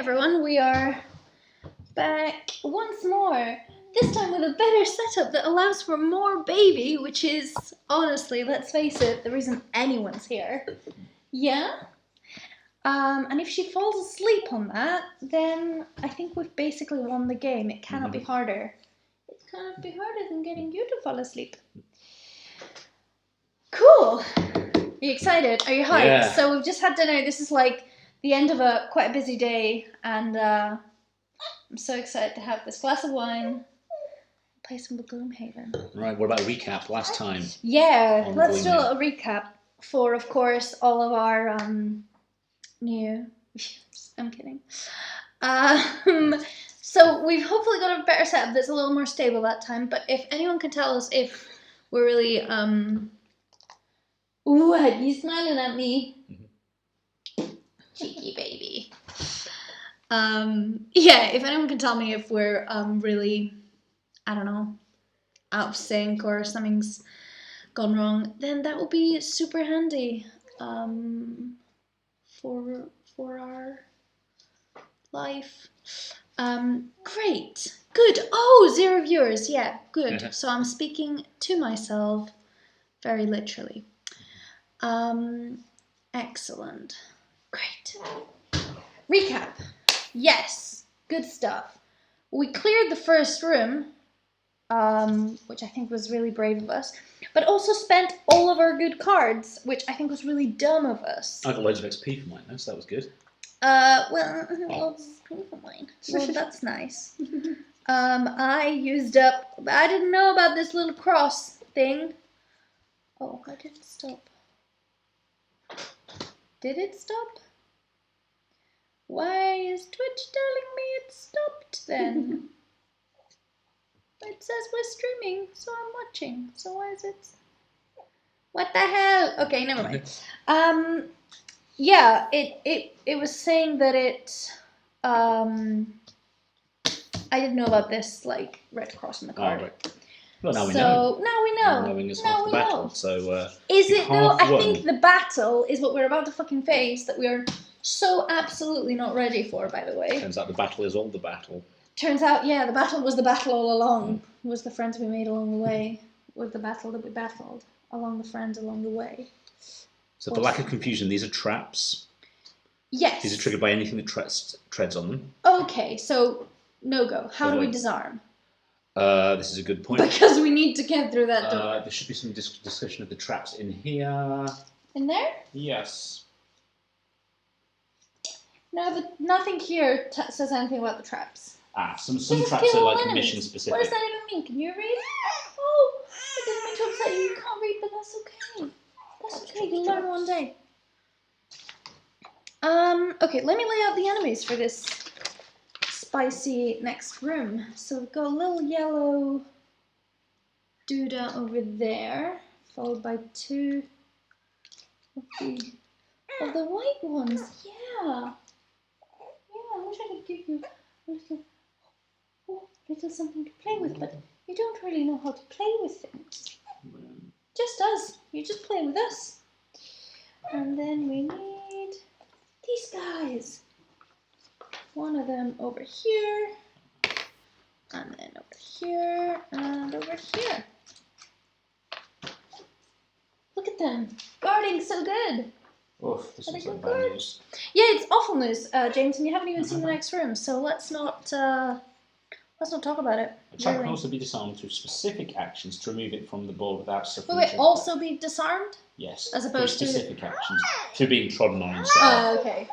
everyone, we are back once more. This time with a better setup that allows for more baby, which is, honestly, let's face it, the reason anyone's here. Yeah? And if she falls asleep on that, then I think we've basically won the game. It cannot be harder. It cannot be harder than getting you to fall asleep. Cool! Are you excited? Are you hyped? Yeah. So we've just had dinner. This is like the end of quite a busy day, and I'm so excited to have this glass of wine, play some Gloomhaven. Right, what about a recap last time? Yeah, let's do a recap for, of course, all of our new... I'm kidding. So we've hopefully got a better setup that's a little more stable that time, but if anyone can tell us if we're really... What? You smiling at me? Cheeky baby. Yeah, if anyone can tell me if we're really, I don't know, out of sync or something's gone wrong, then that will be super handy for our life. Great. Good. Oh, 0 viewers. Yeah, good. So I'm speaking to myself very literally. Excellent. Great. Recap. Yes, good stuff. We cleared the first room, which I think was really brave of us, but also spent all of our good cards, which I think was really dumb of us. I got loads of XP for mine, though, so that was good. Loads of XP for mine. Well, that's nice. I used up... I didn't know about this little cross thing. Oh, I didn't stop. Did it stop? Why is Twitch telling me it stopped then? It says we're streaming, so I'm watching. So why is it... What the hell? Okay, never mind. Yeah, it was saying that it... I didn't know about this, like, red cross on the card. Oh, right. Well, now we know. So, now we know. Knowing is half the battle, so... is it though? I think the battle is what we're about to fucking face that we are so absolutely not ready for, by the way. Turns out the battle is all the battle. Turns out, yeah, the battle was the battle all along. It was the friends we made along the way. Was the battle that we battled. Along the friends along the way. So for lack of confusion, these are traps. Yes. These are triggered by anything that treads on them. Okay, so no go. How do we disarm? This is a good point. Because we need to get through that door. There should be some discussion of the traps in here. In there? Yes. No, but nothing here says anything about the traps. Some traps are like mission specific. What does that even mean? Can you read? Oh, I didn't mean to upset you. You can't read, but that's okay. That's okay. You'll learn one day. Okay, let me lay out the enemies for this spicy next room. So we've got a little yellow Duda over there, followed by two of the white ones. Yeah. I wish I could give you a little something to play with, but you don't really know how to play with things. Just us. You just play with us. And then we need these guys. One of them over here, and then over here, and over here. Look at them, guarding so good. Oof, this is like bad news. Yeah, it's awful news, James, and you haven't even seen the next room, so let's not talk about it. A trap can also be disarmed through specific actions to remove it from the board without suffering. Will it also be disarmed? Yes. As opposed to specific actions to being trodden on and so on. Oh, okay.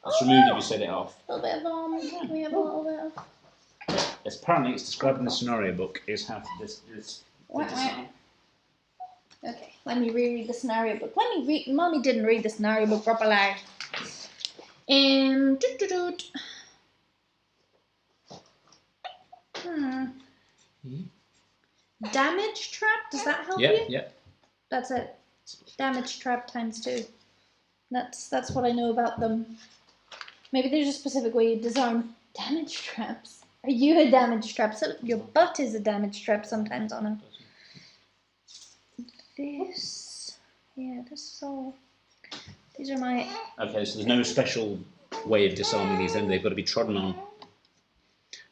It's removed if you set it off. A little bit of we have a little bit of... Yes, apparently it's described in the scenario book is how to disarm. Okay, let me reread the scenario book. Mommy didn't read the scenario book properly. Damage trap, does that help you? Yeah. That's it. Damage trap ×2. That's what I know about them. Maybe there's a specific way you disarm damage traps. Are you a damage trap? So your butt is a damage trap sometimes, Anna. This is all. These are my... Okay, so there's no special way of disarming these, then they've got to be trodden on.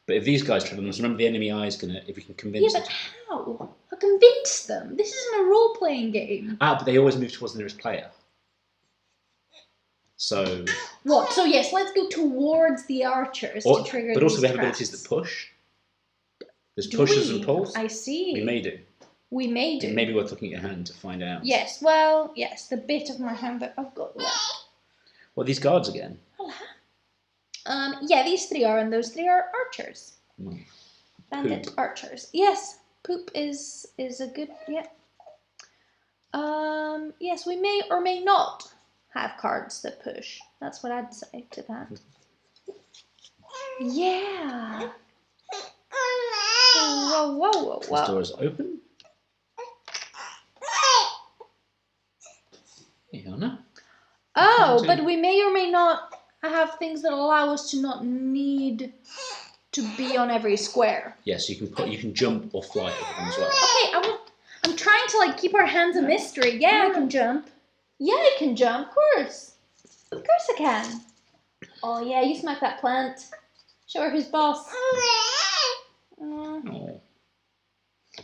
But if these guys tread on them, remember the enemy eye is gonna. If we can convince. Yeah, but how? How convince them? This isn't a role-playing game. But they always move towards the nearest player. So. What? So yes, let's go towards the archers to trigger. But also, we have traps. abilities that push. There's pushes and pulls. I see. We may do. We may do. It may be worth looking at your hand to find out. Yes. Well, yes. The bit of my hand that I've got left. What are these guards again? Yeah, these 3 are, and those 3 are archers. Bandit Poop. archers. Yes, poop is a good, yeah. Yes, we may or may not have cards that push. That's what I'd say to that. Yeah. Whoa, whoa, whoa, whoa. This door is open. Yana. Oh, but we may or may not have things that allow us to not need to be on every square. Yes, you can jump or fly over them as well. Okay, I'm trying to like keep our hands a mystery. Yeah, I can jump. Yeah, I can jump. Of course I can. Oh yeah, you smack that plant. Show her who's boss. Oh.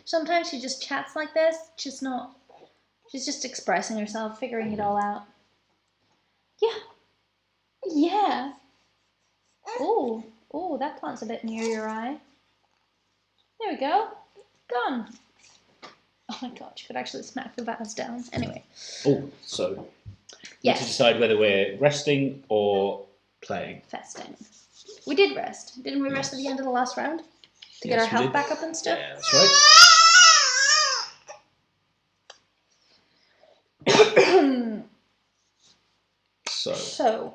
Sometimes she just chats like this. She's just expressing herself, figuring it all out. Yeah. Yeah. Oh, that plant's a bit near your eye. There we go. Gone. Oh my god, you could actually smack the vase down. Anyway. Oh, so yes. To decide whether we're resting or playing. Festing. We did rest. Didn't we rest at the end of the last round? To get our health back up and stuff? Yeah, that's right. So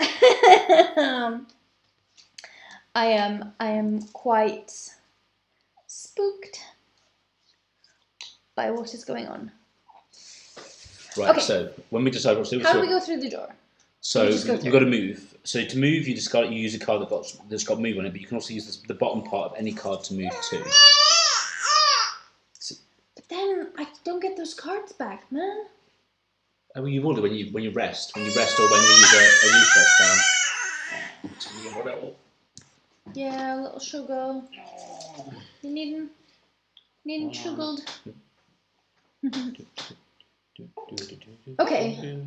I am quite spooked by what is going on. Right, okay. So when we decide what to do, how do we go through the door? So you've got to move. So to move, you use a card that's got move on it, but you can also use the bottom part of any card to move to. But then I don't get those cards back, man. Oh, well, you will do when you rest. When you rest or when we use a refresh down. Yeah, a little sugar. You needing sugared. Okay.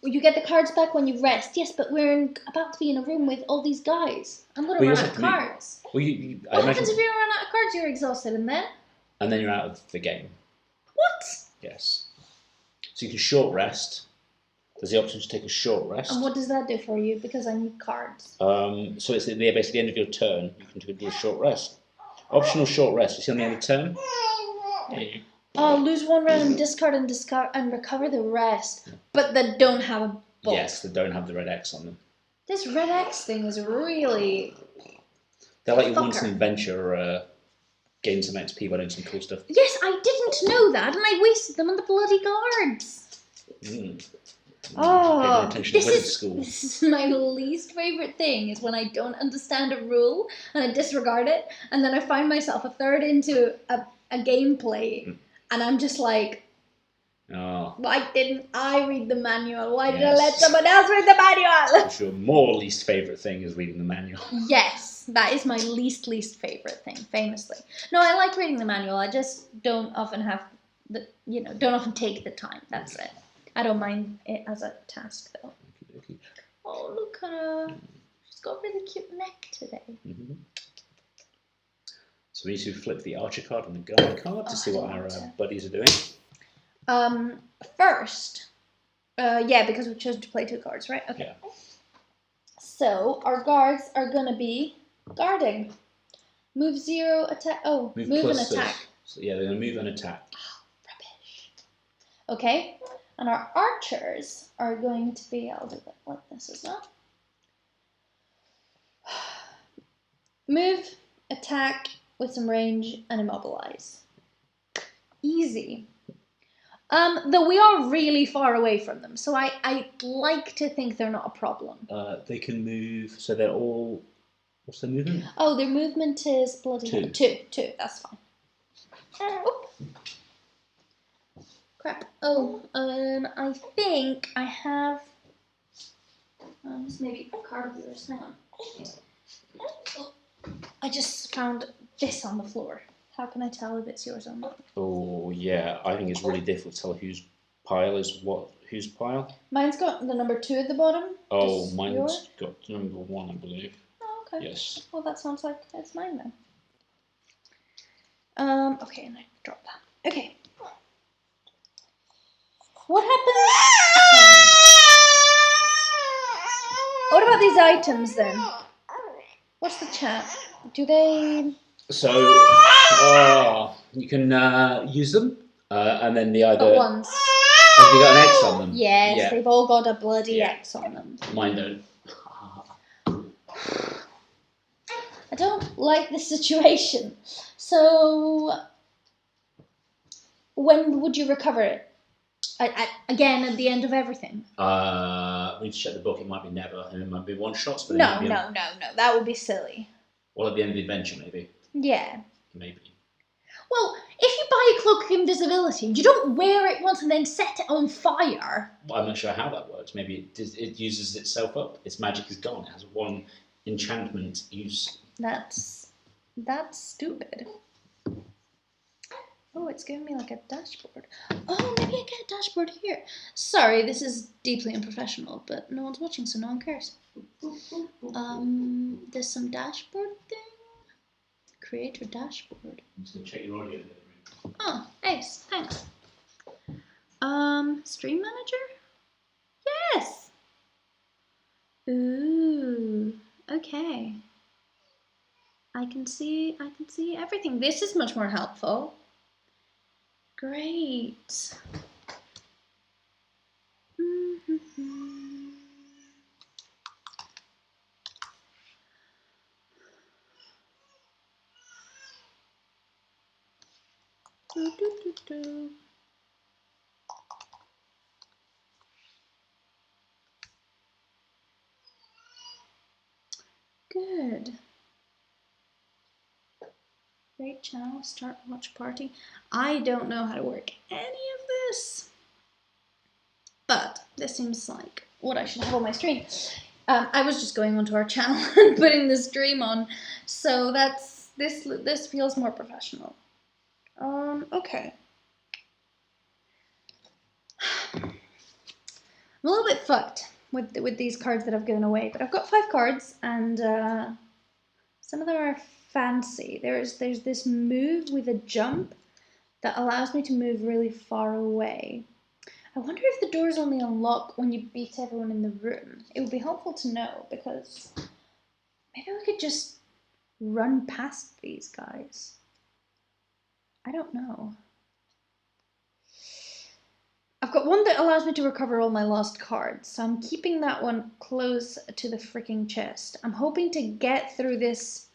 You get the cards back when you rest. Yes, but we're about to be in a room with all these guys. I'm gonna run out of cards. Well, what happens if you run out of cards? You're exhausted, and then? And then you're out of the game. What? Yes. So you can short rest. There's the option to take a short rest. And what does that do for you? Because I need cards. So it's basically the end of your turn. You can do a short rest. Optional short rest. You see on the end of the turn? Oh, lose 1 round and discard and recover the rest. But that don't have a bolt. Yes, they don't have the red X on them. This red X thing is really... They're like you want an adventure or gain some XP by doing some cool stuff. Yes, I didn't know that, and I wasted them on the bloody guards. Oh, this is my least favourite thing, is when I don't understand a rule and I disregard it, and then I find myself a third into a gameplay, and I'm just like, why didn't I read the manual? Why did I let someone else read the manual? Which your more least favourite thing is reading the manual. Yes, that is my least favourite thing, famously. No, I like reading the manual, I just don't often have don't often take the time, that's it. I don't mind it as a task, though. Okay. Oh, look at her. She's got a really cute neck today. Mm-hmm. So we need to flip the archer card and the guard card to see what our buddies are doing. First, because we chose to play 2 cards, right? Okay. Yeah. So, our guards are going to be guarding. Move 0, attack. Oh, move and attack. So, yeah, they're going to move and attack. Oh, rubbish. Okay. And our archers are going to be, I'll do that like this as well. Move, attack with some range, and immobilize. Easy. Though we are really far away from them, so I like to think they're not a problem. They can move, so they're all... What's their movement? Oh, their movement is bloody... 2, that's fine. Oop. Crap. Oh, I think I have This may be a card of yours. Hang on. I just found this on the floor. How can I tell if it's yours or not? Oh, yeah. I think it's really difficult to tell whose pile is what. Whose pile? Mine's got the number 2 at the bottom. Oh, Does mine's yours? got number 1, I believe. Oh, okay. Yes. Well, that sounds like it's mine then. Okay, and I drop that. Okay. What happens? What about these items then? What's the chat? Do they? So, you can use them, and then the But either. ones. Have you got an X on them? Yes, Yeah. they've all got a bloody X on them. Mine don't. I don't like this situation. So, when would you recover it? Again, at the end of everything? We need to check the book. It might be never, and it might be one shots. But No. That would be silly. Well, at the end of the adventure, maybe. Yeah. Maybe. Well, if you buy a cloak of invisibility, you don't wear it once and then set it on fire. Well, I'm not sure how that works. Maybe it uses itself up. Its magic is gone. It has one enchantment use. That's stupid. Oh, it's giving me like a dashboard. Oh, maybe I get a dashboard here. Sorry, this is deeply unprofessional, but no one's watching, so no one cares. There's some dashboard thing. Create a dashboard. I'm just gonna check your audio. Oh, ace, thanks. Stream manager? Yes. Ooh, okay. I can see everything. This is much more helpful. Great. Good. Great channel, start watch party. I don't know how to work any of this, but this seems like what I should have on my stream. I was just going onto our channel and putting the stream on, so this feels more professional. Okay. I'm a little bit fucked with these cards that I've given away, but I've got 5 cards, and some of them are fancy. There's this move with a jump that allows me to move really far away. I wonder if the doors only unlock when you beat everyone in the room. It would be helpful to know, because maybe we could just run past these guys. I don't know. I've got one that allows me to recover all my lost cards, so I'm keeping that one close to the freaking chest. I'm hoping to get through this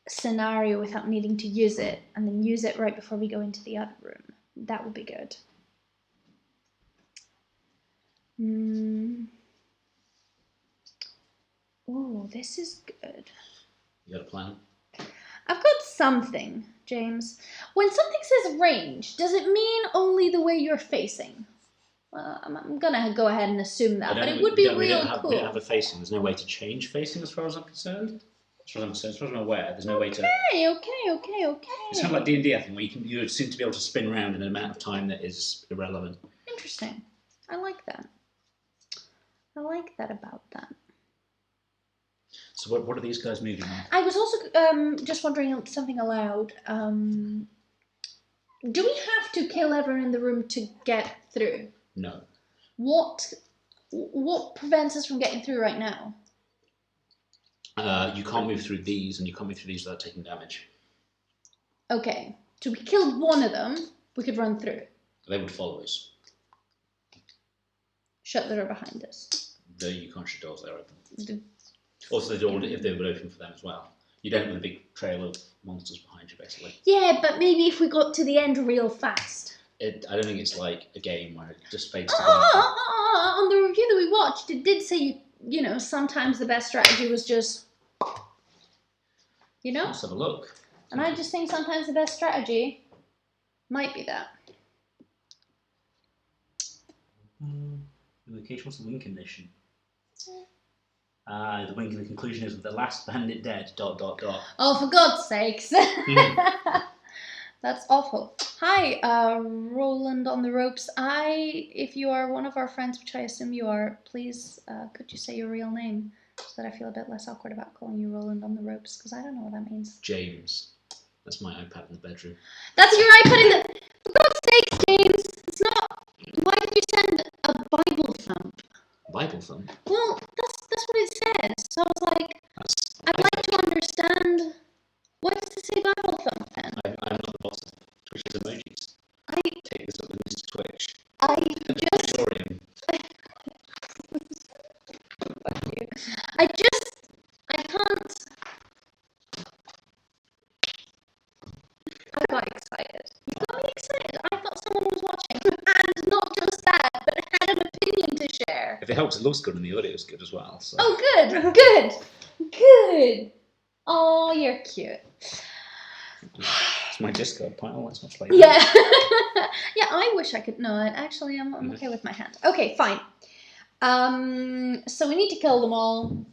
scenario without needing to use it, and then use it right before we go into the other room. That would be good. Oh, this is good. You got a plan? I've got something, James. When something says range, does it mean only the way you're facing? Well, I'm gonna go ahead and assume that, but it would be real cool. We don't have a facing. There's no way to change facing, as far as I'm concerned. As far as I'm aware, there's no way to. Okay. It's kind of like D&D, I think, where you seem to be able to spin around in an amount of time that is irrelevant. Interesting. I like that. I like that about that. So what are these guys moving on? I was also just wondering something aloud. Do we have to kill everyone in the room to get through? No. What prevents us from getting through right now? You can't move through these, and you can't move through these without taking damage. Okay. So we killed one of them, we could run through. They would follow us. Shut the door behind us. You can't shut doors, they're open. Also, the door, if they were open for them as well. You don't have a big trail of monsters behind you, basically. Yeah, but maybe if we got to the end real fast. I don't think it's like a game where it just fades to black. On the review that we watched, it did say, you know, sometimes the best strategy was just, you know? Let's have a look. And I just think sometimes the best strategy might be that. In the case, what's the win condition? The wink of the conclusion is with the last bandit dead. ... Oh, for God's sakes! That's awful. Hi, Roland on the ropes. If you are one of our friends, which I assume you are, please could you say your real name so that I feel a bit less awkward about calling you Roland on the ropes, because I don't know what that means. James. That's my iPad in the bedroom. That's your iPad in the... For God's sakes, James! It's not... Why did you send a Bible thump? Bible thump? Well, that's what it says. So I was like, I'd I like to understand... What does it say Bible thump then? I'm not the boss of Twitch's emojis. I Take this up with Mr. Twitch. just... Dorian. Fuck you. I can't... I got excited. You got me excited. I thought someone was watching. And not just that, but had an opinion to share. If it helps, it looks good and the audio is good as well. So. Oh, good. Oh, you're cute. It's my Discord pile. Let's not play. Yeah. Yeah, I wish I could. No, actually, I'm okay with my hand. Okay, fine. So we need to kill them all.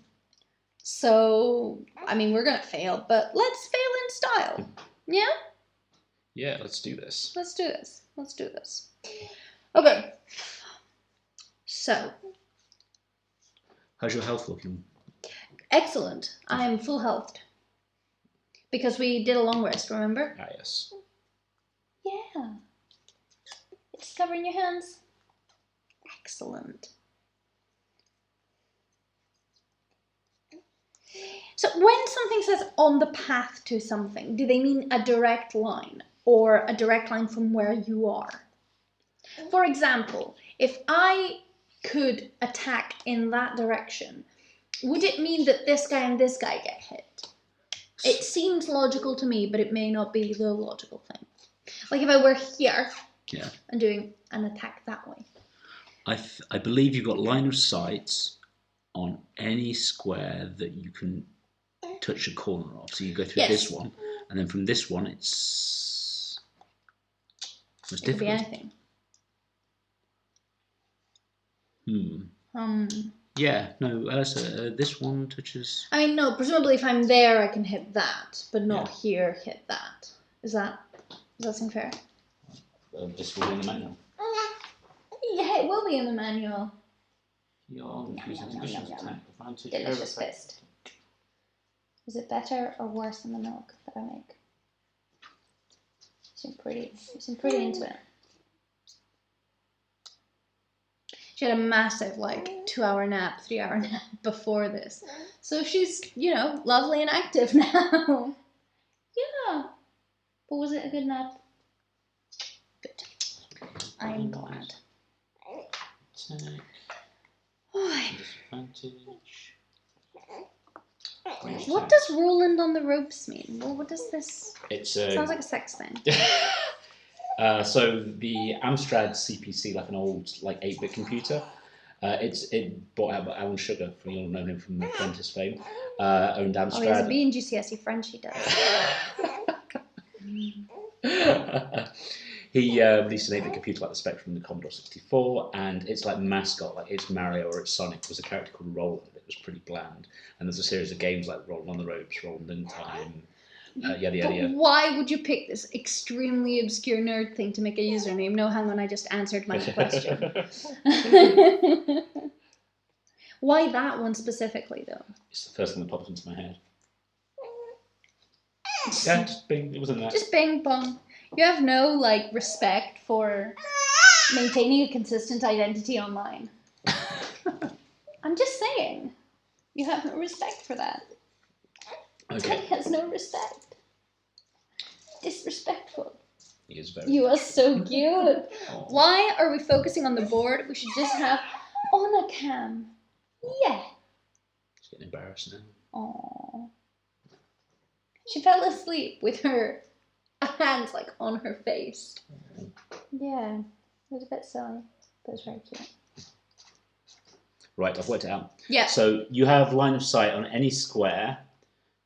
So, I mean, we're gonna fail, but let's fail in style. Yeah? Yeah, let's do this. Let's do this. Okay. So. How's your health looking? Excellent. I am full health. Because we did a long rest, remember? Ah, yes. Yeah. It's covering your hands. Excellent. So when something says on the path to something, do they mean a direct line or a direct line from where you are? For example, if I could attack in that direction, would it mean that this guy and this guy get hit? It seems logical to me, but it may not be the logical thing. Like if I were here and doing an attack that way. I believe you've got line of sight on any square that you can touch a corner of. So you go through this one, and then from this one it's It could be anything. Yeah, no, so this one touches... I mean, no, presumably if I'm there, I can hit that, but not here, hit that. Does that seem fair? This will be in the manual. Yeah, it will be in the manual. Delicious fist. Is it better or worse than the milk that I make? You seem pretty into it. She had a massive, 2-hour nap, 3-hour nap before this. So she's, lovely and active now. Yeah. But was it a good nap? Good. I'm glad. Disadvantage. What does Roland on the ropes mean? Well, what does this... It sounds like a sex thing. So the Amstrad CPC, like an old 8-bit computer, it bought out by Alan Sugar, you'll know him from Apprentice fame, owned Amstrad. Oh, he's a B in GCSE French, he does. He released an 8-bit computer like the Spectrum and the Commodore 64, and its mascot, it's Mario or it's Sonic, was a character called Roland. It was pretty bland, and there's a series of games like Roland on the Ropes, Roland in Time. Yada yada. Why would you pick this extremely obscure nerd thing to make a username? No, hang on, I just answered my question. Why that one specifically, though? It's the first thing that popped into my head. Yeah, just bing. It was in there. Just bing bong. You have no respect for maintaining a consistent identity online. I'm just saying, you have no respect for that. Okay. Ted has no respect. Disrespectful. He is very. You are so cute. Why are we focusing on the board? We should just have on a cam. Yeah. She's getting embarrassed now. Aww. She fell asleep with her hands on her face. Yeah. It was a bit silly, but it's very cute. Right, I've worked it out. Yeah. So you have line of sight on any square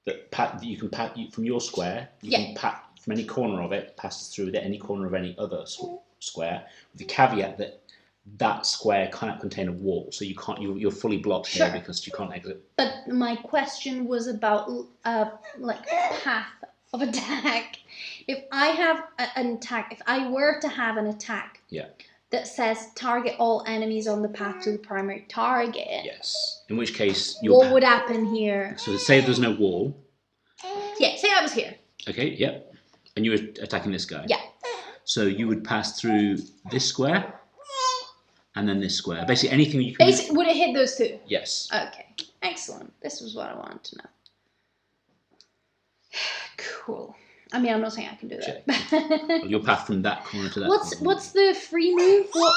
that you can pat from your square. You can pat from any corner of it, passes through any corner of any other square, with the caveat that that square cannot contain a wall, so you can't. You're fully blocked Sure. here because you can't exit. But my question was about like path of attack. If I have an attack, if I were to have an attack, Yeah. that says target all enemies on the path to the primary target. Yes. In which case, what would happen here? So say there's no wall. Yeah, say I was here. Okay. Yep. And you were attacking this guy. Yeah. So you would pass through this square, and then this square. Basically, anything you can. Basically, would it hit those two? Yes. Okay. Excellent. This was what I wanted to know. Cool. I mean, I'm not saying I can do that. Well, you'll path from that corner to that corner. What's the free move? What?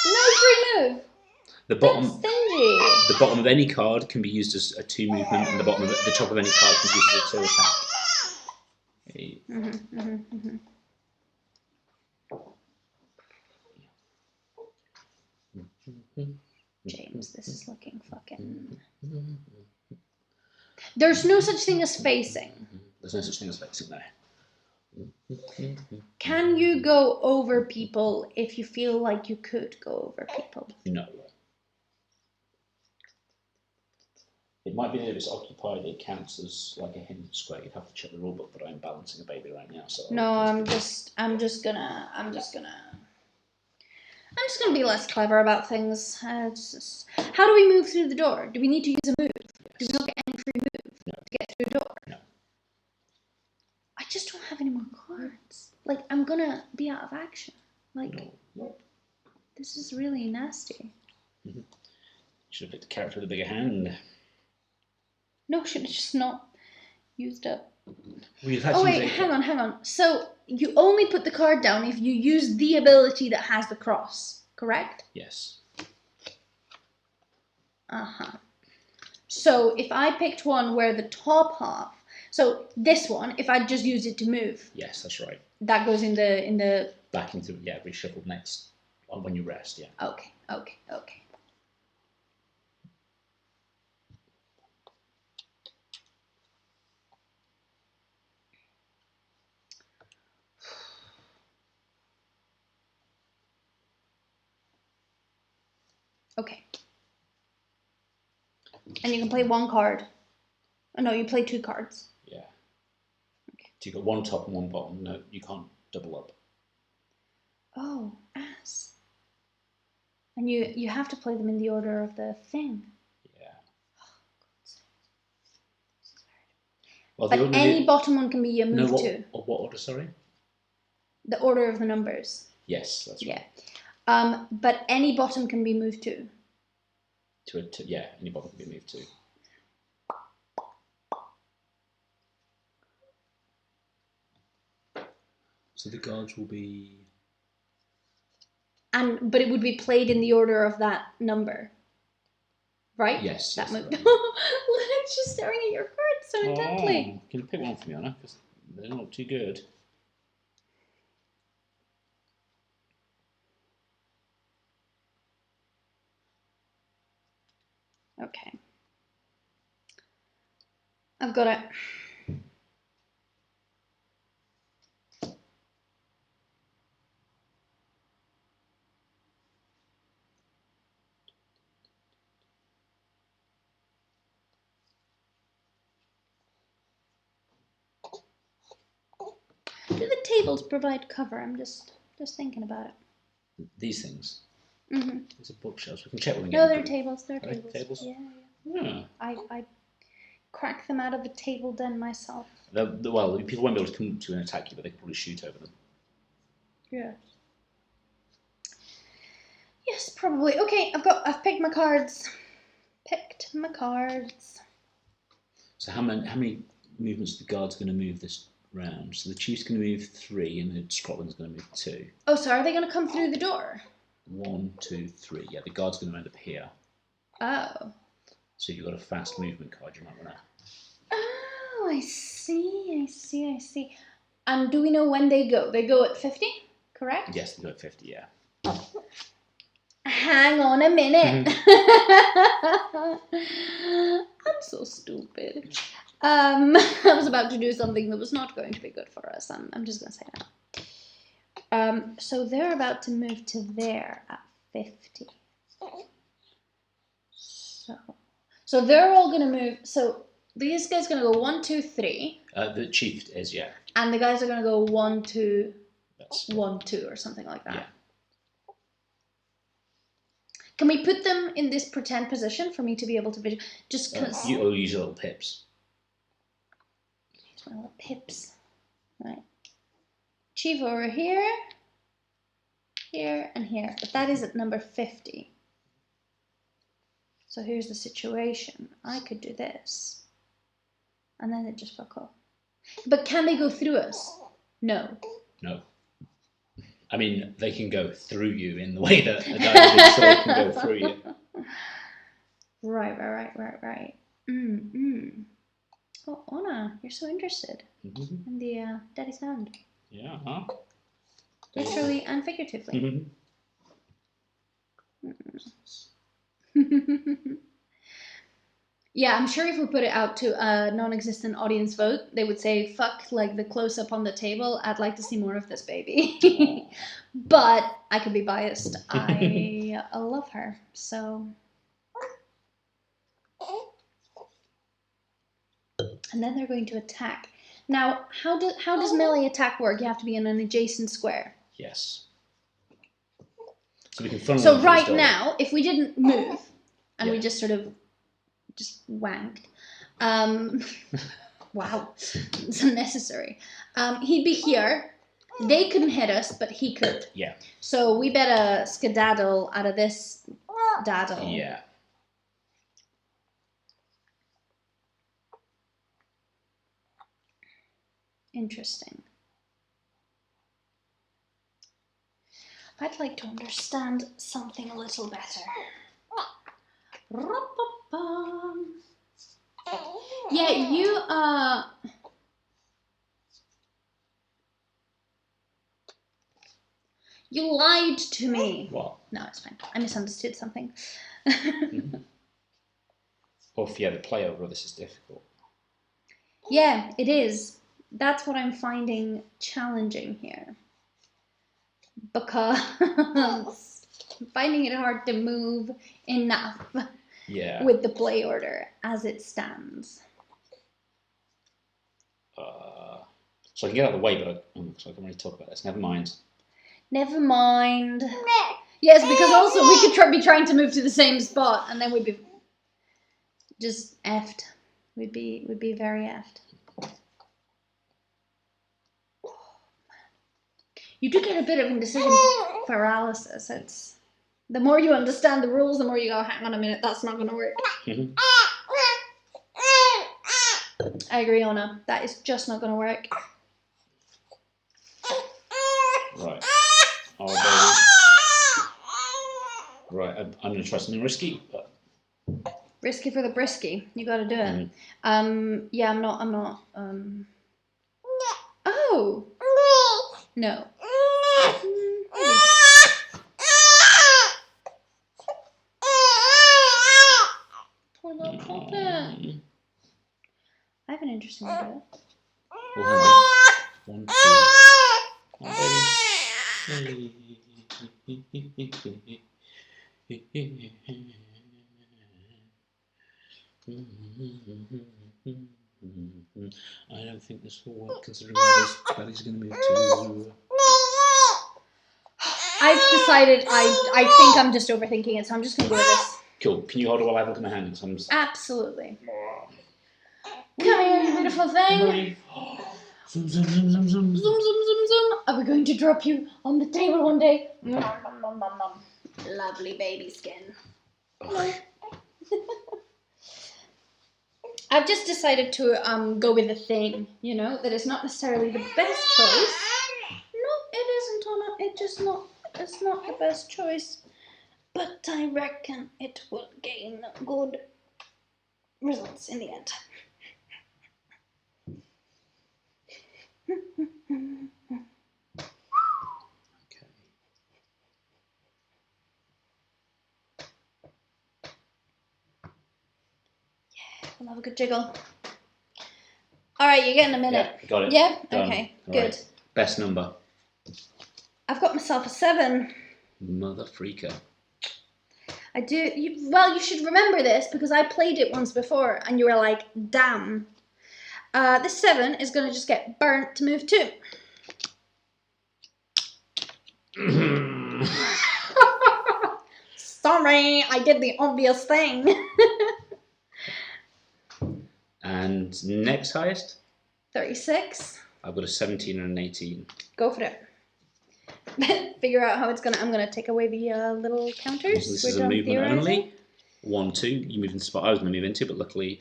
No free move. The bottom. That's stingy. The bottom of any card can be used as a 2 movement, and the top of any card can be used as a 2 attack. Okay. James, this is looking fucking. There's no such thing as facing. There's no such thing as facing there. Can you go over people if you feel like you could go over people? No. It might be that if it's occupied, it counts as like a hidden square. You'd have to check the rule book, but I'm balancing a baby right now, so. No, I'm just gonna be less clever about things. How do we move through the door? Do we need to use a move? Yes. Do we not get any free move to get through a door? No. I just don't have any more cards. Like, I'm gonna be out of action. Like, this is really nasty. Mm-hmm. Should have picked a character with a bigger hand. No, should have just not used up. Oh wait, hang on. So you only put the card down if you use the ability that has the cross, correct? Yes. So if I picked one where the top half, so this one, if I just used it to move. Yes, that's right. That goes in the. Back into reshuffled next when you rest. Yeah. Okay. Okay. And you can play one card. Oh, no, you play 2 cards. Yeah. Okay. So you've got one top and one bottom. No, you can't double up. Oh, ass. And you have to play them in the order of the thing. Yeah. Well, but any bottom one can be a move too. What order, sorry? The order of the numbers. Yes, that's right. Yeah. But any bottom can be moved too. Any bottom can be moved too. So the guards will be. But it would be played in the order of that number, right? Yes. That move. Right. Lennox just staring at your cards so intently. Can you pick one for me, Anna? Because they're not too good. Okay. I've got it. Do the tables provide cover? I'm just thinking about it. These things. Mm-hmm. These are bookshelves. We can check when we get. No, they're tables. They're tables. Tables. Yeah. I crack them out of the table den myself. Well, people won't be able to come to and attack you, but they can probably shoot over them. Yeah. Yes, probably. Okay, I've picked my cards. So how many movements are the guards going to move this round? So the chief's going to move 3, and the Scotland's going to move 2. Oh, so are they going to come through the door? 1, 2, 3. Yeah, the guard's going to end up here. Oh. So you've got a fast movement card. You might want to. Oh, I see. And do we know when they go? They go at 50, correct? Yes, they go at 50. Yeah. Hang on a minute. I'm so stupid. I was about to do something that was not going to be good for us. I'm just going to say that. So they're about to move to there at 50. So they're all going to move. So these guys are going to go 1, 2, 3. The chief is, yeah. And the guys are going to go 1, 2, 1, 2 or something like that. Yeah. Can we put them in this pretend position for me to be able to visualize? Just because... You'll use your little pips. Use my little pips. Right. Chief over here. Here and here. But that is at number 50. So here's the situation. I could do this. And then they just fuck off. But can they go through us? No. No. I mean, they can go through you in the way that a guy with a big sword can go through you. Right. Oh, Anna, you're so interested in the daddy's hand. Yeah, huh? Literally and figuratively. Yeah, I'm sure if we put it out to a non-existent audience vote, they would say, fuck, like the close-up on the table, I'd like to see more of this baby. But I could be biased. I love her, so... And then they're going to attack. Now, how does melee attack work? You have to be in an adjacent square. Yes. So we can funnel So right now, if we didn't move, and we just sort of wanked, wow, it's unnecessary. He'd be here. They couldn't hit us, but he could. Yeah. So we better skedaddle out of this daddle. Yeah. Interesting. I'd like to understand something a little better. Yeah, you lied to me. What? No, it's fine. I misunderstood something. Or if you had a play over, this is difficult. Yeah, it is. That's what I'm finding challenging here. Because I'm finding it hard to move enough with the play order as it stands. So I can get out of the way, but so I can really talk about this. Never mind. Never mind. Yes, because also we could be trying to move to the same spot, and then we'd be just effed. We'd be very effed. You do get a bit of indecision paralysis. It's the more you understand the rules, the more you go, hang on a minute, that's not going to work. I agree, Anna. That is just not going to work. Right. Oh, baby. Right, I'm going to try something risky. But... Risky for the brisky. You got to do it. Yeah, I'm not. Oh. No. Poor little puppet. I have an interesting idea. Oh, 1, 2. Oh, baby. I don't think this will work considering where this belly's going to move to. I've decided I think I'm just overthinking it, so I'm just going to go with this. Cool. Can you hold it while I look at my hand? Absolutely. Come here, you beautiful thing. Zoom, zoom, zoom, zoom, zoom. Zoom, zoom, zoom, zoom. Are we going to drop you on the table one day? Nom, nom, nom, nom, nom. Lovely baby skin. No. I've just decided to go with a thing, you know, that is not necessarily the best choice. No, it isn't, Anna. It's not the best choice. But I reckon it will gain good results in the end. Okay. Yeah, we'll have a good jiggle. All right, you're getting a minute. Yeah, got it. Yeah? Done. Okay, All good. Right. Best number. I've got myself a 7. Mother freaker. I do. Well, you should remember this because I played it once before, and you were like, "Damn." This 7 is going to just get burnt to move 2. Sorry, I did the obvious thing. And next highest? 36. I've got a 17 and an 18. Go for it. Figure out how it's gonna. I'm gonna take away the little counters. So this is a movement only. 1, 2. You move into the spot I was going to move into, but luckily.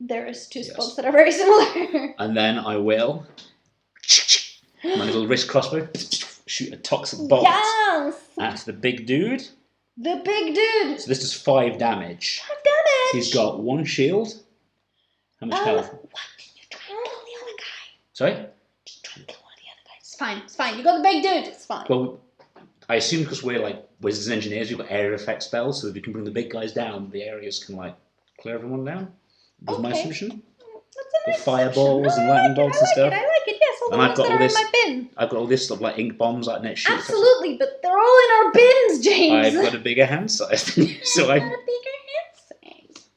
There is 2 spots that are very similar. And then I will. My little wrist crossbow. Shoot a toxic bolt at the big dude. The big dude. So this does 5 damage. 5 damage. He's got 1 shield. How much health? What? You try and kill the other guy. Sorry? Just try and kill one of the other guys. It's fine. It's fine. You got the big dude. It's fine. Well, I assume because we're like wizards and engineers, we've got area effect spells, so if you can bring the big guys down, the areas can like clear everyone down. Was my assumption. That's a nice fireballs and lightning bolts and stuff. I like it. Yes, all the ones that are in my bin. I've got all this stuff like ink bombs, like net shooters. Absolutely, but they're all in our bins, James. I've got a bigger hand size than you, so I've got a bigger hand size.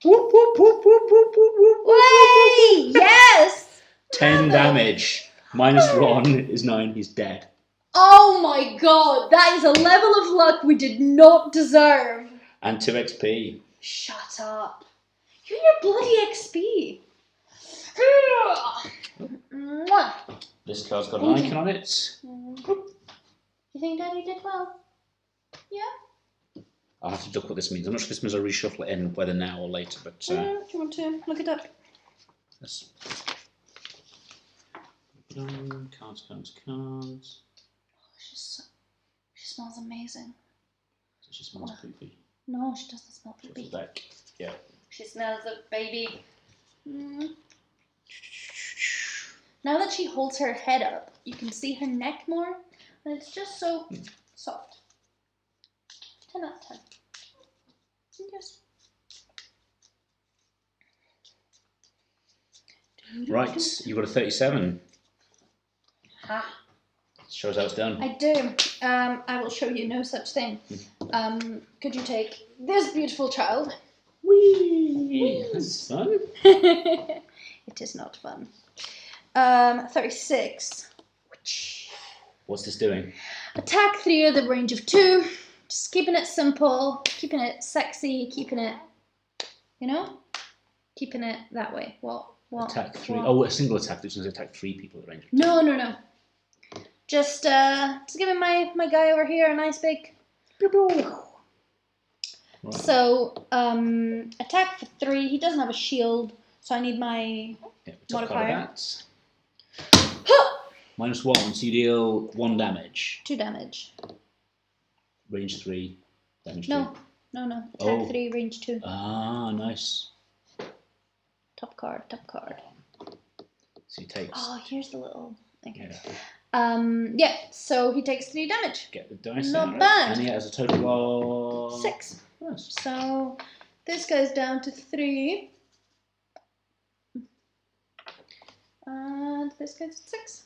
Whoop, whoop, whoop, whoop, whoop, whoop, whoop, Wait! Yes! 10 damage. -1 is 9. He's dead. Oh my god, that is a level of luck we did not deserve. And 2 XP. Shut up. You and your bloody XP. This card's got an icon on it. You think Daddy did well? Yeah? I'll have to look what this means. I'm not sure if this means I'll reshuffle it in, whether now or later, but... Do you want to look it up? Yes. Cards. She smells amazing. So she smells poopy. No, she doesn't smell poopy. Back. Yeah. She smells of baby. Now that she holds her head up, you can see her neck more, and it's just so soft. 10 out of 10. Yes. Right, you've got a 37. Ha. Shows how it's done. I do. I will show you no such thing. Could you take this beautiful child? Whee! That's fun. It is not fun. 36. What's this doing? Attack 3 at the range of 2. Just keeping it simple, keeping it sexy, keeping it, keeping it that way. What? Attack 3. Oh, a single attack. This is attack 3 people at range of 2. No. Just giving my guy over here a nice big. Right. So, attack for 3. He doesn't have a shield, so I need my modifier. -1, so you deal 1 damage. 2 damage. Range 3, damage 2. No. Attack 3, range 2. Ah, nice. Top card. So he takes... Oh, here's the little thing. Yeah. So he takes 3 damage. Get the dice Not out, bad. And he has a total of... 6. Nice. So this goes down to 3. And this goes to 6.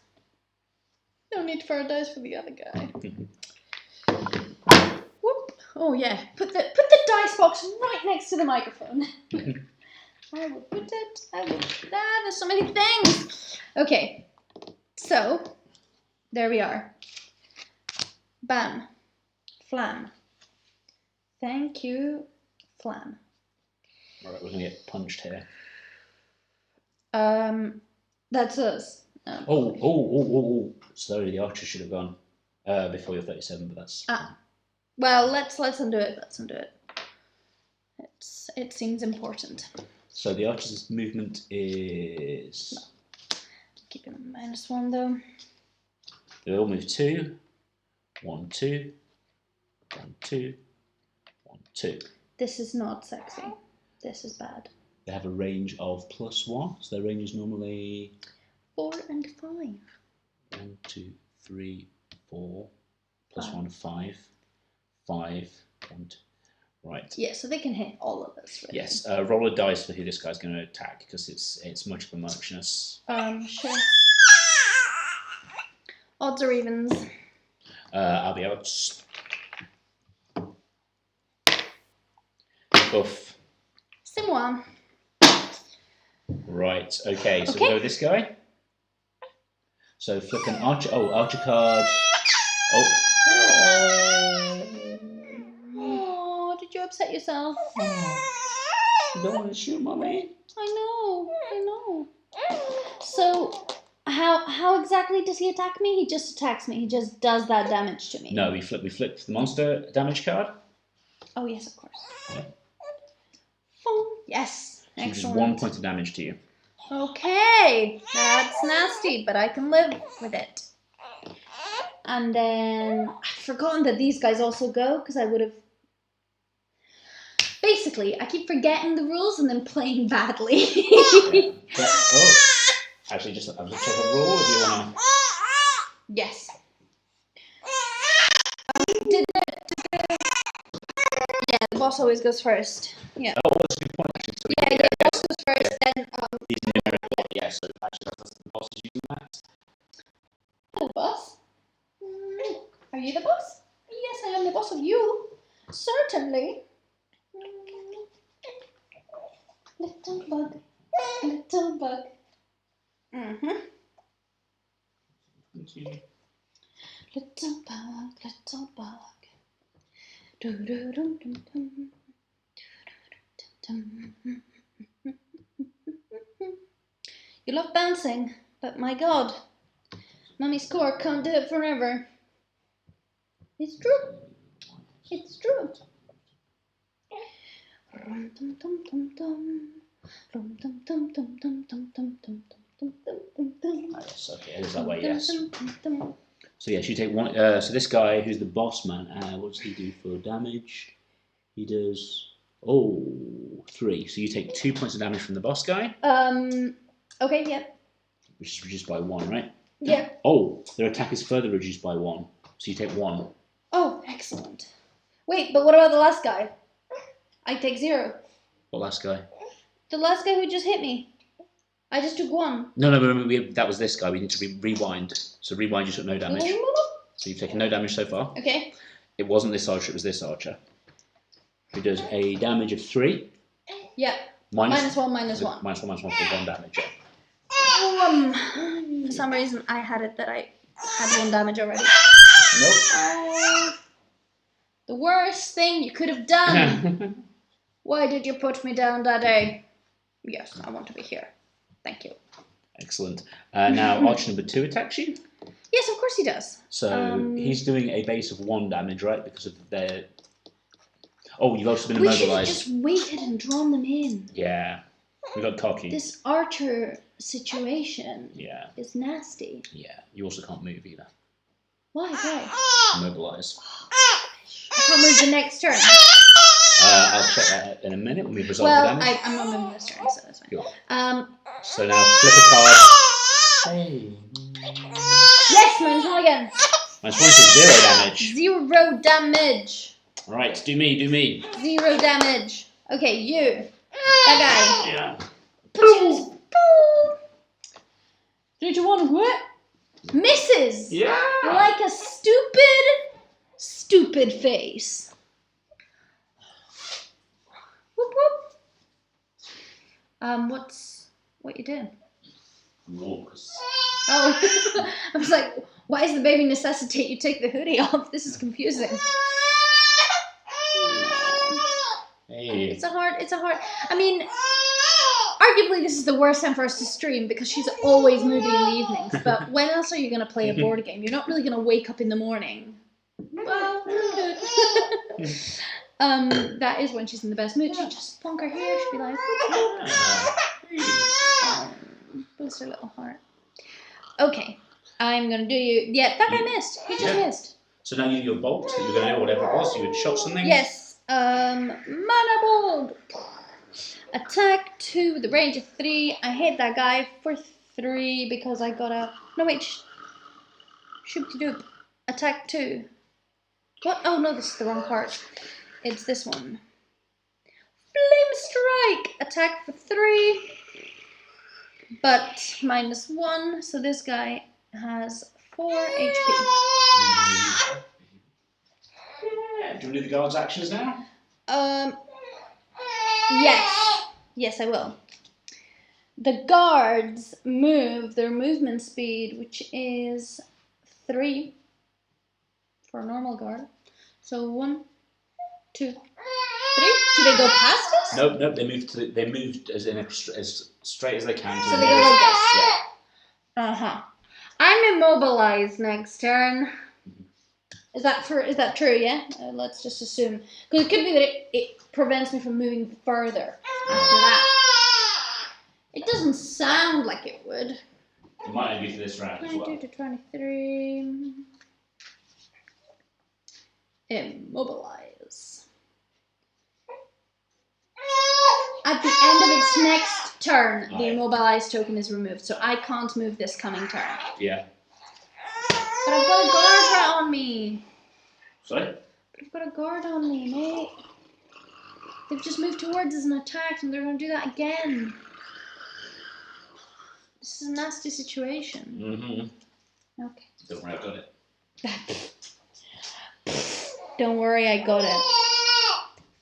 No need for a dice for the other guy. Whoop. Oh yeah. Put the dice box right next to the microphone. I will put it. There's so many things. Okay. So there we are. Bam. Flam. Thank you, Flam. Alright, we're going to get punched here. That's us. Oh. Sorry, the archer should have gone before your 37, but that's... Well, let's undo it. It seems important. So the archer's movement is... No. Keep it -1 though. They all move 2. 1, 2. 1, 2. 1, 2. This is not sexy. This is bad. They have a range of +1, so their range is normally... 4 and 5. 1, 2, 3, 4. +1, 5. 5. 1, 2. Right. Yeah, so they can hit all of us. Really. Yes. Roll a dice for who this guy's going to attack because it's much of a muchness. Sure. Odds or evens? I'll be odds. Oof. C'est moi. Right, okay, so Okay. we'll go with this guy. So flip an archer. Oh, archer card. Oh. Oh, did you upset yourself? You don't want to shoot, Mummy. I know. So, how exactly does he attack me? He just attacks me. He just does that damage to me. No, we flip the monster damage card. Oh yes, of course. Yeah. Yes, So just excellent. 1 point of damage to you. Okay, that's nasty, but I can live with it. And then I've forgotten that these guys also go because I would have. Basically, I keep forgetting the rules and then playing badly. Yeah. Oh, actually, I'll just check a rule if you want to. Yes. Did yeah, the boss always goes first. Yeah. Oh, that's a good point. Actually. So Yeah, the boss goes first, then These numerical, yeah. So actually, that's the boss is using that. the boss. Are you the boss? Yes, I am the boss of you. Certainly. Little bug. Little bug. Mm-hmm. Thank you. Little bug, little bug. Do-do-dum-dum-dum. Do-do-dum-dum-dum. You love bouncing, but my god, Mummy's core can't do it forever. It's true. It's true. Yes, okay, it is that way, yes. So yes, you take one. So this guy, who's the boss man, what does he do for damage? He does 3. So you take 2 points of damage from the boss guy. Okay, yeah. Which is reduced by 1, right? Yeah. Oh, their attack is further reduced by 1. So you take 1. Oh, excellent. Wait, but what about the last guy? I take 0. What last guy? The last guy who just hit me. I just took 1. No, remember, that was this guy. We need to rewind. So rewind, you took no damage. So you've taken no damage so far. Okay. It wasn't this archer, it was this archer. Who does a damage of 3. Yeah. Minus 1. Minus 1 for 1 damage. For some reason, I had it that I had 1 damage already. Nope. The worst thing you could have done. Why did you put me down, Daddy? Yes, I want to be here. Thank you. Excellent. Now, archer number 2 attacks you. Yes, of course he does. So he's doing a base of 1 damage, right? Because of their. Oh, you've also been We should have immobilized. just waited and drawn them in. Yeah. We got cocky. This archer situation is nasty. Yeah. You also can't move either. Why? Immobilize. I can't move the next turn. I'll check that in a minute when we resolve the damage. I'm not moving this turn, so that's fine. Cool. So now flip a card. Hey. Yes, -1 again. -1 is 0 damage. 0 damage. Right, do me. 0 damage. Okay, you. That guy. Yeah. 3, 2, 1, what? Misses. Yeah. Like a stupid face. Whoop whoop. What you doing? Walks. Oh, I was like, why does the baby necessitate you take the hoodie off? This is confusing. Hey. It's a hard. I mean, arguably this is the worst time for us to stream because she's always moody in the evenings. But when else are you going to play a board game? You're not really going to wake up in the morning. Well, you could. That is when she's in the best mood. She'd just plonk her hair. She'd be like, boost her little heart. Okay, I'm gonna do you. Yeah, that guy missed. He just missed. So now you do your bolt that you were going to do, whatever it was. You had shot something. Yes. Mana bolt. Attack 2 with a range of 3. I hit that guy for 3 because I got a. No wait. Shoop-de-doop. Attack 2. What? Oh no, this is the wrong part. It's this one. Flame strike. Attack for 3. But -1, so this guy has 4 HP. Yeah. Do we do the guard's actions now? Yes. Yes, I will. The guards move their movement speed, which is 3 for a normal guard. So 1, 2, 3. Do they go past us? Nope. They moved as straight as they can. So they go like this. Yeah. I'm immobilized next turn. Is that true? Yeah. Let's just assume, because it could be that it prevents me from moving further after that. It doesn't sound like it would. It might be for this round as well. 22 to 23. Immobilize. At the end of its next turn, the immobilize token is removed, so I can't move this coming turn. Yeah. But I've got a guard on me. Sorry? But I've got a guard on me, mate. They've just moved towards us and attacked, and they're going to do that again. This is a nasty situation. Mm-hmm. Okay. Don't worry, I got it. Don't worry, I got it.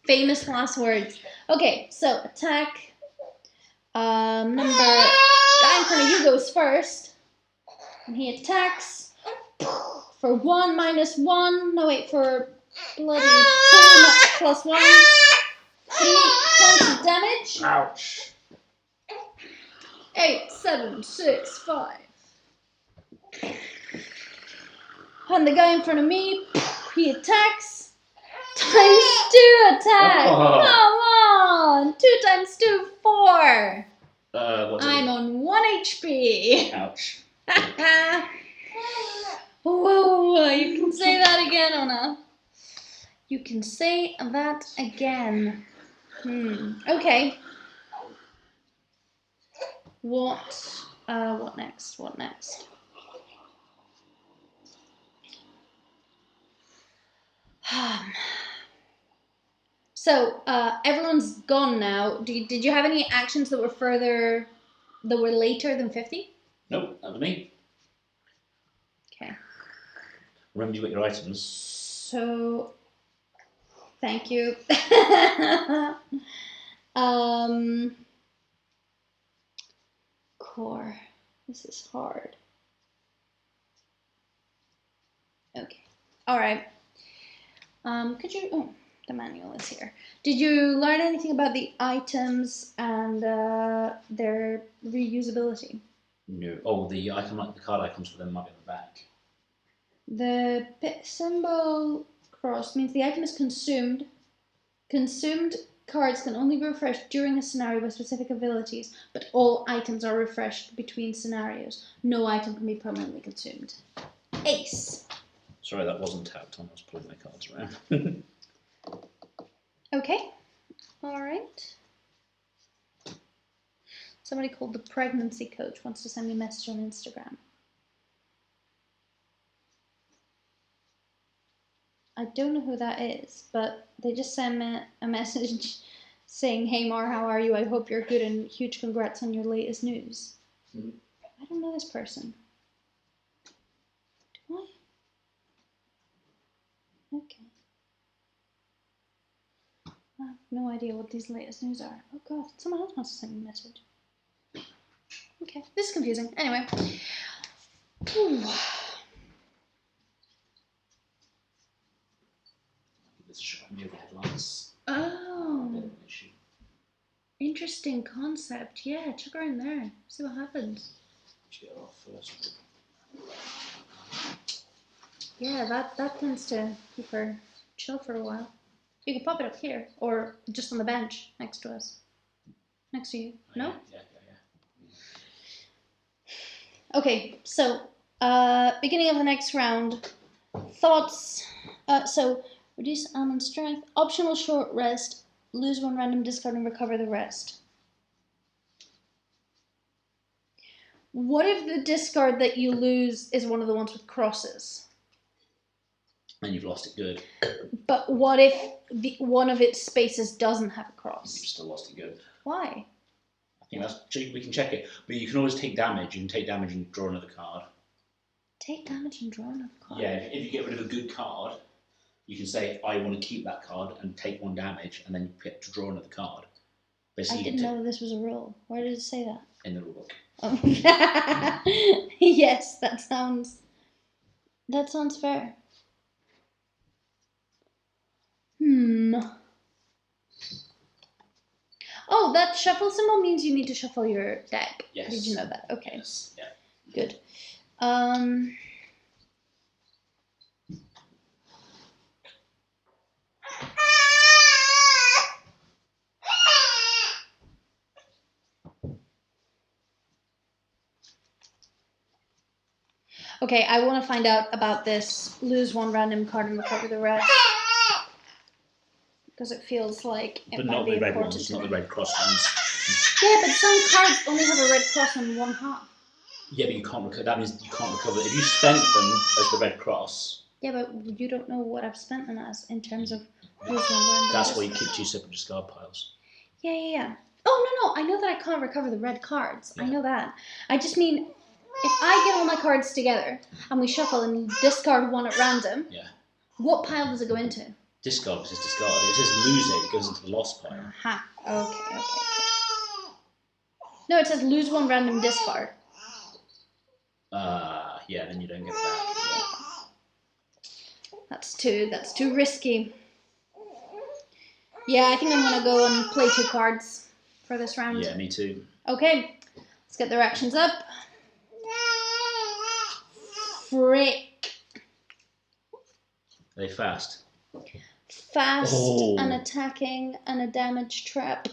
Famous last words. Okay, so attack. Guy in front of you goes first. And he attacks for 1 minus 1. No, wait, for bloody 2 plus 1. 3 points of damage. Ouch. 8, 7, 6, 5. And the guy in front of me, he attacks. Times 2 attack. Oh. Come on. 2 times 2, 4. I'm on 1 HP. Ouch. Whoa, you can say that again, Anna. You can say that again. Okay. What next? What next? So, everyone's gone now. Did you have any actions that were later than 50? Nope, that was me. Okay. Remember, you got your items. So, thank you. Core. This is hard. Okay. All right. Could you? Oh, the manual is here. Did you learn anything about the items and their reusability? No. Oh, the card icons for them might be on the back. The pit symbol cross means the item is consumed. Consumed cards can only be refreshed during a scenario with specific abilities, but all items are refreshed between scenarios. No item can be permanently consumed. Ace. Sorry, that wasn't tapped on. I was pulling my cards around. Okay. All right. Somebody called the pregnancy coach wants to send me a message on Instagram. I don't know who that is, but they just sent me a message saying, "Hey Mar, how are you? I hope you're good and huge congrats on your latest news." I don't know this person. Do I? Okay. I have no idea what these latest news are. Oh god, someone else wants to send me a message. Okay, this is confusing. Anyway. Ooh. Let's show me the headlines. Oh. Interesting concept. Yeah, chuck her in there. See what happens. Get her off first. Yeah, that tends to keep her chill for a while. You can pop it up here, or just on the bench next to us. Next to you. No? Yeah. Okay, so, beginning of the next round. Thoughts. So, reduce almond strength. Optional short rest. Lose 1 random discard and recover the rest. What if the discard that you lose is one of the ones with crosses? And you've lost it good. But what if one of its spaces doesn't have a cross? You've still lost it good. Why? I think we can check it. But you can always take damage. You can take damage and draw another card. Take damage and draw another card. Yeah, if you get rid of a good card, you can say, I want to keep that card and take 1 damage, and then you get to draw another card. Basically, I didn't know this was a rule. Where did it say that? In the rulebook. Oh. Yes, that sounds fair. Oh, that shuffle symbol means you need to shuffle your deck. Yes. Did you know that? Okay. Yes. Yeah. Good. Okay, I want to find out about this. Lose 1 random card and recover the rest. Because it feels like it But might not be the red important. ones, not the red cross ones. Yeah, but some cards only have a red cross on 1/2. Yeah, but you can't recover. That means you can't recover. If you spent them as the red cross. Yeah, but you don't know what I've spent them as in terms of lose 1 random. That's why you keep 2 separate discard piles. Yeah. Oh, no. I know that I can't recover the red cards. Yeah. I know that. I just mean, if I get all my cards together and we shuffle and discard 1 at random, what pile does it go into? Discard, because it's discard. It says lose it goes into the lost pile. Aha. Okay. No, it says lose 1 random discard. Yeah, then you don't get it back. Yeah. That's too risky. Yeah, I think I'm gonna go and play 2 cards for this round. Yeah, me too. Okay, let's get their actions up. Frick. Are they fast? Fast and attacking and a damage trap.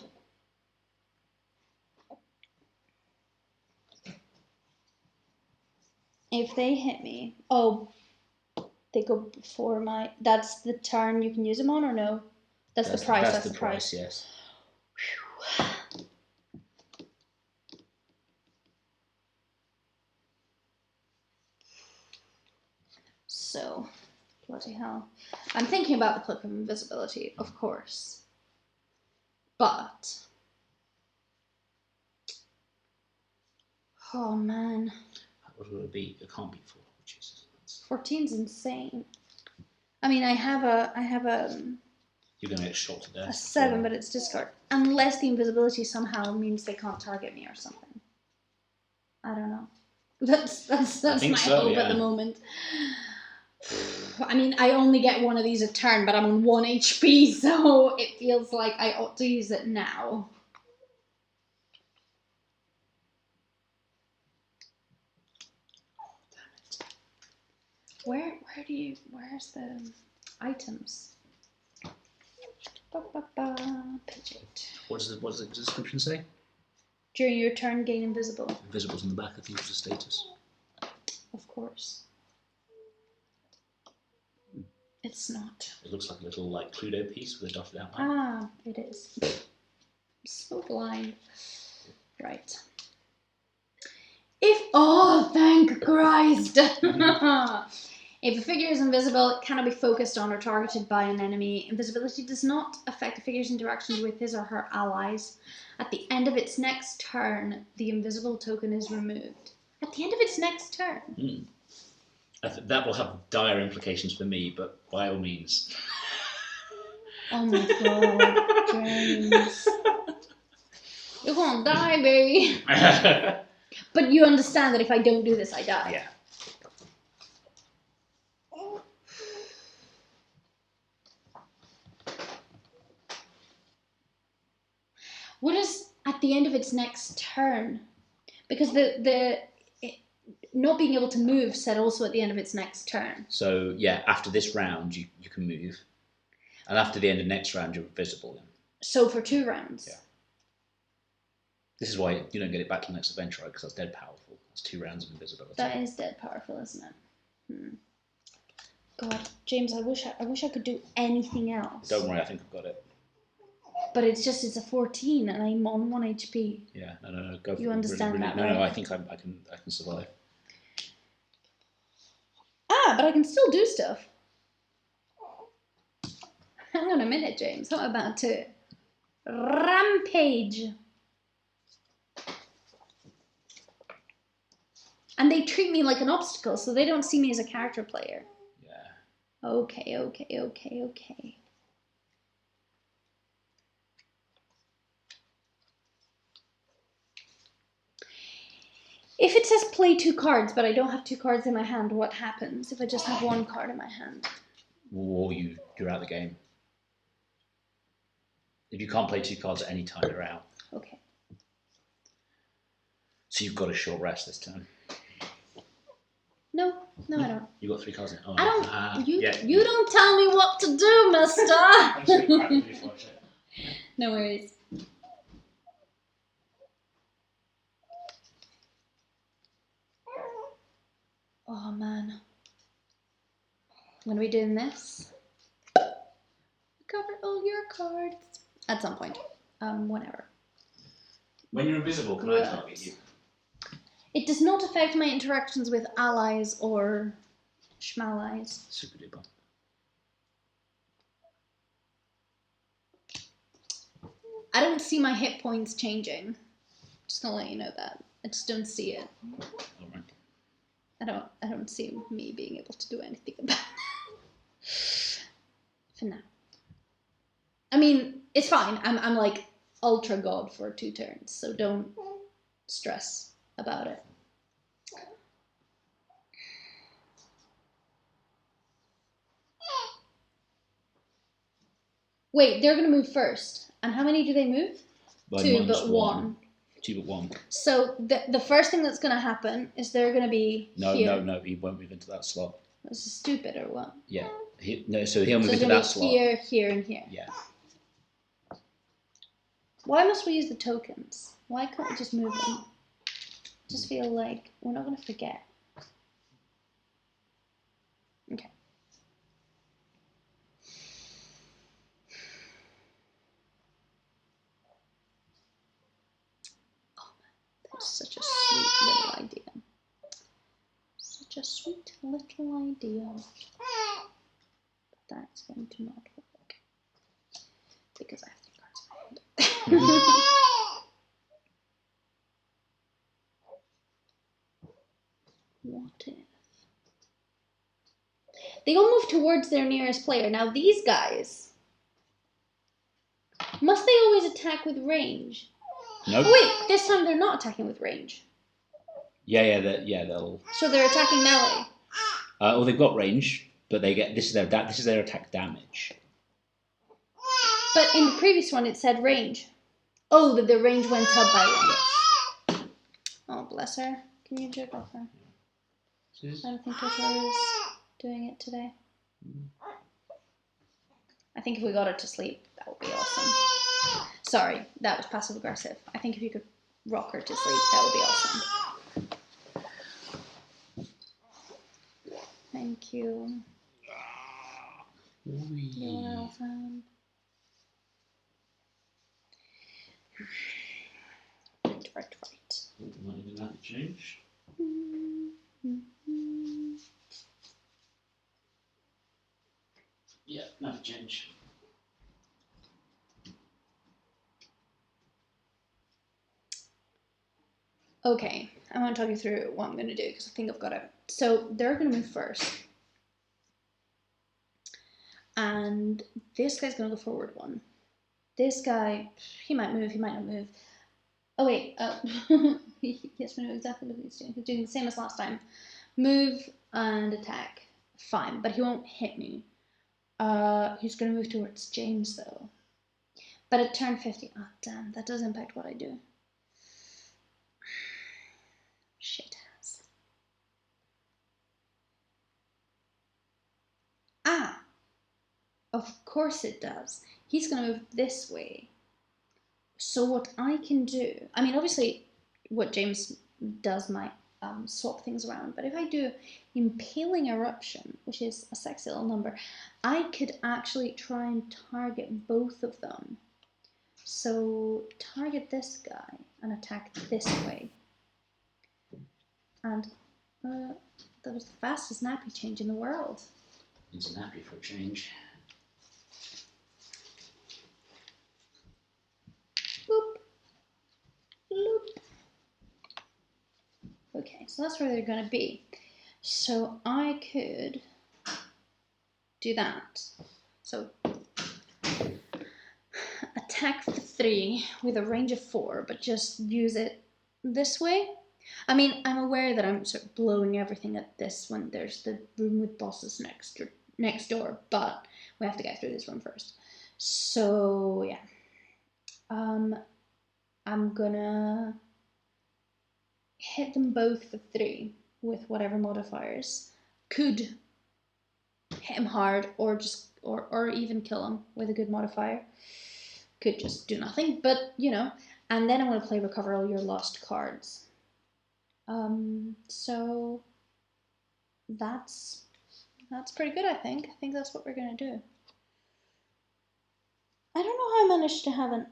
If they hit me, they go before my. That's the turn you can use them on, or no? That's the price. That's the price. Yes. Whew. So, bloody hell. I'm thinking about the clip of invisibility, of course. But. Oh man. What would it be? It can't be 4. Jesus. 14's insane. I mean, I have a. You're going to get shot to death. A 7, but it's discard. Unless the invisibility somehow means they can't target me or something. I don't know. That's my hope at the moment. I mean, I only get 1 of these a turn, but I'm on 1 HP, so it feels like I ought to use it now. Where's the items? Page 8. What does the description say? During your turn, gain invisible. Invisible's in the back, I think, of the status. Of course. It's not. It looks like a little Cluedo piece with a dotted outline. Ah, it is. So blind. Right. Thank Christ! If a figure is invisible, it cannot be focused on or targeted by an enemy. Invisibility does not affect the figure's interactions with his or her allies. At the end of its next turn, the invisible token is removed. At the end of its next turn? That will have dire implications for me, but by all means. Oh my god, James. You're gonna die, baby. But you understand that if I don't do this, I die. Yeah. What is at the end of its next turn? Because not being able to move said also at the end of its next turn. So, yeah, after this round, you can move. And after the end of next round, you're invisible. So for 2 rounds? Yeah. This is why you don't get it back to the next adventure, because that's dead powerful. That's 2 rounds of invisibility. That is dead powerful, isn't it? God, James, I wish I could do anything else. Don't worry, I think I've got it. But it's a 14 and I'm on 1 HP. Yeah, no, go for it. You understand that, No, right? I think I can survive. But I can still do stuff. Hang on a minute, James. How about to rampage? And they treat me like an obstacle, so they don't see me as a character player. Yeah. Okay. If it says play 2 cards, but I don't have 2 cards in my hand, what happens if I just have 1 card in my hand? Or you're out of the game. If you can't play 2 cards at any time, you're out. Okay. So you've got a short rest this turn. No, I don't. You got 3 cards in. Oh, I don't. You yeah. don't tell me what to do, mister. I'm just gonna crack the dishwasher. No worries. Oh man. I'm gonna be doing this. Cover all your cards. At some point. Whenever. When you're invisible, can I target you? It does not affect my interactions with allies or schmallies. Super duper. I don't see my hit points changing. Just gonna let you know that. I just don't see it. Alright. I don't see me being able to do anything about it. For now. I mean, it's fine. I'm like ultra god for 2 turns, so don't stress about it. Wait, they're gonna move first. And how many do they move? By 2, but -1. 1. 2 but 1. So the first thing that's gonna happen is they're gonna be here. No, he won't move into that slot. This is stupid or what? Yeah. So he'll move into gonna that be slot. Here, here, and here. Yeah. Why must we use the tokens? Why can't we just move them? Just feel like we're not gonna forget. Okay. Oh man, that's such a sweet little idea. Such a sweet little idea. But that's going to not work. Because I have 3 cards in my hand. What if? They all move towards their nearest player. Now these guys, must they always attack with range? Nope. Oh wait, this time they're not attacking with range. Yeah, they'll. So they're attacking melee. Well, they've got range, but they get this is their attack damage. But in the previous one, it said range. Oh, the range went up by 1. Oh, bless her. Can you jerk off her? I don't think Totoro is doing it today. I think if we got her to sleep, that would be awesome. Sorry, that was passive aggressive. I think if you could rock her to sleep, that would be awesome. Thank you. You're awesome. Right. Not even that change. Yeah, nothing change. Okay, I want to talk you through what I'm going to do because I think I've got it. So they're going to move first. And this guy's going to go forward 1. This guy, he might move, he might not move. Oh wait, yes, we know exactly what he's doing. He's doing the same as last time. Move and attack, fine, but he won't hit me. He's going to move towards James though. But at turn 50, oh damn, that does impact what I do. Shit ass. Ah! Of course it does. He's going to move this way. So what I can do, I mean, obviously what James does might swap things around, but if I do Impaling Eruption, which is a sexy little number, I could actually try and target both of them. So target this guy and attack this way. And that was the fastest nappy change in the world. It's a nappy for a change. Boop. Loop. Okay. So that's where they're going to be. So I could do that. So attack for 3 with a range of 4, but just use it this way. I mean, I'm aware that I'm sort of blowing everything at this when there's the room with bosses next door, but we have to get through this room first. So yeah, I'm gonna hit them both for 3 with whatever modifiers. Could hit him hard, or just or even kill him with a good modifier. Could just do nothing, but you know. And then I'm gonna play recover all your lost cards. So that's pretty good, I think. I think that's what we're gonna do. I don't know how I managed to have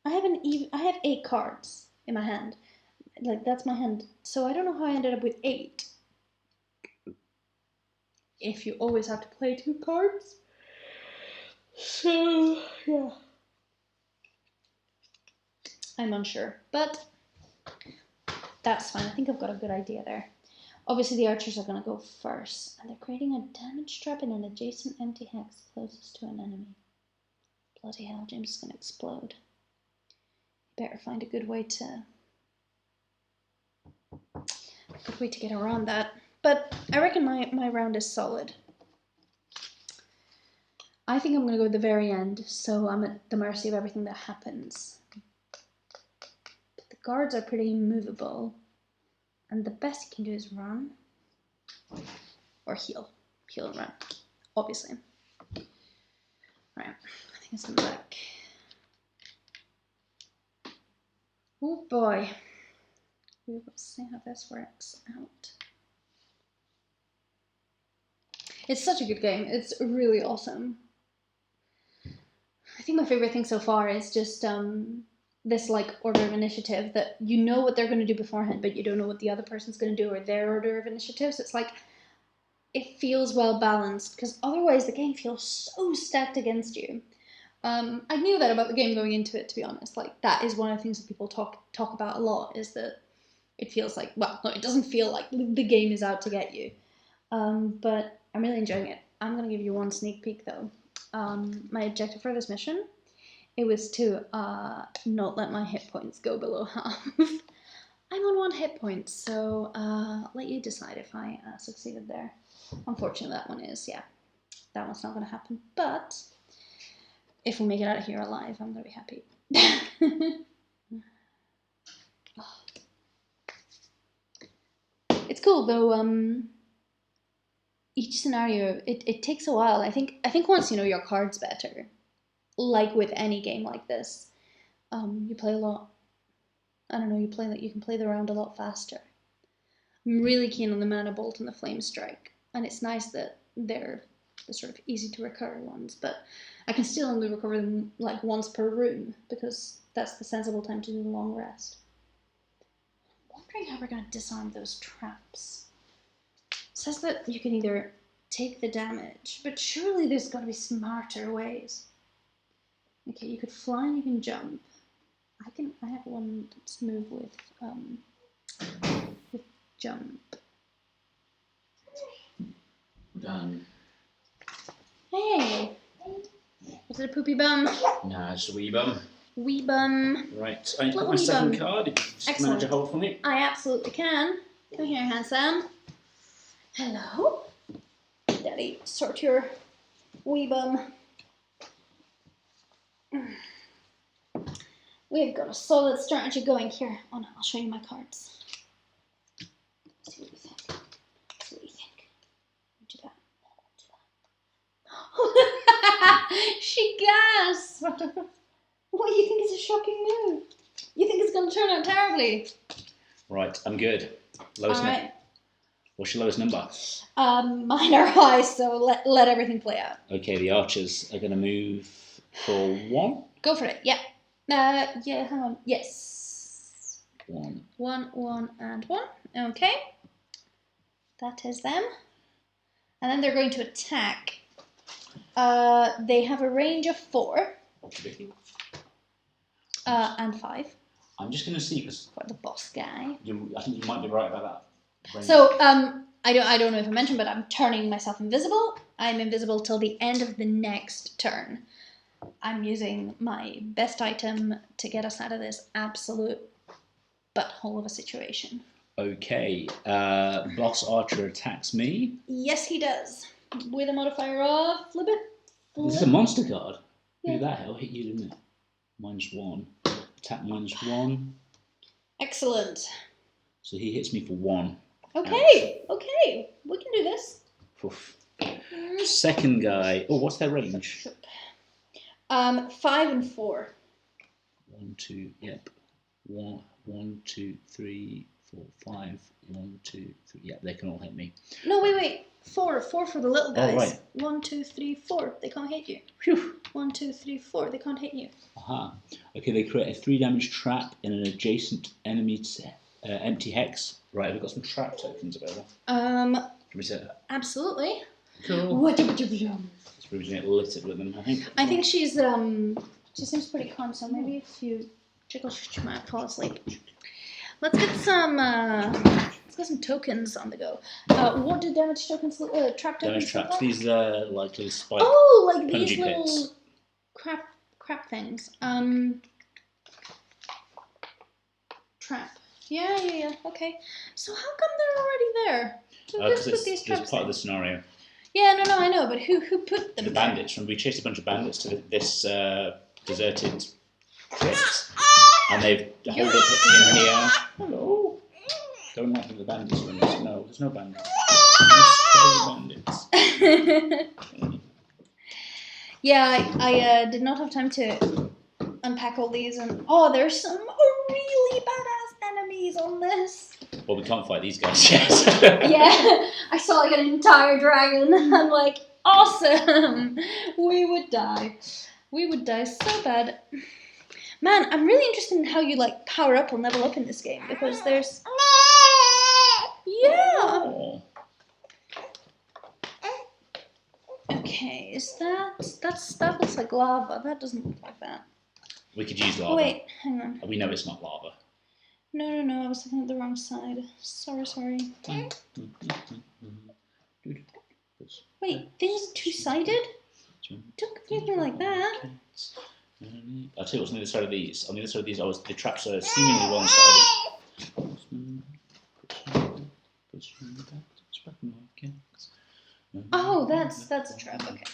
I have 8 cards in my hand. Like, that's my hand. So I don't know how I ended up with 8. If you always have to play 2 cards. So, yeah. I'm unsure, but that's fine. I think I've got a good idea there. Obviously, the archers are going to go first, and they're creating a damage trap in an adjacent empty hex closest to an enemy. Bloody hell, James is going to explode. Better find a good way to get around that. But I reckon my round is solid. I think I'm going to go at the very end, so I'm at the mercy of everything that happens. But the guards are pretty immovable, and the best you can do is run. Or heal. Heal and run, obviously. Right, I think it's in the back. Oh boy. We will see how this works out. It's such a good game. It's really awesome. I think my favorite thing so far is just this like order of initiative that you know what they're going to do beforehand, but you don't know what the other person's going to do or their order of initiative. So it's like, it feels well balanced, because otherwise the game feels so stacked against you. I knew that about the game going into it, to be honest. Like, that is one of the things that people talk about a lot, is that it feels like, well, no, it doesn't feel like the game is out to get you. But I'm really enjoying it. I'm going to give you one sneak peek, though. My objective for this mission, it was to not let my hit points go below half. I'm on 1 hit point, so let you decide if I succeeded there. Unfortunately, that one is, yeah, that one's not going to happen. But if we make it out of here alive, I'm going to be happy. It's cool, though. Each scenario, it takes a while. I think once you know your cards better, like with any game like this, you play a lot. I don't know, you can play the round a lot faster. I'm really keen on the Mana Bolt and the Flame Strike, and it's nice that they're the sort of easy to recover ones, but I can still only recover them like once per room, because that's the sensible time to do the long rest. I'm wondering how we're going to disarm those traps. It says that you can either take the damage, but surely there's got to be smarter ways. Okay, you could fly and you can jump. I have one that's move with jump. Done. Hey! Was it a poopy bum? Nah, it's a wee bum. Wee bum. Right, I put Little my wee second bum. card. If you just Excellent. manage to hold for me. I absolutely can. Come here, handsome. Hello. Daddy, sort your wee bum. We've got a solid strategy going here. Oh no, I'll show you my cards. See what you think. See what you think. Do that. She gasped. What do you think is a shocking move? You think it's going to turn out terribly? Right, I'm good. Lowest number. What's your lowest number? Mine are high, so let everything play out. Okay, the archers are going to move for 1. Go for it. Yeah. Yeah. Hang on. Yes. 1. 1, 1, and 1. Okay. That is them. And then they're going to attack. They have a range of 4. And 5. I'm just going to see, because For the boss guy. I think you might be right about that. So, I don't know if I mentioned, but I'm turning myself invisible. I'm invisible till the end of the next turn. I'm using my best item to get us out of this absolute butthole of a situation. Okay, boss archer attacks me. Yes, he does. With a modifier of flip it. This is a monster card. Yeah. Who that hell hit you, didn't it? -1. Attack -1. Excellent. So he hits me for 1. Okay, okay. We can do this. Oof. Second guy. Oh, what's their range? 5 and 4. 1, 2, yep. 1, 2, 3, 4, 5. 1, 2, 3. Yeah, they can all hit me. No, wait. 4 for the little guys. Oh, right. 1, 2, 3, 4. They can't hit you. Phew. 1, 2, 3, 4. They can't hit you. Aha. Okay, they create a 3 damage trap in an adjacent enemy's empty hex. Right, have we got some trap tokens available? Can we set that? Absolutely. Cool. It's It's it littered with them, I think. I think she seems pretty calm, so maybe if you jiggle, she might fall asleep. Let's get some tokens on the go. What do damage tokens trap tokens Damage traps. look like? These are like little spike. Oh, like these punji little pits. crap things. Trap. Yeah. Okay. So how come they're already there? Because it's just part of the scenario. Yeah, no, I know, but who put them The there? bandits. Remember, we chased a bunch of bandits to this deserted crypt, and they've holed up in here. Hello. Don't like the bandits. No, there's no bandits. Bandits. Yeah, I did not have time to unpack all these, and there's some really badass enemies on this. Well, we can't fight these guys yet. Yeah, I saw like an entire dragon. I'm like, awesome. We would die so bad. Man, I'm really interested in how you like power up and level up in this game, because there's Okay, is that looks like lava. That doesn't look like that. We could use lava. Wait, hang on. We know it's not lava. No, I was looking at the wrong side. Sorry. Wait, things are two-sided? Don't confuse me like that. I'll tell you what's on the other side of these. On the other side of these, the traps are seemingly one-sided. Oh, that's a trap. Okay.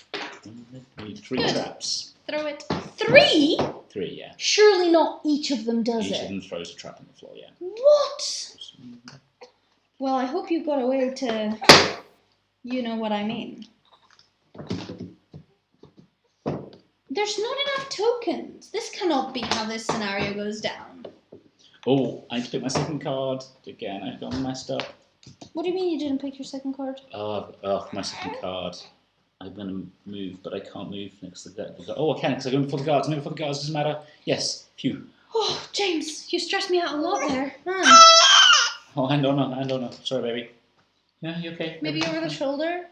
We need 3 traps. Throw it. 3? 3, yeah. Surely not each of them does Each it. of them throws a trap on the floor, yeah. What? Well, I hope you got a way to... You know what I mean. There's not enough tokens. This cannot be how this scenario goes down. Oh, I need to pick my second card. Again, I've got messed up. What do you mean you didn't pick your second card? My second card. I'm going to move, but I can't move next to the guard. Oh, I can, because I'm going before the guards. I'm going before the guards, doesn't matter. Yes, phew. Oh, James, you stressed me out a lot there. Man. Oh, hand on. Sorry, baby. Yeah, you okay? Maybe over the shoulder?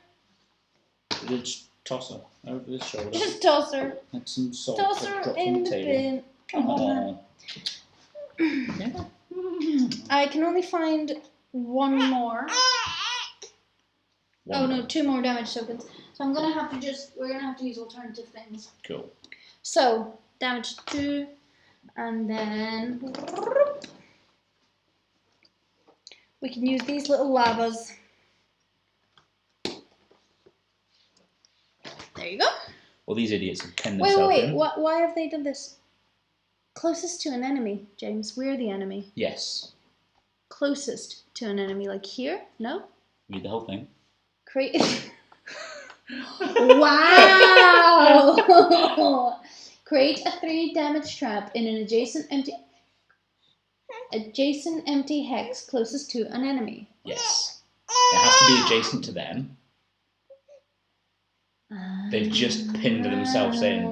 Just toss her over the shoulder. Just toss her. Like some salt. Toss her in the bin. Come on. Yeah. I can only find one more. One more. 2 more damage tokens. So we're gonna have to use alternative things. Cool. So, damage 2, and then we can use these little lavas. There you go. Well, these idiots have penned themselves Wait. in. Why have they done this? Closest to an enemy, James. We're the enemy. Yes. Closest to an enemy, like here? No? Read the whole thing. Wow! Create a 3 damage trap in an adjacent empty hex closest to an enemy. Yes. It has to be adjacent to them. They've just pinned themselves in.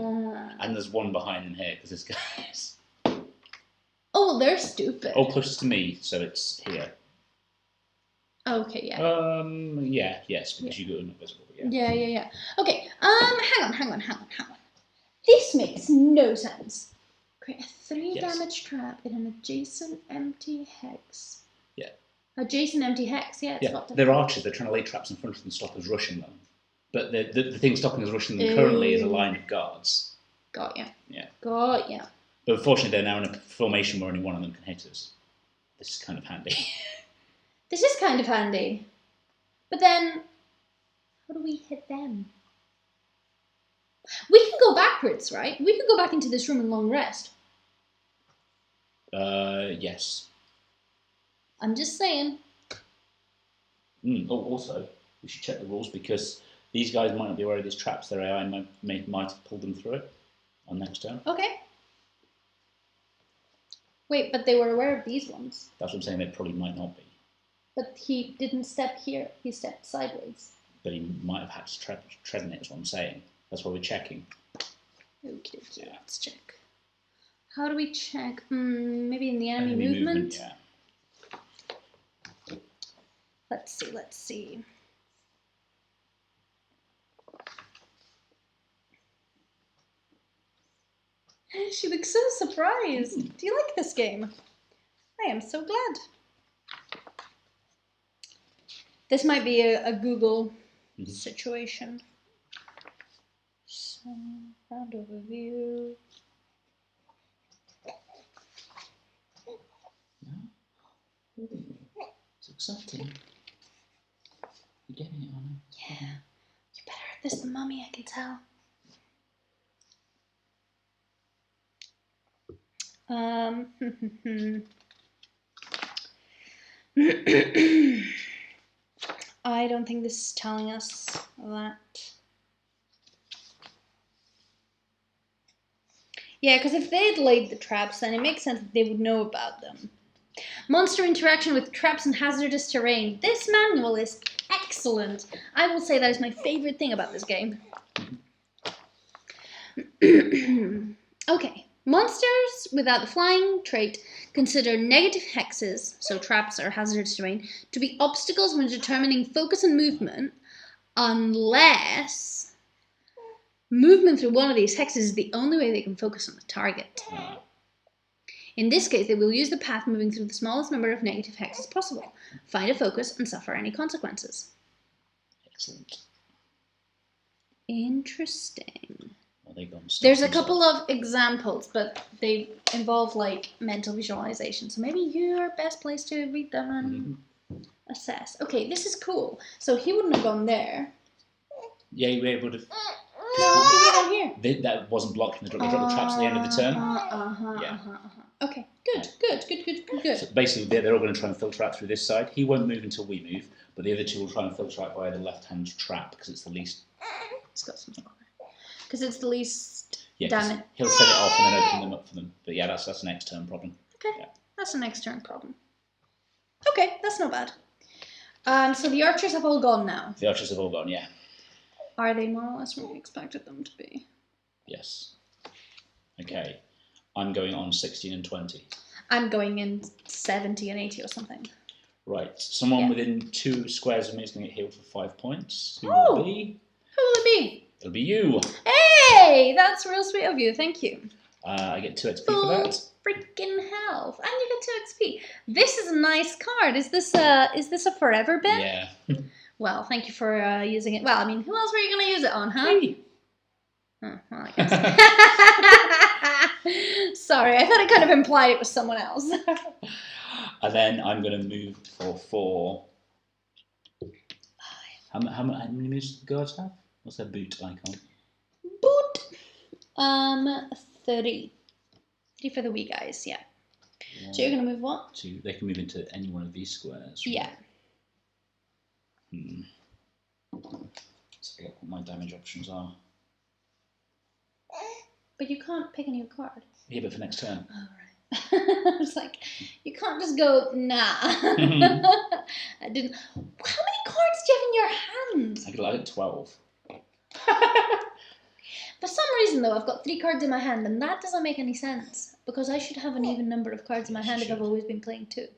And there's one behind them here, because this guy's... Oh, they're stupid. Oh, closest to me, so it's here. Okay, yeah. Yes, because you go invisible. Yeah. Yeah. Okay, hang on. This makes no sense. Create a 3 damage trap in an adjacent empty hex. Yeah. Adjacent empty hex, yeah. It's Yeah, got to... they're archers. They're trying to lay traps in front of them to stop us rushing them. But the thing stopping us rushing them currently is a line of guards. Got ya. Yeah. Got ya. But unfortunately, they're now in a formation where only one of them can hit us. This is kind of handy. This is kind of handy. But then, how do we hit them? We can go backwards, right? We could go back into this room and long rest. Yes. I'm just saying. Oh, also, we should check the rules because these guys might not be aware of these traps. Their AI might have pulled them through it on next turn. Okay. Wait, but they were aware of these ones. That's what I'm saying. They probably might not be. But he didn't step here. He stepped sideways. But he might have had to tread in it, is what I'm saying. That's why we're checking. Okay, let's check. How do we check? Maybe in the enemy movement? Yeah. Let's see. She looks so surprised. Do you like this game? I am so glad. This might be a Google situation. So, round overview. It's exciting. You're getting it, Anna. Yeah. You're better at this than Mummy, I can tell. I don't think this is telling us that. Yeah, because if they had laid the traps, then it makes sense that they would know about them. Monster interaction with traps and hazardous terrain. This manual is excellent. I will say that is my favorite thing about this game. Okay. Monsters without the flying trait consider negative hexes, so traps or hazardous terrain, to be obstacles when determining focus and movement, unless movement through one of these hexes is the only way they can focus on the target. In this case, they will use the path moving through the smallest number of negative hexes possible, find a focus, and suffer any consequences. Excellent. Interesting. There's a couple of examples, but they involve like mental visualization. So maybe you're best placed to read them and assess. Okay, this is cool. So he wouldn't have gone there. Yeah, he would have. No, he would have gone here. That wasn't blocking. They dropped the traps at the end of the turn. Okay, good. So basically, they're all going to try and filter out through this side. He won't move until we move, but the other two will try and filter out via the left-hand trap because it's the least. It's got something on it. Because it's the least Yeah, damage. He'll set it off and then open them up for them. But yeah, that's an next turn problem. Okay, yeah. That's a next turn problem. Okay, that's not bad. So the archers have all gone now. The archers have all gone, yeah. Are they more or less where we expected them to be? Yes. Okay. I'm going on 16 and 20. I'm going in 70 and 80 or something. Right. Someone within 2 squares of me is going to get healed for 5 points. Who Oh! will it be? Who will it be? It'll be you. Hey! That's real sweet of you. Thank you. I get 2 XP Full for that. freaking health. And you get 2 XP. This is a nice card. Is this a forever bin? Yeah. Well, thank you for using it. Well, I mean, who else were you going to use it on, huh? Hey. Oh, well, I guess. Sorry, I thought it kind of implied it was someone else. And then I'm going to move for 4. How many moves do the guards have? What's their boot icon? Boot. 30. 3 for the wee guys, yeah. So you're going to move what? 2. They can move into any one of these squares. Right? Yeah. Let's look what my damage options are. But you can't pick a new card. Yeah, but for next turn. Oh, right. I was like, you can't just go, nah. I didn't. How many cards do you have in your hand? I could like 12. For some reason, though, I've got 3 cards in my hand, and that doesn't make any sense. Because I should have an even number of cards in my hand if I've always been playing 2.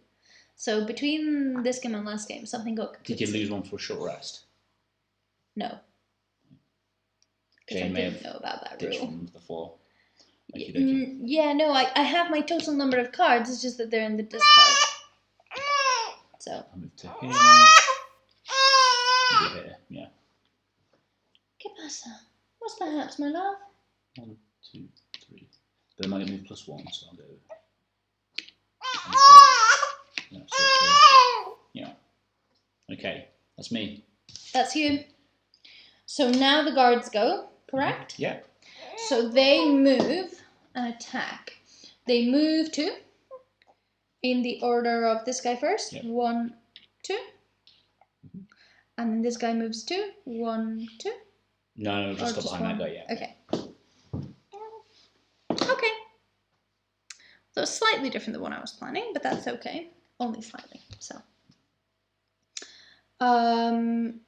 So between this game and last game, something got... Did you lose one for a short rest? No. Because I didn't know about that rule. From before. Yeah, no, I have my total number of cards, it's just that they're in the discard. I'll move to here. Maybe here, yeah. ¿Qué pasa? What's perhaps, my love? 1, 2, 3. Then I might move +1, so I'll go. Yeah, so yeah. Okay, that's me. That's you. So now the guards go, correct? Yeah. So they move and attack. They move 2 in the order of this guy first. Yep. 1, 2. And then this guy moves 2. 1, 2. No, just stop behind one? that guy, yeah. Okay. Okay. So it's slightly different than what I was planning, but that's okay. Only slightly, so. And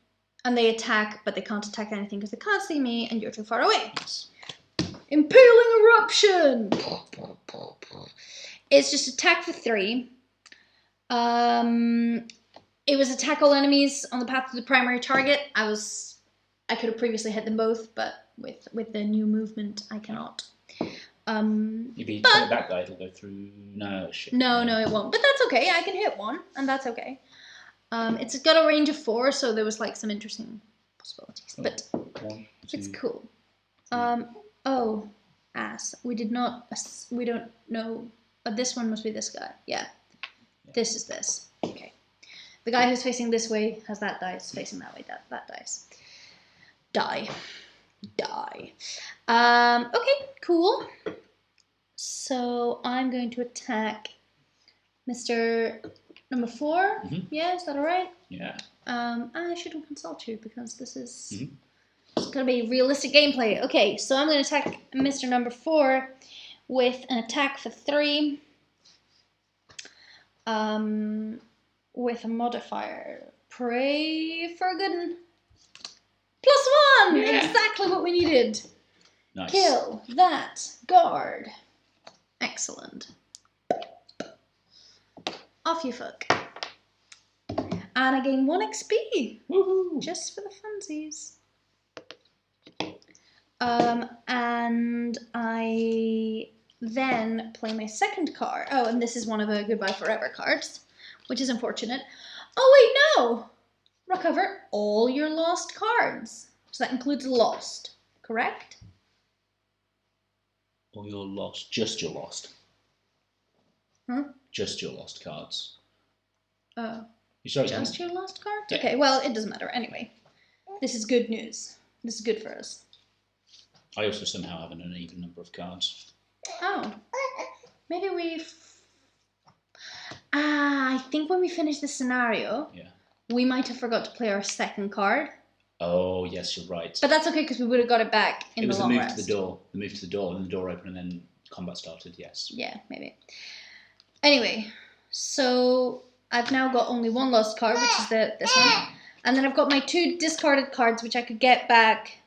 they attack, but they can't attack anything because they can't see me and you're too far away. Yes. Impaling Eruption! It's just attack for 3. It was attack all enemies on the path to the primary target. I could have previously hit them both, but with the new movement, I cannot. If you hit that guy, it'll go through. No, shit. No, it won't. But that's okay. I can hit one, and that's okay. It's got a range of 4, so there was like some interesting possibilities. But 1, 2, it's cool. Oh, ass. We don't know. This one must be this guy. Yeah. This is this. Okay. The guy who's facing this way has that dice. Facing that way, that dice. Die. Okay, cool. So I'm going to attack Mr. number 4. Yeah, is that alright? Yeah. I shouldn't consult you because this is it's going to be realistic gameplay. Okay, so I'm going to attack Mr. number 4 with an attack for 3. With a modifier. Pray for a good one. +1! Yeah. Exactly what we needed. Nice. Kill that guard. Excellent. Off you fuck. And I gain 1 XP. Woohoo! Just for the funsies. And I then play my second card. Oh, and this is one of the Goodbye Forever cards, which is unfortunate. Oh, wait, no! Recover all your lost cards. So that includes lost, correct? Or you're lost. Just your lost. Just your lost cards. Oh. You sorry, Just your lost cards? Yeah. Okay, well, it doesn't matter. Anyway, this is good news. This is good for us. I also somehow have an uneven number of cards. Oh. Maybe I think when we finish this scenario, we might have forgot to play our second card. Oh, yes, you're right. But that's okay because we would have got it back in the long rest. It was the move to the door, and the door opened, and then combat started, yes. Yeah, maybe. Anyway, so I've now got only 1 lost card, which is this one. And then I've got my 2 discarded cards, which I could get back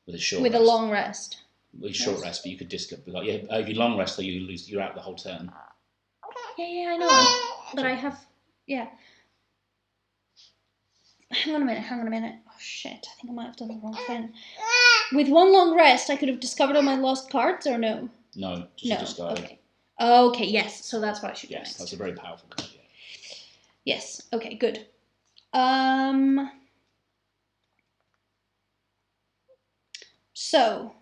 with a long rest. With a short rest, but you could discard. If you long rest, though, you're out the whole turn. Yeah, I know. But I have, Hang on a minute. Oh, shit. I think I might have done the wrong thing. With 1 long rest, I could have discovered all my lost cards, or no? No, just discard. Okay. Okay, yes. So that's what I should do next. Yes, that's a very powerful card, yeah. Yes. Okay, good. So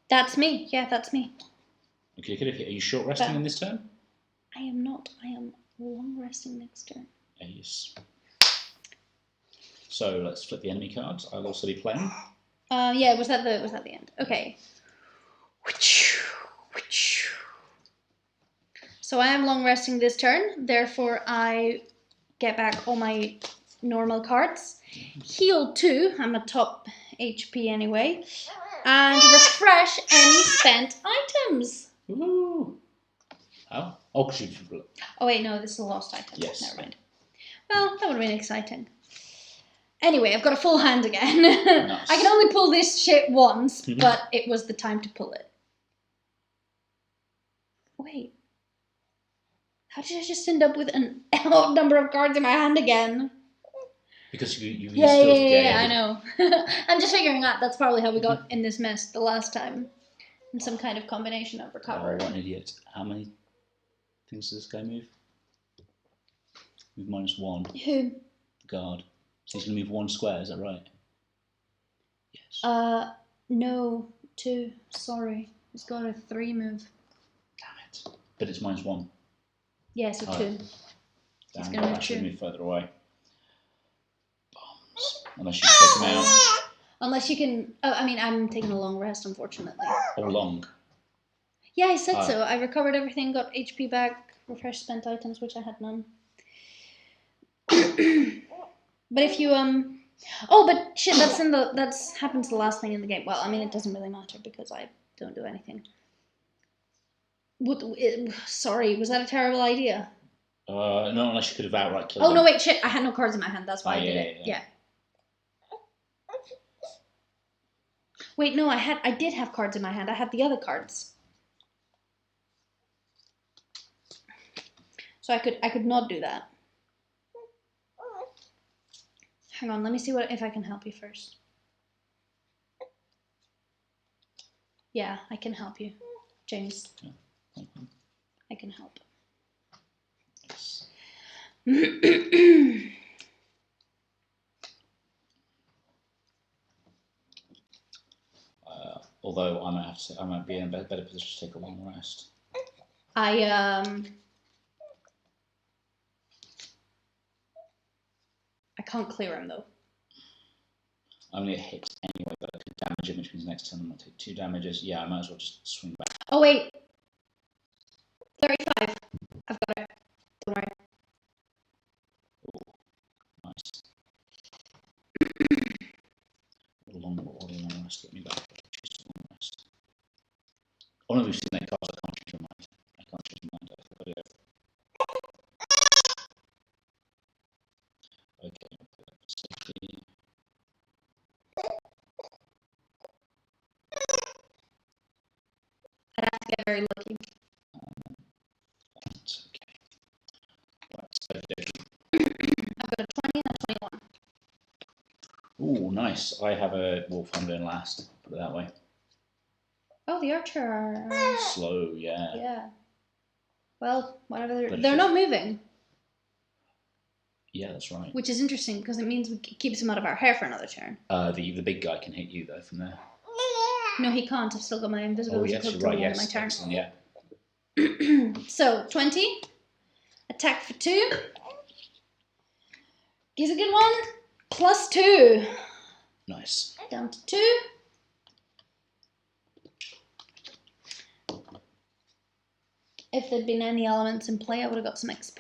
that's me. Yeah, that's me. Okay, are you short resting in this turn? I am not. I am long resting next turn. Yes. So let's flip the enemy cards. I'll also be playing. Yeah, was that the end? Okay. So I am long resting this turn, therefore I get back all my normal cards. Heal 2, I'm at top HP anyway. And refresh any spent items. Ooh. Oh, because you... Oh wait, no, this is a lost item. Yes. Never mind. Well, that would have been exciting. Anyway, I've got a full hand again. Nice. I can only pull this shit once, but it was the time to pull it. Wait. How did I just end up with an odd number of cards in my hand again? Because you Yeah, I know. I'm just figuring out that's probably how we got in this mess the last time. In some kind of combination of recovery. Oh, what an idiot. How many things does this guy move? Move -1. Who? The guard. So he's going to move 1 square, is that right? Yes. No, 2. Sorry. He's got a 3 move. Damn it. But it's -1. Yeah, so 2. Damn, going to I should move move further away. Bombs. Unless you take him out. Unless you can... Oh, I mean, I'm taking a long rest, unfortunately. Or long. Yeah, I said so. I recovered everything, got HP back, refreshed spent items, which I had none. But if you oh, but shit, that's happens the last thing in the game. Well, I mean, it doesn't really matter because I don't do anything. Sorry, was that a terrible idea? No, unless you could have outright killed Oh him. no, wait, shit! I had no cards in my hand. That's why I did it. Yeah. Wait, no, I did have cards in my hand. I had the other cards. So I could not do that. Hang on, let me see if I can help you first. Yeah, I can help you, James. Yeah. I can help. Yes. Although I might have to say, I might be in a better position to take a long rest. I can't clear him though. I'm going to get hit anyway, but I could damage him, which means next turn I might take 2 damages. Yeah, I might as well just swing back. Oh wait, 35. I've got it. Don't worry. Ooh, nice. Long rest, get me back. Choose a long rest. Oh no, we've seen that cards. I can't change your mind. I can't change your mind. Okay, I'll put that for safety. I'd have to get very lucky. That's okay. Right, so I've got a 20 and a 21. ooh, nice. I have a wolf. I'm going last. Put it that way. Oh, the archer are... Slow, yeah. Yeah. Well, whatever. But They're not moving. Yeah, that's right. Which is interesting because it means it keeps him out of our hair for another turn. The big guy can hit you though from there. No, he can't. I've still got my invisibility Oh yes, cloak you're till right. the end of Yes, my turn. excellent. Yeah. So 20. Attack for 2. He's a good one. +2. Nice. Down to 2. If there'd been any elements in play, I would have got some XP.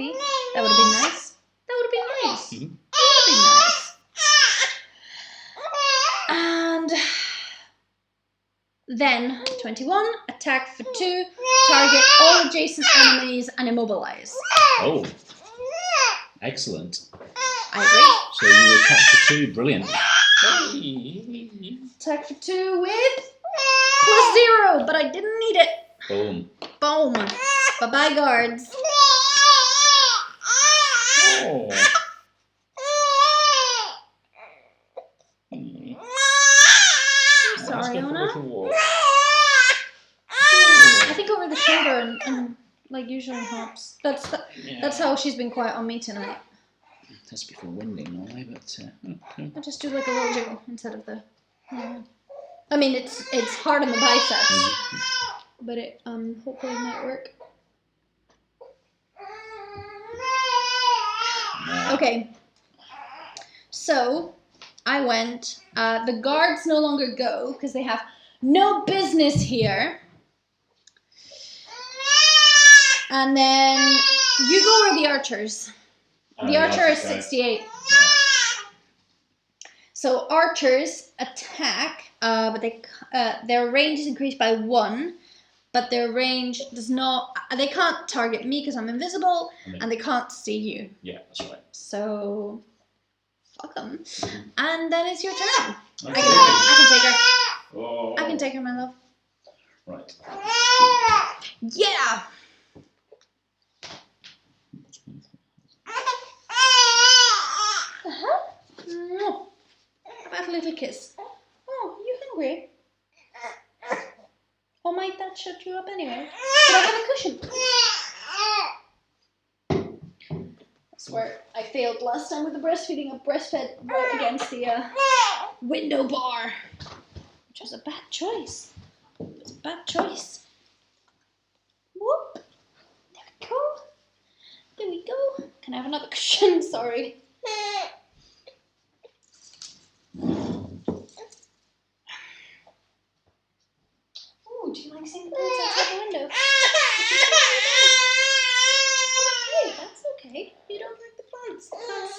That would have been nice. That would have been nice. Mm-hmm. That would have been nice. And then 21. Attack for 2. Target all adjacent enemies and immobilize. Oh, excellent. I agree. So you attack for 2. Brilliant. Attack for 2 with +0, but I didn't need it. Boom. Boom. Bye-bye, guards. Oh. Sorry, Ona. Walk. I think over the shoulder and like usually helps. That's how she's been quiet on me tonight. That's before winding normally, but I just do like a little jiggle instead of the. I mean, it's hard on the biceps, but it hopefully might work. Okay. So I went. The guards no longer go because they have no business here. And then you go where the archers. The archer is 68. Yeah. So archers attack, but their range is increased by 1, but their range does not. They can't target me because I'm invisible, and they can't see you. Yeah, that's right. So fuck them. And then it's your turn. Okay. I can take her. Oh. I can take her, my love. Right. Yeah. Have a little kiss. Oh, you hungry? Or might that shut you up anyway? Could I have a cushion? That's Where I failed last time with the breastfeeding, I breastfed right against the window bar, which was a bad choice. It was a bad choice. Whoop! There we go. There we go. Can I have another cushion? Sorry. Oh, do you like seeing the plants outside the window? Okay, that's okay. You don't like the plants. That's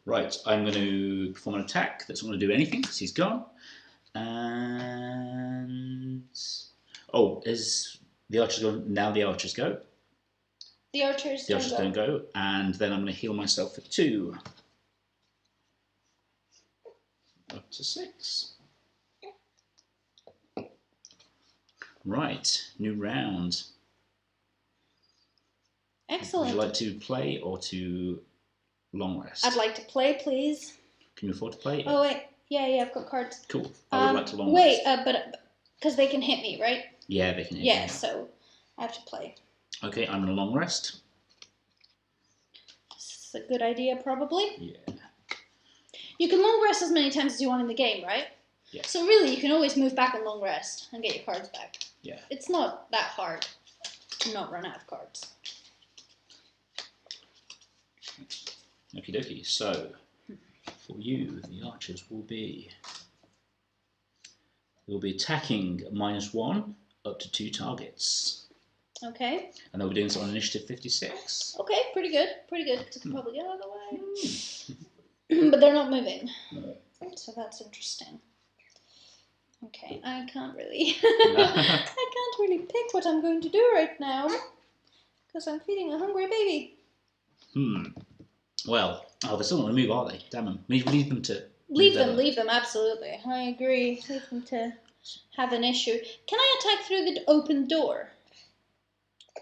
Right, I'm going to perform an attack that's not going to do anything because he's gone. And is the archers gone? Now the archers go. The archers don't go. And then I'm going to heal myself for 2. Up to 6. Right, new round. Excellent. Would you like to play or to long rest? I'd like to play, please. Can you afford to play? Oh wait, yeah, I've got cards. Cool. I would like to long rest. Wait, but because they can hit me, right? Yeah, they can hit Yeah, me. so I have to play. Okay, I'm going to long rest. This is a good idea, probably. Yeah. You can long rest as many times as you want in the game, right? Yeah. So really, you can always move back and long rest and get your cards back. Yeah. It's not that hard to not run out of cards. Okie dokie. So, for you, the archers will be attacking -1 up to 2 targets. Okay. And they'll be doing this on initiative 56. Okay, pretty good. Pretty good. I can probably get out of the way. But they're not moving. So that's interesting. Okay, I can't really pick what I'm going to do right now because I'm feeding a hungry baby. Well, they're still not going to move, are they? Damn them. We leave them to... Leave them, absolutely. I agree. Leave them to have an issue. Can I attack through the open door?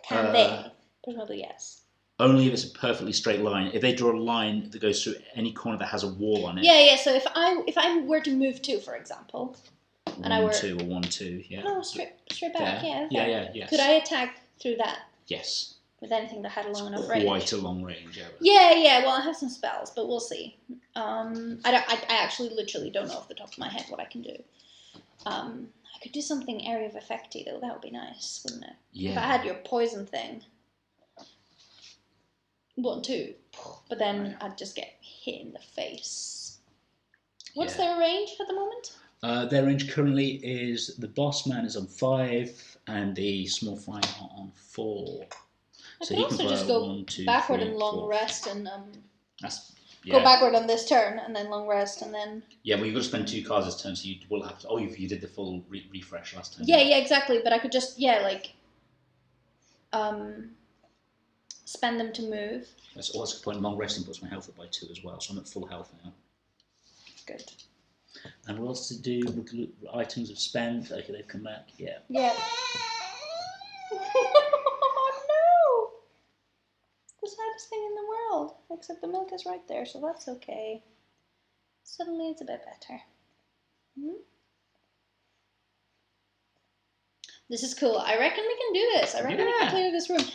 Can they? Presumably yes. Only if it's a perfectly straight line. If they draw a line that goes through any corner that has a wall on it. Yeah, so if I were to move 2, for example, and I were 1-2 or 1-2, yeah. No, straight back, yeah. yeah. Yeah, yes. Could I attack through that? Yes. With anything that had a long enough range? Quite a long range, yeah. Yeah, well, I have some spells, but we'll see. I actually literally don't know off the top of my head what I can do. I could do something area of effecty, though. That would be nice, wouldn't it? Yeah. If I had your poison thing. 1-2. But then I'd just get hit in the face. What's their range at the moment? Their range currently is the boss man is on 5 and the small fry are on 4. I So could also just go 1, 2, backward 3, and long 4. rest and Yeah. go backward on this turn and then long rest and then... Yeah, well, you've got to spend 2 cards this turn, so you will have to... Oh, you did the full refresh last turn. Yeah, exactly. But I could just, spend them to move. That's a good point. Long resting puts my health up by 2 as well, so I'm at full health now. Good. And what else to do? Items have spent. Okay, they've come back. Yeah. Yeah. Oh, no! It's the saddest thing in the world. Except the milk is right there, so that's okay. Suddenly it's a bit better. This is cool. I reckon we can do this. I reckon we can clear this room.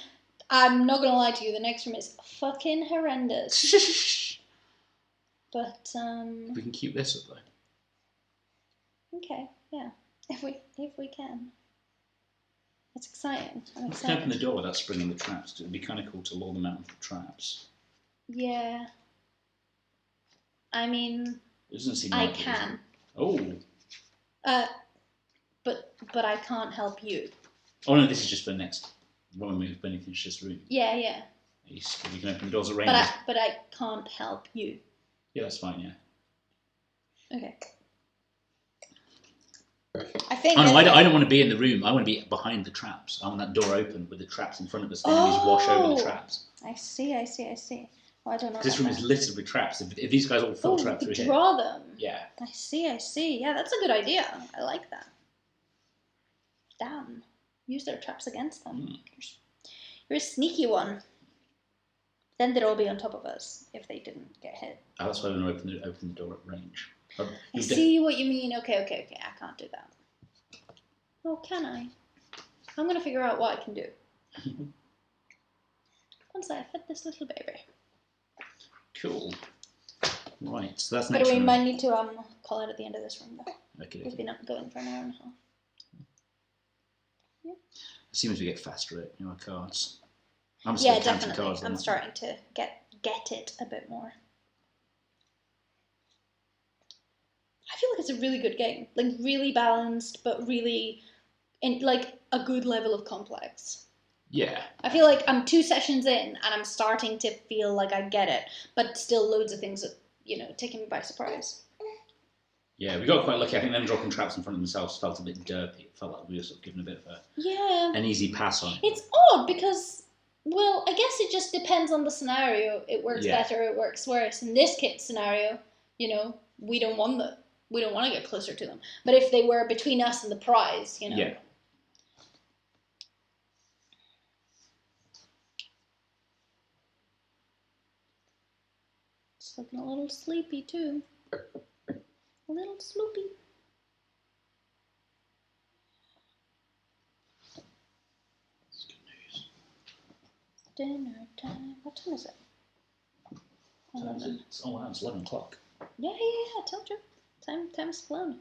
I'm not gonna lie to you, the next room is fucking horrendous. But, We can keep this up, though. okay, yeah. If we can. It's exciting. I'm We can excited. open the door without springing the traps, because it would be kind of cool to lure them out with traps. Yeah. I mean, It doesn't seem I like it, does can. it? Oh. But I can't help you. Oh, no, this is just for next. When we finish this room. Yeah. You can open the doors at range. But I can't help you. Yeah, that's fine, yeah. Okay. I think. Oh, no, I don't want to be in the room. I want to be behind the traps. I want that door open with the traps in front of us. The enemies wash over the traps. I see. Well, I don't know. This room is littered with traps. If these guys all full trap through here. Draw them. Yeah. I see. Yeah, that's a good idea. I like that. Damn. Use their traps against them. You're a sneaky one. Then they'd all be on top of us if they didn't get hit. Oh, that's why I'm going to open the door at range. I see what you mean. Okay. I can't do that. Oh, can I? I'm going to figure out what I can do. Once I fit this little baby. Cool. Right, so that's But next we room. might need to call it at the end of this room, though. Okay. We've been going for an hour and a half. Yeah. As soon as we get faster at our cards. I'm Yeah, still counting definitely. cards. I'm starting to get it a bit more. I feel like it's a really good game. Like, really balanced, but really in like a good level of complex. Yeah. I feel like I'm 2 sessions in and I'm starting to feel like I get it, but still loads of things that, taking me by surprise. Yeah, we got quite lucky. I think them dropping traps in front of themselves felt a bit derpy. It felt like we were sort of given a bit of an easy pass on it. It's odd because, well, I guess it just depends on the scenario. It works better, it works worse. In this scenario, we don't want to get closer to them. But if they were between us and the prize, Yeah. It's looking a little sleepy too. A little sloopy. That's good news. Dinner time. What time is it? 11. Oh wow, it's 11 o'clock. Yeah, I told you. Time's flown.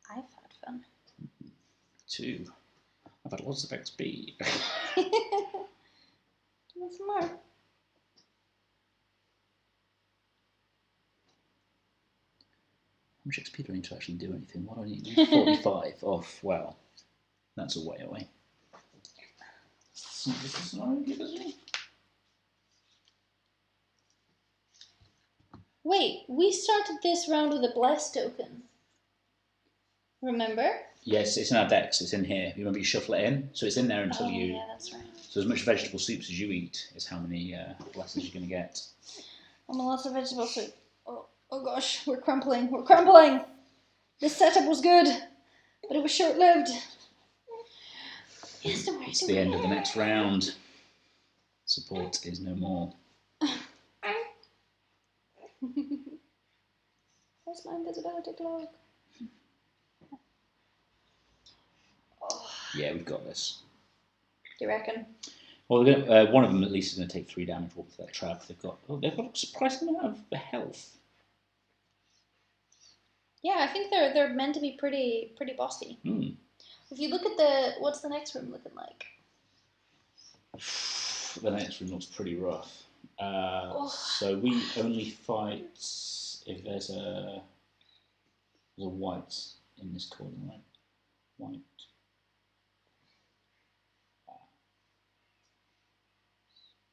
I've had fun. 2. I've had lots of XP. Do you want some more? How much XP do I need to actually do anything? What do I need? 45. Oh, wow. That's a way away. Wait, we started this round with a bless token. Remember? Yes, it's in our decks. It's in here. You remember you shuffle it in, so it's in there until you. Yeah, that's right. So as much vegetable soups as you eat is how many blesses you're going to get. Lots of vegetable soup. Oh gosh, we're crumpling. We're crumpling. This setup was good, but it was short-lived. Yes, don't worry. It's the end of the next round. Support is no more. Where's my invisibility cloak? Oh. Yeah, we've got this. Do you reckon? Well, one of them at least is going to take 3 damage off that trap. They've got a surprising amount of health. Yeah, I think they're meant to be pretty bossy. Mm. If you look at what's the next room looking like? The next room looks pretty rough. So we only fight if there's a white in this corner, right? White.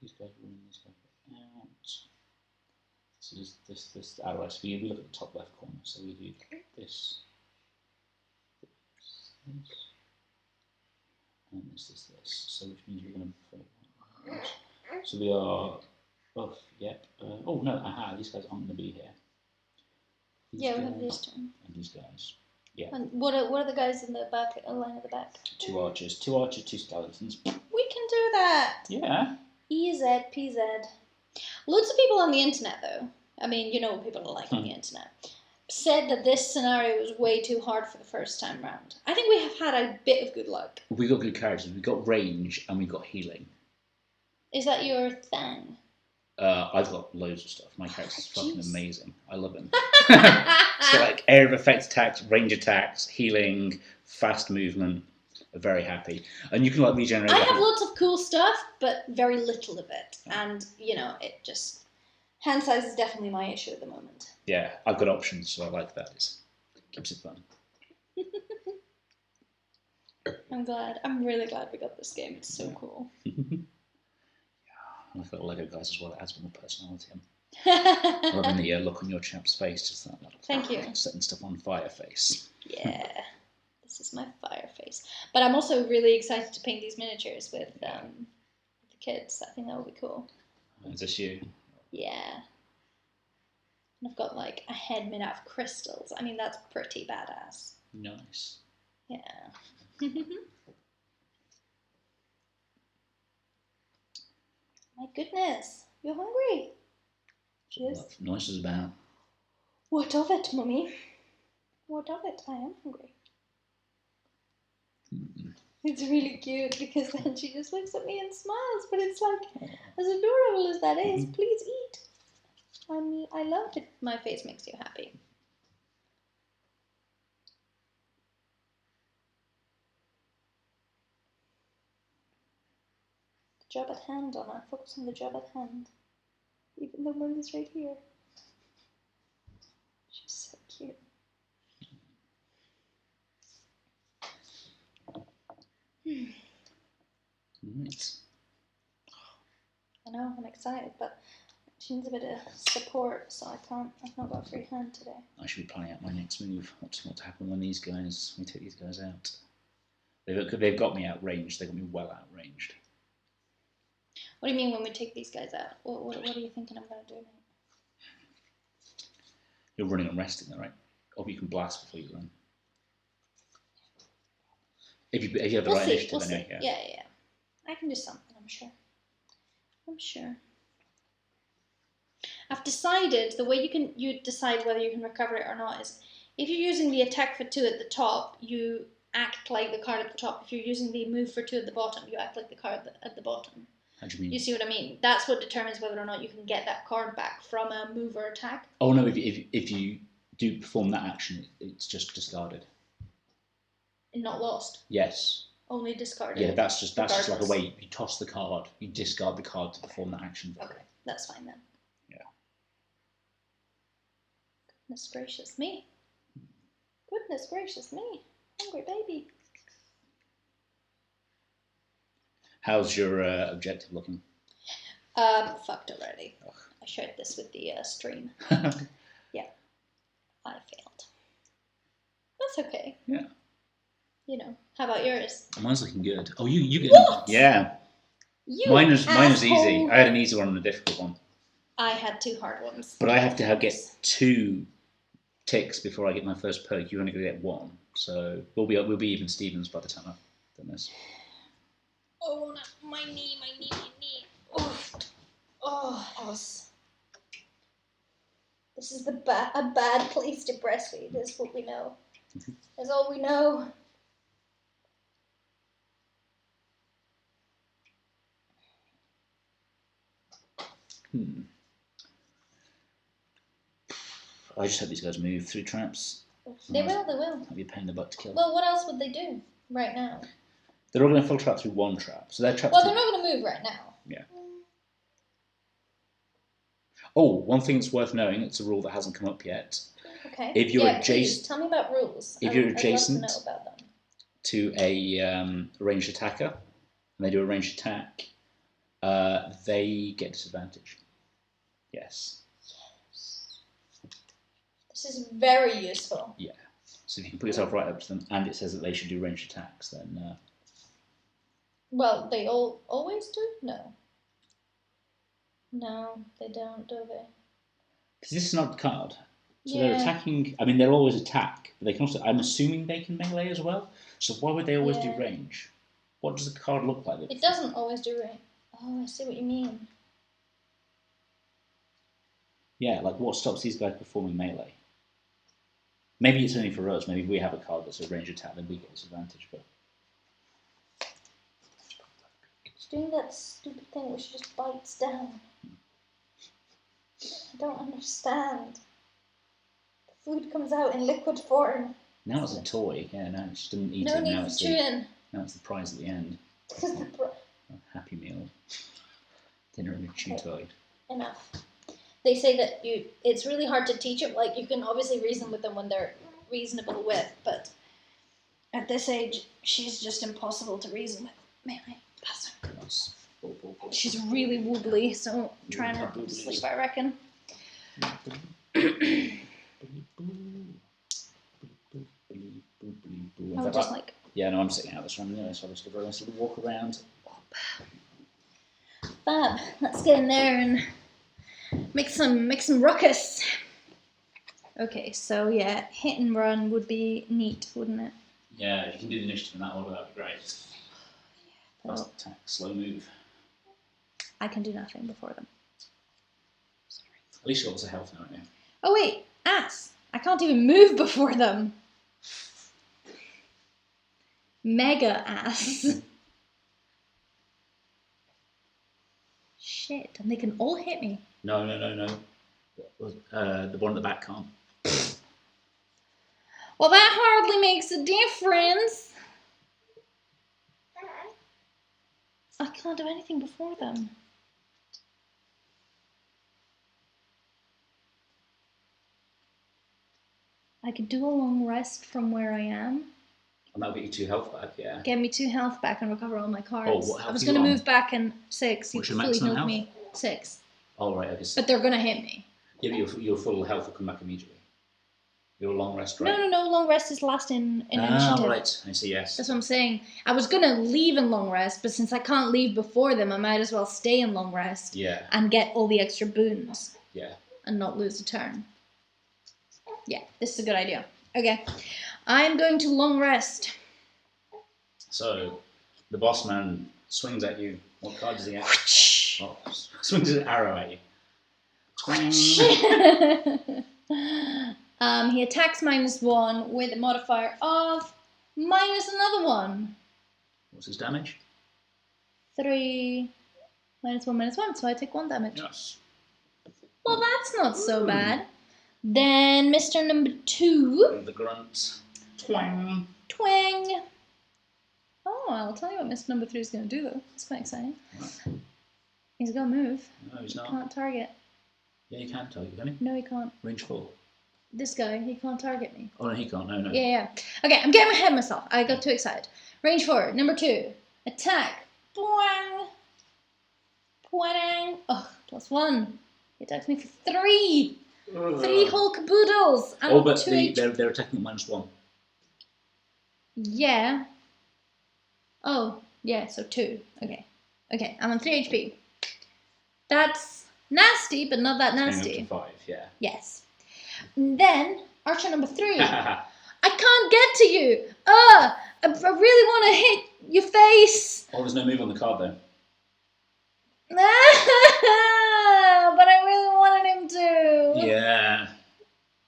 These guys are in, these guys are out. So this arrow. So we look at the top left corner. So we do this, and this. So which means we're going to fight. So we are. Oh, yep. Oh no! Aha! These guys aren't going to be here. We have these two. And these guys. Yeah. And what are the guys in the back line at the back? 2 archers, 2 skeletons. We can do that. Yeah. EZ, PZ. Loads of people on the internet, though. I mean, you know what people are like on the internet. Said that this scenario was way too hard for the first time round. I think we have had a bit of good luck. We got good characters. We got range and we got healing. Is that your thing? I've got loads of stuff. My character's fucking amazing. I love him. So like area of effect attacks, range attacks, healing, fast movement. I'm very happy. And you can like regenerate. I have lots of cool stuff, but very little of it. And, it just... Hand size is definitely my issue at the moment. Yeah, I've got options, so I like that. It keeps it fun. I'm glad. I'm really glad we got this game. It's so cool. And I've got Lego guys as well. It adds more personality. I'm loving the look on your chap's face. Just that little Thank you. Setting stuff on fire face. Yeah. This is my fire face. But I'm also really excited to paint these miniatures with the kids. I think that would be cool. Is this you? Yeah. And I've got like a head made out of crystals. I mean, that's pretty badass. Nice. Yeah. My goodness. You're hungry? Cheers. What noise is about? What of it, Mummy? What of it? I am hungry. It's really cute because then she just looks at me and smiles. But it's like, as adorable as that is, please eat. I love it. My face makes you happy. The job at hand, Donna. Focus on the job at hand. Even though Monica's right here. She's so cute. Right. I know, I'm excited, but she needs a bit of support, so I've not got a free hand today. I should be planning out my next move. What to happen when we take these guys out. They've got me outranged. They've got me well outranged. What do you mean when we take these guys out? What are you thinking I'm going to do now? You're running and resting, though, right? Or you can blast before you run. If you have the right initiative, anyway. Yeah. I can do something, I'm sure. I've decided the way you decide whether you can recover it or not is if you're using the attack for 2 at the top, you act like the card at the top. If you're using the move for 2 at the bottom, you act like the card at the bottom. How do you mean? You see what I mean? That's what determines whether or not you can get that card back from a move or attack. Oh no! If you do perform that action, it's just discarded. And not lost. Yes. Only discarded. Yeah, that's just like a way you toss the card, you discard the card to perform that action. Okay, that's fine then. Yeah. Goodness gracious me. Goodness gracious me. Hungry baby. How's your objective looking? Fucked already. Ugh. I shared this with the stream. Yeah, I failed. That's okay. Yeah. You know, how about yours? Mine's looking good. Oh, you get what? Yeah. Mine was easy. I had an easy one and a difficult one. I had 2 hard ones. But I have to get 2 ticks before I get my first perk. You're only going to get 1, so we'll be even Stevens by the time I've done this. Oh, my knee. Oh, that was. This is a bad place to breastfeed. That's what we know. That's all we know. I just hope these guys move through traps. They will. That'd be a pain in the butt to kill. Well, what else would they do right now? They're all going to filter out through 1 trap. So they're trapped. Well, they're not going to move right now. Yeah. Oh, one thing that's worth knowing, it's a rule that hasn't come up yet. Okay. If you're adjacent, please, tell me about rules. If you're adjacent I'd love to know about them. To a ranged attacker, and they do a ranged attack, they get disadvantage. Yes. This is very useful. Yeah. So if you can put yourself right up to them, and it says that they should do ranged attacks, then. Well, they always do? No. No, they don't, do they? Because this is not the card. So Yeah. they're attacking. I mean, they'll always attack, but they can also. I'm assuming they can melee as well. So why would they always do range? What does the card look like? It doesn't always do range. Oh, I see what you mean. Yeah, like what stops these guys performing melee? Maybe it's only for us. Maybe we have a card that's a range attack, then we get disadvantage. But It's doing that stupid thing which just bites down. I don't understand. The food comes out in liquid form. now it's a toy. Yeah, no, it just didn't eat No it. need for chewing. Now it's the prize at the end. A happy meal. Dinner and a chew toy. Enough. They say that it's really hard to teach them. Like, you can obviously reason with them when they're reasonable with, but at this age, she's just impossible to reason with. Man, I pass her. She's really wobbly, so try and help her to sleep, I reckon. I would just like... Yeah, no, I'm sitting out this one anyway, so I'll just give her a sort of walk around. Fab. Let's get in there and make some ruckus. Okay, so yeah, hit and run would be neat, wouldn't it? Yeah, if you can do the initiative in that order, that'd be great. Fast attack, slow move. I can do nothing before them. Sorry. At least you got lots of health now, aren't you? Oh wait, ass! I can't even move before them. Mega ass. Shit, and they can all hit me. No. The one at the back can't. Well, that hardly makes a difference. I can't do anything before them. I could do a long rest from where I am. And that'll get you 2 health back, yeah. Get me 2 health back and recover all my cards. Oh, what health I was are you going to on? move back in 6. You What's your fully maximum healed health? me 6. Oh, right, okay. But they're going to hit me. Yeah, but your full health will come back immediately. Your long rest, right? No. Long rest is last in initiative. Right. I see, yes. That's what I'm saying. I was going to leave in long rest, but since I can't leave before them, I might as well stay in long rest. Yeah. And get all the extra boons. Yeah. And not lose a turn. Yeah, this is a good idea. Okay. I'm going to long rest. So, the boss man swings at you. What card does he have? Oh, swings an arrow at you. He attacks -1 with a modifier of minus another 1. What's his damage? 3 -1, so I take 1 damage. Yes. Well, that's not so bad. Then Mr. Number 2. The grunt. Twang. Twang. Oh, I'll tell you what Mr. Number 3 is going to do, though. It's quite exciting. Right. He's going to move. No, he's not. Can't target. Yeah, you can target, can he? No, he can't. Range 4. This guy, he can't target me. Oh, no, he can't. No. Yeah. Okay, I'm getting ahead of myself. I got too excited. Range 4, number 2. Attack. Boing. Boing. Oh, +1. He attacks me for 3. 3 whole caboodles. Oh, but they're attacking at -1. Yeah. Oh, yeah, so 2. Okay, I'm on 3 HP. That's nasty, but not that nasty. Up to 5, yeah. Yes. And then, Archer number 3. I can't get to you. I really want to hit your face. Oh, there's no move on the card, though. But I really wanted him to. Yeah.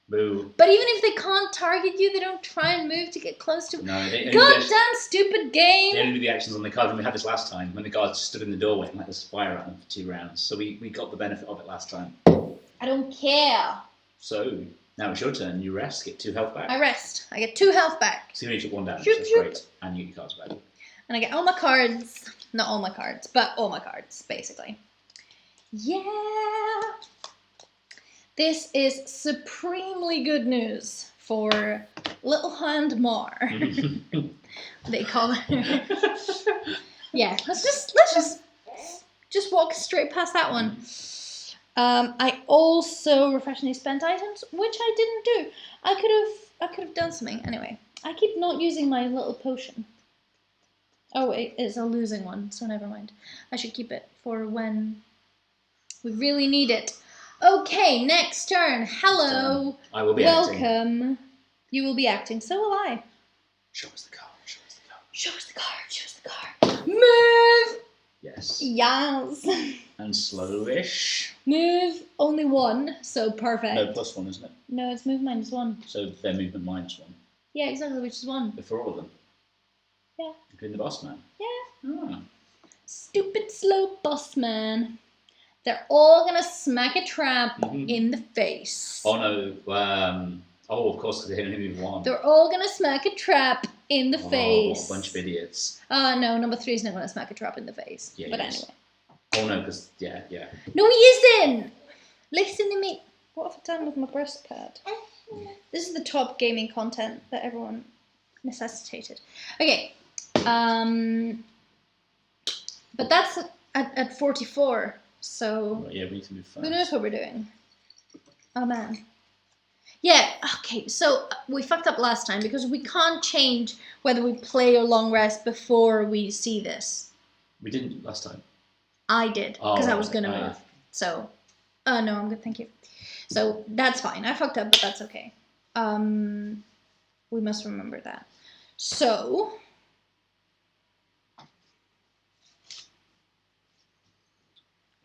Boo. But even if they can't target you, they don't try and move to get close to... No, they Goddamn stupid game! They only do the actions on the card, and we had this last time, when the guards stood in the doorway and let us fire at them for 2 rounds. So we got the benefit of it last time. I don't care. So, now it's your turn. You rest, get 2 health back. I rest. I get 2 health back. So you only took 1 damage, Shoop, that's shoop. great. And you get your cards back. And I get all my cards. Not all my cards, but all my cards, basically. Yeah! This is supremely good news for Little Hand Mar. They call her. Yeah, let's just walk straight past that one. I also refreshingly spent items, which I didn't do. I could have done something. Anyway, I keep not using my little potion. Oh wait, it's a losing one, so never mind. I should keep it for when we really need it. Okay, next turn. Hello. I will be Welcome. acting. You will be acting. So will I. Show us the card. Show us the card. Show us the card. Show us the card. Move. Yes. Yes. And slowish. Move only 1, so perfect. No, +1, isn't it? No, it's move -1. So their movement -1. Yeah, exactly, which is 1. But for all of them. Yeah. Including the boss man. Yeah. Ah. Stupid slow boss man. They're all gonna smack a trap in the face. Oh no. Oh, of course, because they only move 1. They're all gonna smack a trap in the face. Oh, bunch of idiots. No, number 3 is not gonna smack a trap in the face. Yeah, but he is. anyway. Oh no, because, yeah. No, he isn't! Listen to me. What have I done with my breast pad? This is the top gaming content that everyone necessitated. Okay. But that's at 44, so Right, yeah, we need to move fast. who knows what we're doing? Oh man. Yeah, okay, so we fucked up last time because we can't change whether we play or long rest before we see this. We didn't last time. I did, because I was going to Oh, move. So, no, I'm good, thank you. So, that's fine. I fucked up, but that's okay. We must remember that. So,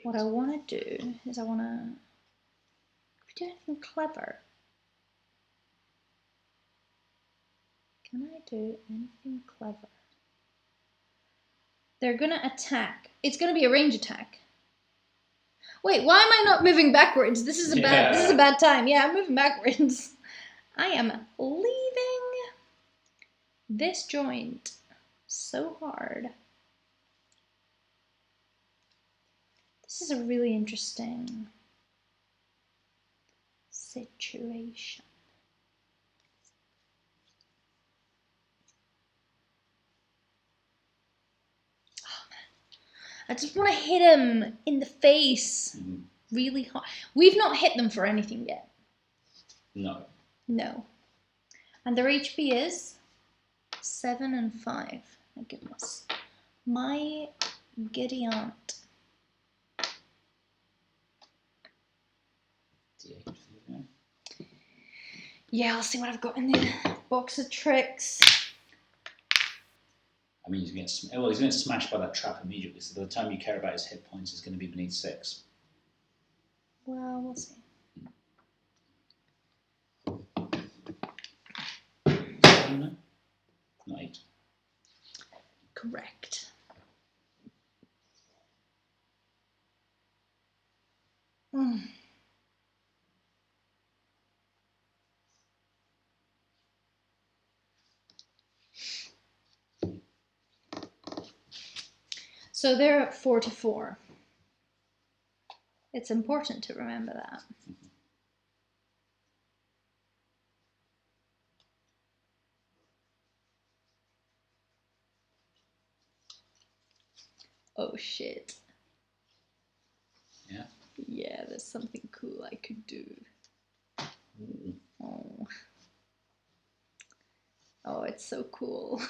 what I want to do is I want to do anything clever. Can I do anything clever? They're going to attack. It's going to be a range attack. Wait, why am I not moving backwards? This is a bad time. Yeah, I'm moving backwards. I am leaving this joint so hard. This is a really interesting situation. Oh man, I just want to hit him in the face really hard. We've not hit them for anything yet. No. No. And their HP is 7 and 5. My goodness. My giddy aunt. Yeah, I'll see what I've got in the box of tricks. I mean, he's going to get smashed by that trap immediately, so by the time you care about his hit points, he's going to be beneath 6. Well, we'll see. 7, no? Not 8. Correct. So they're at 44. It's important to remember that. Oh shit. Yeah? Yeah, there's something cool I could do. Ooh. Oh. Oh, it's so cool.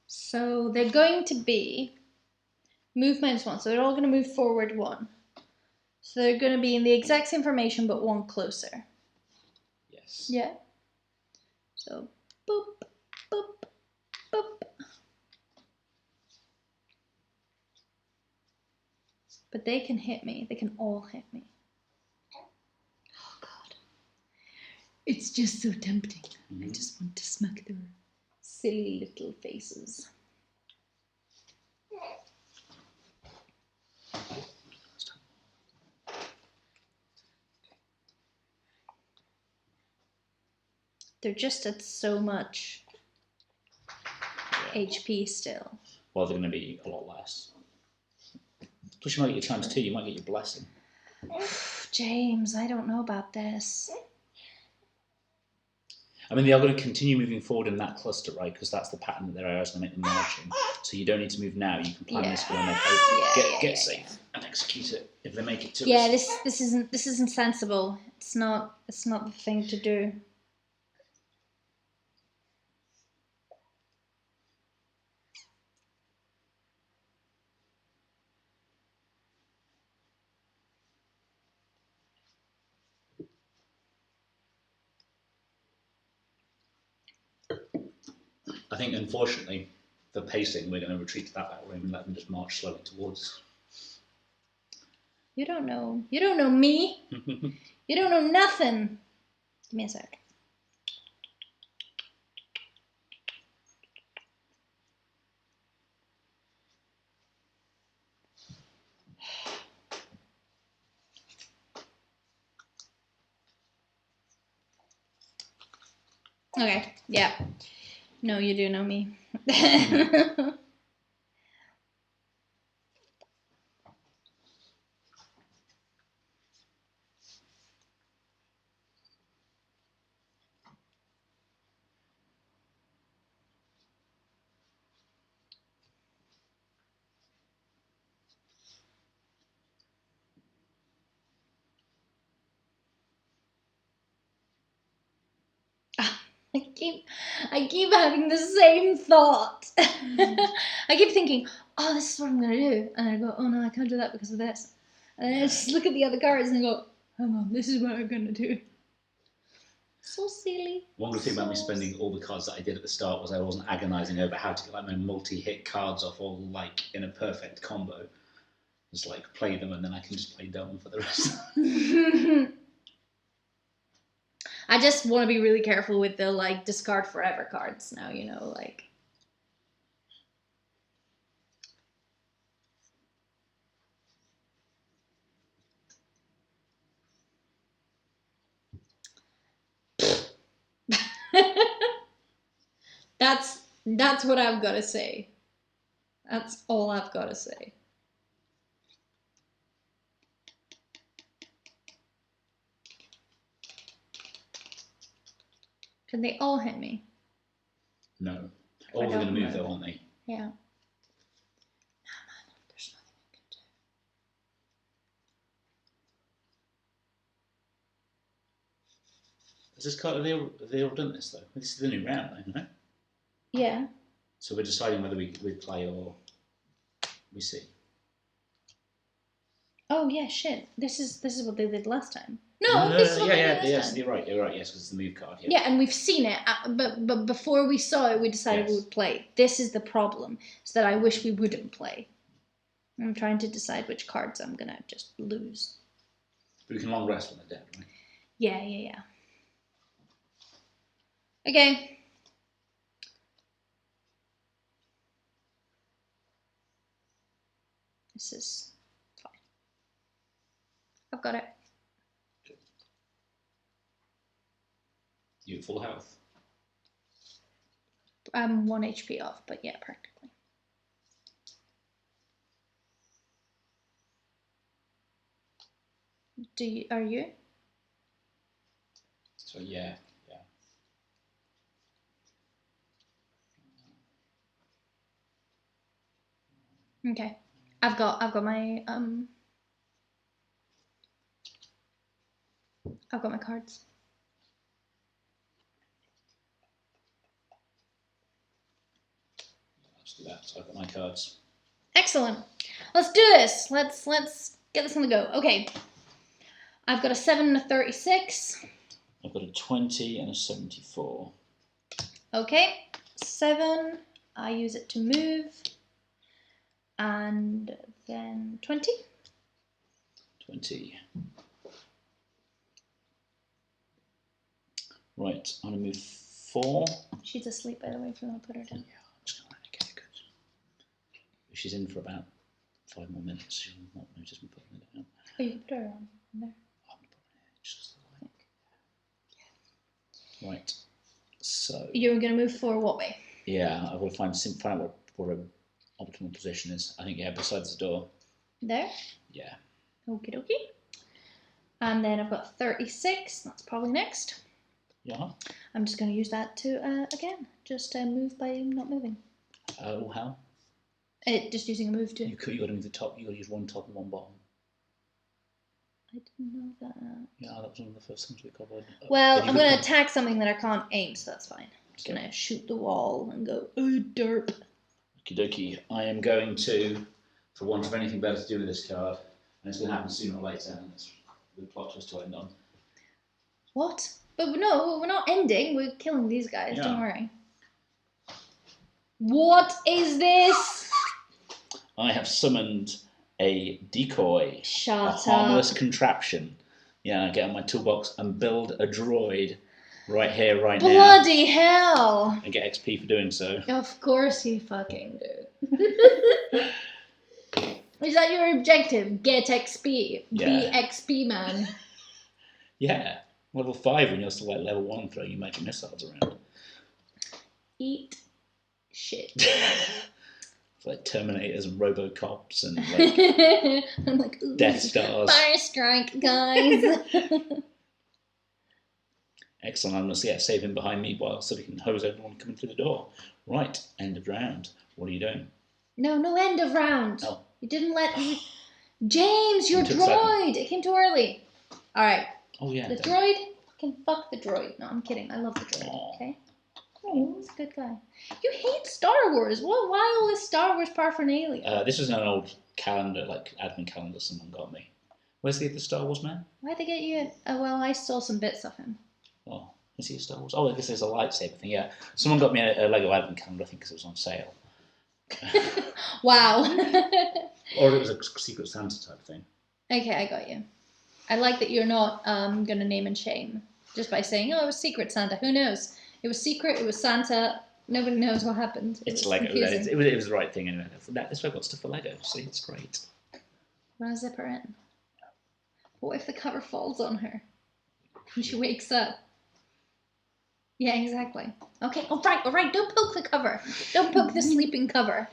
So they're going to be move -1, so they're all going to move forward 1. So they're going to be in the exact same formation, but 1 closer. Yes. Yeah. So boop, boop, boop. But they can hit me. They can all hit me. Oh God. It's just so tempting. I just want to smack their silly little faces. They're just at so much HP still. Well, they're going to be a lot less. Plus, you might get your ×2. You might get your blessing. James, I don't know about this. I mean, they are going to continue moving forward in that cluster, right? Because that's the pattern that their arrows going to make them marching. So you don't need to move now. You can plan this for when they get safe and execute it if they make it to us. This isn't sensible. It's not the thing to do. I think, unfortunately, for pacing, we're going to retreat to that battle room and let them just march slowly towards us. You don't know. You don't know me. You don't know nothing. Give me a sec. Okay, yeah. No, you do know me. I keep having the same thought. I keep thinking, oh, this is what I'm going to do. And I go, oh no, I can't do that because of this. And then I just look at the other cards and I go, hang on, this is what I'm going to do. So silly. One good thing about me spending all the cards that I did at the start was I wasn't agonising over how to get like my multi-hit cards off all like in a perfect combo. Just like play them and then I can just play dumb for the rest. I just want to be really careful with the like discard forever cards now, you know, like. That's what I've got to say. That's all I've got to say. Can they all hit me? No. All are going to move though, aren't they? Yeah. No, man, there's nothing I can do. Is this card, have they all done this though? This is the new round though, right? Yeah. So we're deciding whether we play or we see. Oh yeah, shit. This is what they did last time. No, this is what they did last yes, time. you're right, yes, because it's the move card. Yeah, and we've seen it, but before we saw it, we decided we would play. This is the problem, is that I wish we wouldn't play. I'm trying to decide which cards I'm gonna just lose. But we can long rest when they're dead, right? Yeah. Okay. This is fine. I've got it. You at full health? I'm 1 HP off, but yeah, practically. Are you? So yeah. Okay. I've got my I've got my cards. Let's do that. So I've got my cards. Excellent. Let's do this. Let's get this on the go. Okay. I've got a 7 and a 36. I've got a 20 and a 74. Okay. 7. I use it to move. And then 20. 20. Right, I'm going to move 4. She's asleep, by the way, if you want to put her down. Yeah, I'm just going to get it good. She's in for about 5 more minutes. She'll not notice me putting it down. Oh, you can put her on there. I'm going to put her in just like. Right, so. You're going to move forward what way? Yeah, I will find out what an optimal position is. I think, yeah, besides the door. There? Yeah. Okie dokie. And then I've got 36. That's probably next. Yeah. I'm just going to use that to, again, just move by not moving. How? Just using a move to. You got to move the top. You got to use one top and one bottom. I didn't know that. Yeah, that was one of the first things we covered. Well, I'm going to attack something that I can't aim, so that's fine. I'm just going to shoot the wall and go, oh, derp. Okie dokie. I am going to, for want of anything better to do with this card, and it's going to happen sooner or later, and it's the plot twist to end on. What? But no, we're not ending. We're killing these guys. Yeah. Don't worry. What is this? I have summoned a decoy. Shut a up. harmless contraption. Yeah, I get on my toolbox and build a droid right here, right now. Bloody hell. And get XP for doing so. Of course you fucking do. Is that your objective? Get XP. Yeah. Be XP man. Yeah. Level 5 when you're still like level 1 throwing your magic missiles around. Eat shit. It's like Terminators and Robocops and like I'm like, ooh, Death Stars. Fire strike, guys. Excellent. I'm going to save him behind me so we can hose everyone coming through the door. Right. End of round. What are you doing? No end of round. Oh. You didn't let me. James, your took droid. It came too early. All right. Oh, yeah. The droid can fuck the droid. No, I'm kidding. I love the droid. Aww. Okay. Oh, he's a good guy. You hate Star Wars. Why all this Star Wars paraphernalia? This was an old calendar, like advent calendar someone got me. Where's the Star Wars man? Why'd they get you? Well, I saw some bits of him. Oh, is he a Star Wars? Oh, I guess there's a lightsaber thing, yeah. Someone got me a Lego advent calendar, I think, because it was on sale. Wow. Or it was a Secret Santa type thing. Okay, I got you. I like that you're not gonna name and shame Just by saying, oh, it was secret Santa. Who knows? It was secret, it was Santa. Nobody knows what happened. It's Lego. It was the right thing anyway. That's why I've got stuff for Lego. See, it's great. Wanna zip her in? What if the cover falls on her? And she wakes up? Yeah, exactly. Okay, all right. Don't poke the cover. Don't poke the sleeping cover.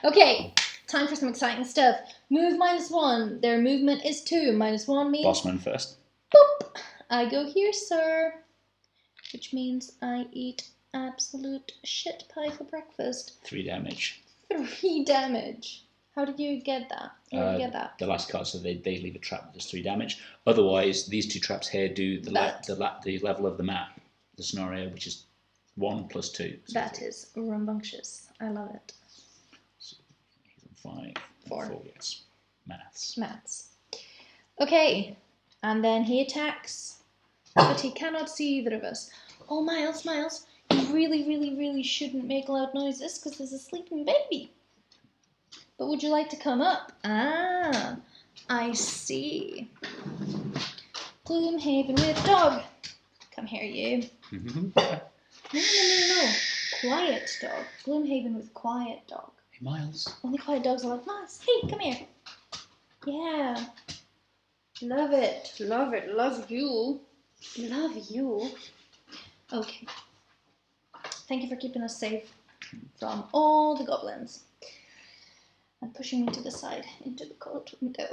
Okay, time for some exciting stuff. Move -1. Their movement is 2. -1 means... Bossman first. Boop! I go here, sir. Which means I eat absolute shit pie for breakfast. 3 damage. 3 damage. How did you get that? How did you get that? The last card, so they leave a trap that does 3 damage. Otherwise, these 2 traps here do the level of the map, the scenario, which is 1 plus 2. So that is rambunctious. I love it. So he's on 5. 4. Yes. Maths. Okay, and then he attacks, but he cannot see either of us. Oh, Miles, you really shouldn't make loud noises because there's a sleeping baby. But would you like to come up? Ah, I see. Gloomhaven with dog. Come here, you. No. Quiet dog. Gloomhaven with quiet dog. Hey, Miles. Only quiet dogs are like, Miles, hey, come here. Yeah. Love it. Love you. Love you. Okay. Thank you for keeping us safe from all the goblins. And pushing me to the side into the cold window.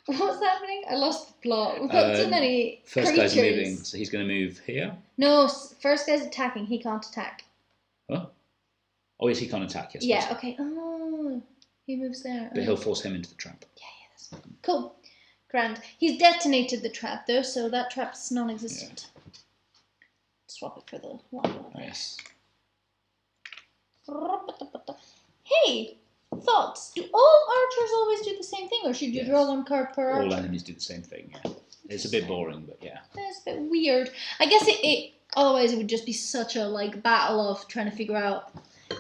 What's happening? I lost the plot. We've got too many First creatures. guy's moving, so he's going to move here. No, first guy's attacking. He can't attack. Huh? Oh, yes, he can't attack. Yes. Yeah, okay. Oh, he moves there. But he'll force him into the trap. Yeah, that's fine. Cool. Grand. He's detonated the trap, though, so that trap's non-existent. Yeah. Swap it for the one. Yes. Hey! Thoughts? Do all archers always do the same thing, or should you draw 1 card per archer? All enemies do the same thing, yeah. It's a bit boring, but yeah. It's a bit weird. I guess it otherwise it would just be such a battle of trying to figure out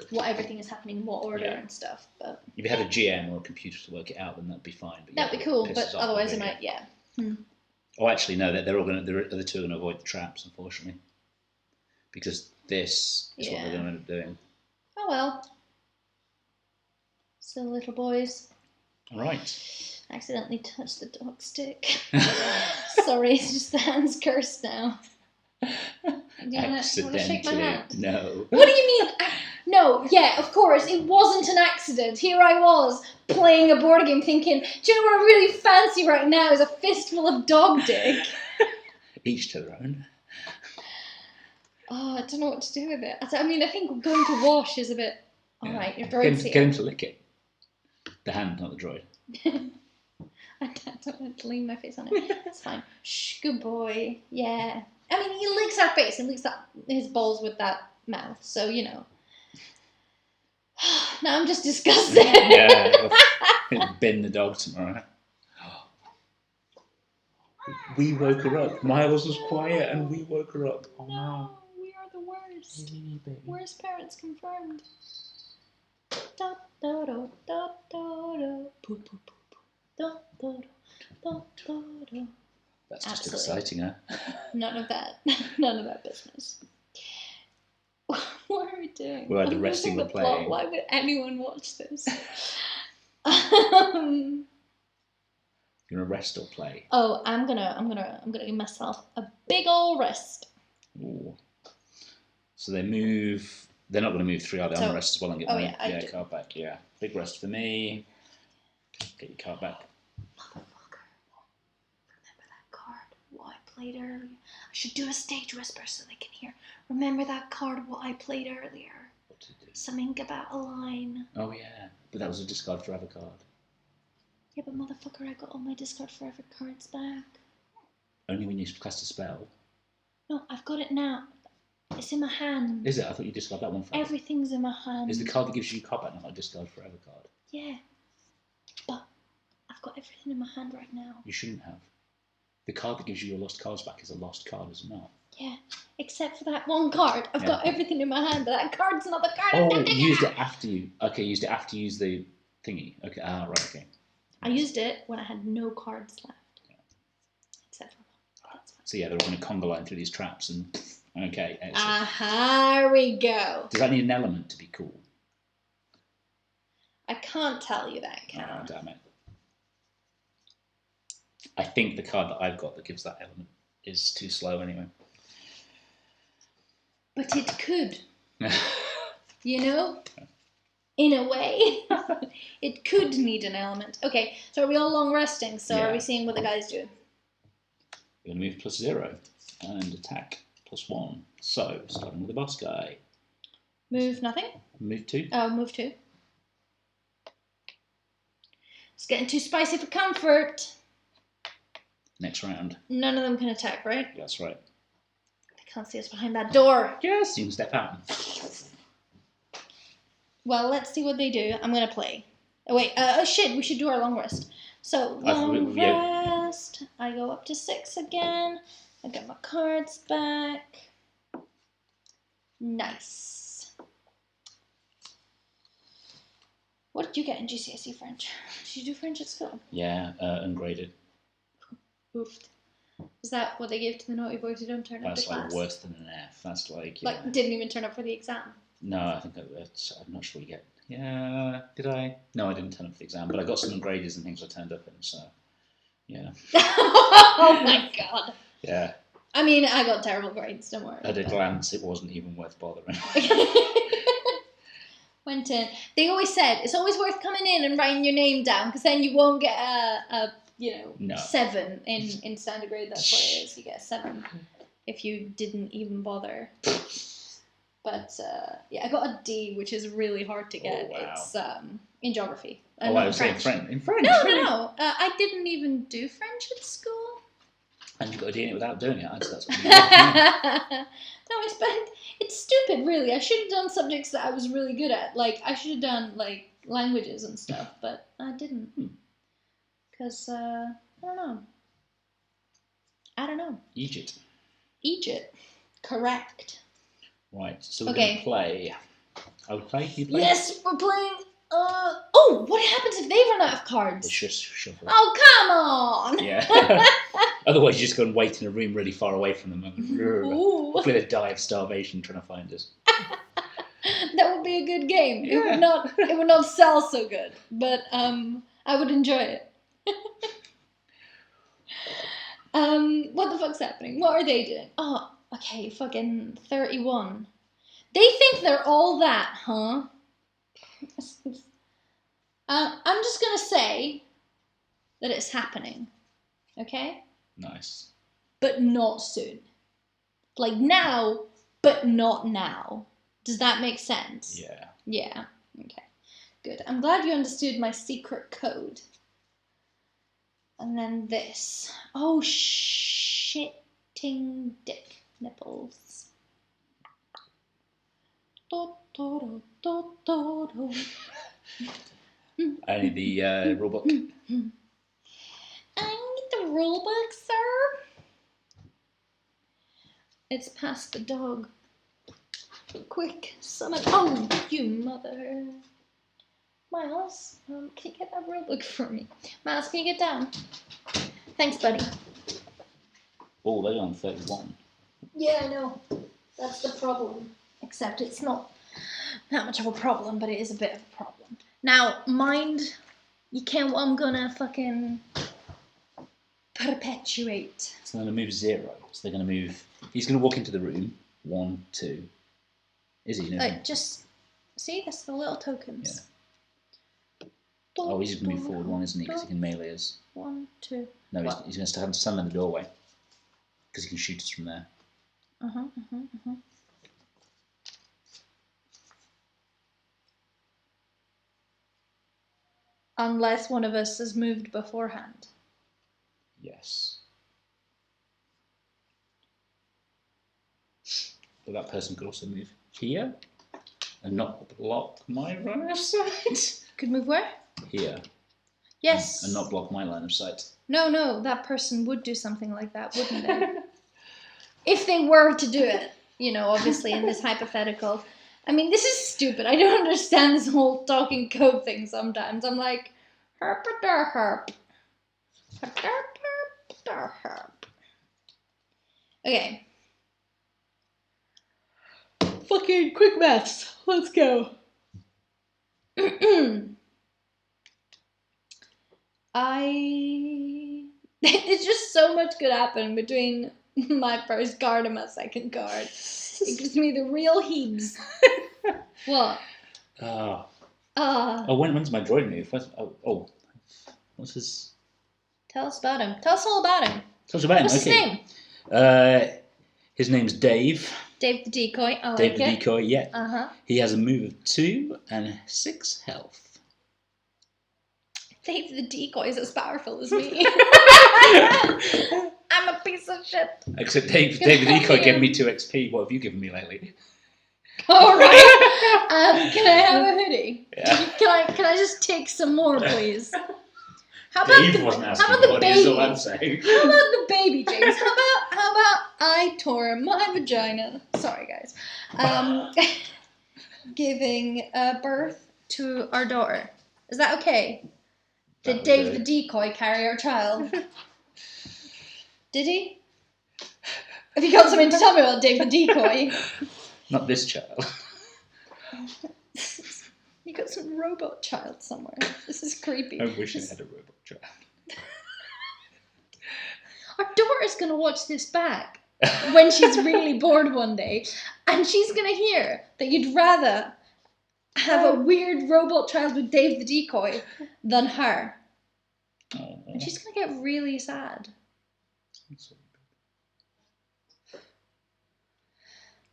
what everything is happening in what order and stuff. But if you had a GM or a computer to work it out, then that'd be fine. But that'd be cool, but otherwise it might, Oh, actually, no. The other 2 are going to avoid the traps, unfortunately, because this is what they're going to end up doing. Oh well. So little boys. All right. Accidentally touched the dog stick. Sorry, it's just the hand's cursed now. Do you want to shake my hand? No. What do you mean? No, yeah, of course. It wasn't an accident. Here I was playing a board game thinking, do you know what I really fancy right now is a fistful of dog dick. Each to their own. Oh, I don't know what to do with it. I think going to wash is a bit... All right, your droid's here. Get him to lick it. The hand, not the droid. I don't want to lean my face on it. That's fine. Shh, good boy. Yeah. He licks our face and licks his balls with that mouth, so, you know. Now I'm just disgusted. Yeah, he'll bin the dog tomorrow. We woke her up. Miles was quiet and we woke her up. Oh no. We are the worst. Hey, Worst parents confirmed. Da, da, da, da, da, da. Poo, poo, poo, poo. Da, da, da, da, da. That's just exciting, huh? None of that business. What are we doing? We're either resting or playing. Why would anyone watch this? You're gonna rest or play? Oh, I'm gonna give myself a big ol' rest. Ooh. So they move. They're not going to move 3, are they? I'm going to rest as well and get my card back. Yeah, big rest for me. Get your card back. Motherfucker! Remember that card? What I played earlier. I should do a stage whisper so they can hear. Remember that card? What I played earlier. What did it do? Something about a line. Oh yeah, but that was a discard forever card. Yeah, but motherfucker, I got all my discard forever cards back. Only when you cast a spell. No, I've got it now. It's in my hand. Is it? I thought you discarded that one forever. Everything's in my hand. Is the card that gives you card back not a discard forever card? Yeah. But I've got everything in my hand right now. You shouldn't have. The card that gives you your lost cards back is a lost card, is it not? Yeah. Except for that one card. I've got everything in my hand, but that card's not the card. Oh, you used it after you... Okay, used it after you used the thingy. Okay, right, okay. I used it when I had no cards left. Yeah. So yeah, they're all going to conga line through these traps and okay. Here we go. Does that need an element to be cool? I can't tell you that, can I? Oh, damn it. I think the card that I've got that gives that element is too slow anyway. But it could. You know? In a way. It could need an element. Okay, so are we all long resting? So are we seeing what the guys do? We're going to move +0 and attack +1. So, starting with the boss guy. Move nothing? Move 2. Oh, move 2. It's getting too spicy for comfort. Next round. None of them can attack, right? That's right. They can't see us behind that door. Yes, you can step out. Well, let's see what they do. I'm going to play. Oh, wait. Oh, shit. We should do our long rest. So, long rest. I go up to 6 again. I get my cards back. Nice. What did you get in GCSE French? Did you do French at school? Yeah, ungraded. Oofed. Is that what they gave to the naughty boys who don't turn up to class? That's like worse than an F. That's like... Like, didn't even turn up for the exam? No, I think I'm not sure you get... Yeah, did I? No, I didn't turn up for the exam, but I got some ungradeds and things I turned up in, so... Yeah. Oh my god. Yeah. I mean, I got terrible grades, don't worry. At a glance, it wasn't even worth bothering. Went in. They always said, it's always worth coming in and writing your name down, because then you won't get a 7 in standard grade. That's what it is. You get a 7 if you didn't even bother. But yeah, I got a D, which is really hard to get. Oh, wow. It's in geography. I was saying French. In French? No. I didn't even do French at school. And you got a D in it without doing it. That's what No, it's stupid, really. I should have done subjects that I was really good at. Like, I should have done, like, languages and stuff, but I didn't. Because, I don't know. Egypt. Correct. Right, so we're going to play. I would play. You play? Yes, we're playing. Oh, what happens if they run out of cards? It's just shuffle. Oh, come on! Yeah. Otherwise, you just go and wait in a room really far away from them and hopefully they die of starvation trying to find us. That would be a good game. Yeah. It would not sell so good, but I would enjoy it. What the fuck's happening? What are they doing? Oh, okay, fucking 31. They think they're all that, huh? I'm just gonna say that it's happening, okay? Nice. But not soon. Like now, but not now. Does that make sense? Yeah. Yeah. Okay. Good. I'm glad you understood my secret code. And then this. Oh, shitting dick nipples. I need the rulebook. I need the rulebook, sir. It's past the dog. Quick, summon. Oh, you mother. Miles, can you get that rulebook for me? Miles, can you get down? Thanks, buddy. Oh, they're on 31. Yeah, I know. That's the problem. Except it's not that much of a problem, but it is a bit of a problem. Now, mind, you can't. I'm gonna fucking perpetuate. So they're going to move 0. So they're going to move. He's going to walk into the room. 1, 2. Is he? No. Like, just see, that's the little tokens. Yeah. Oh, he's going to move forward 1, isn't he? Because he can melee us. 1, 2. No, he's going to stand in the doorway because he can shoot us from there. Unless one of us has moved beforehand. Yes. But that person could also move here and not block my line of sight. Could move where? Here. Yes. And not block my line of sight. No, that person would do something like that, wouldn't they? If they were to do it, obviously in this hypothetical. I mean, this is stupid. I don't understand this whole talking code thing sometimes. I'm like, herp-a-der-herp. Herp-a-der-herp. Okay. Fucking quick maths. Let's go. It's just so much could happen between my first card and my second card. It gives me the real heaves. What? When's my droid move? What's his? Tell us about him. Tell us all about him. Tell us about him. What's his name? His name's Dave. Dave the Decoy. I like Dave the it. Decoy. Yeah. Uh-huh. He has a move of 2 and 6 health. Dave the Decoy is as powerful as me. I'm a piece of shit. Except Dave the Decoy gave me 2 XP. What have you given me lately? All right. Can I have a hoodie? Yeah. Can I just take some more, please? How about Dave wasn't asking how about what the it is, baby? all I'm saying. How about the baby, James? How about I tore my vagina? Sorry, guys. Giving birth to our daughter. Is that okay? Did Dave the Decoy carry our child? Did he? Have you got something to tell me about Dave the Decoy? Not this child. You got some robot child somewhere. This is creepy. I wish I had a robot child. Our daughter's gonna watch this back when she's really bored one day, and she's gonna hear that you'd rather have a weird robot child with Dave the Decoy than her. Oh. And she's gonna get really sad.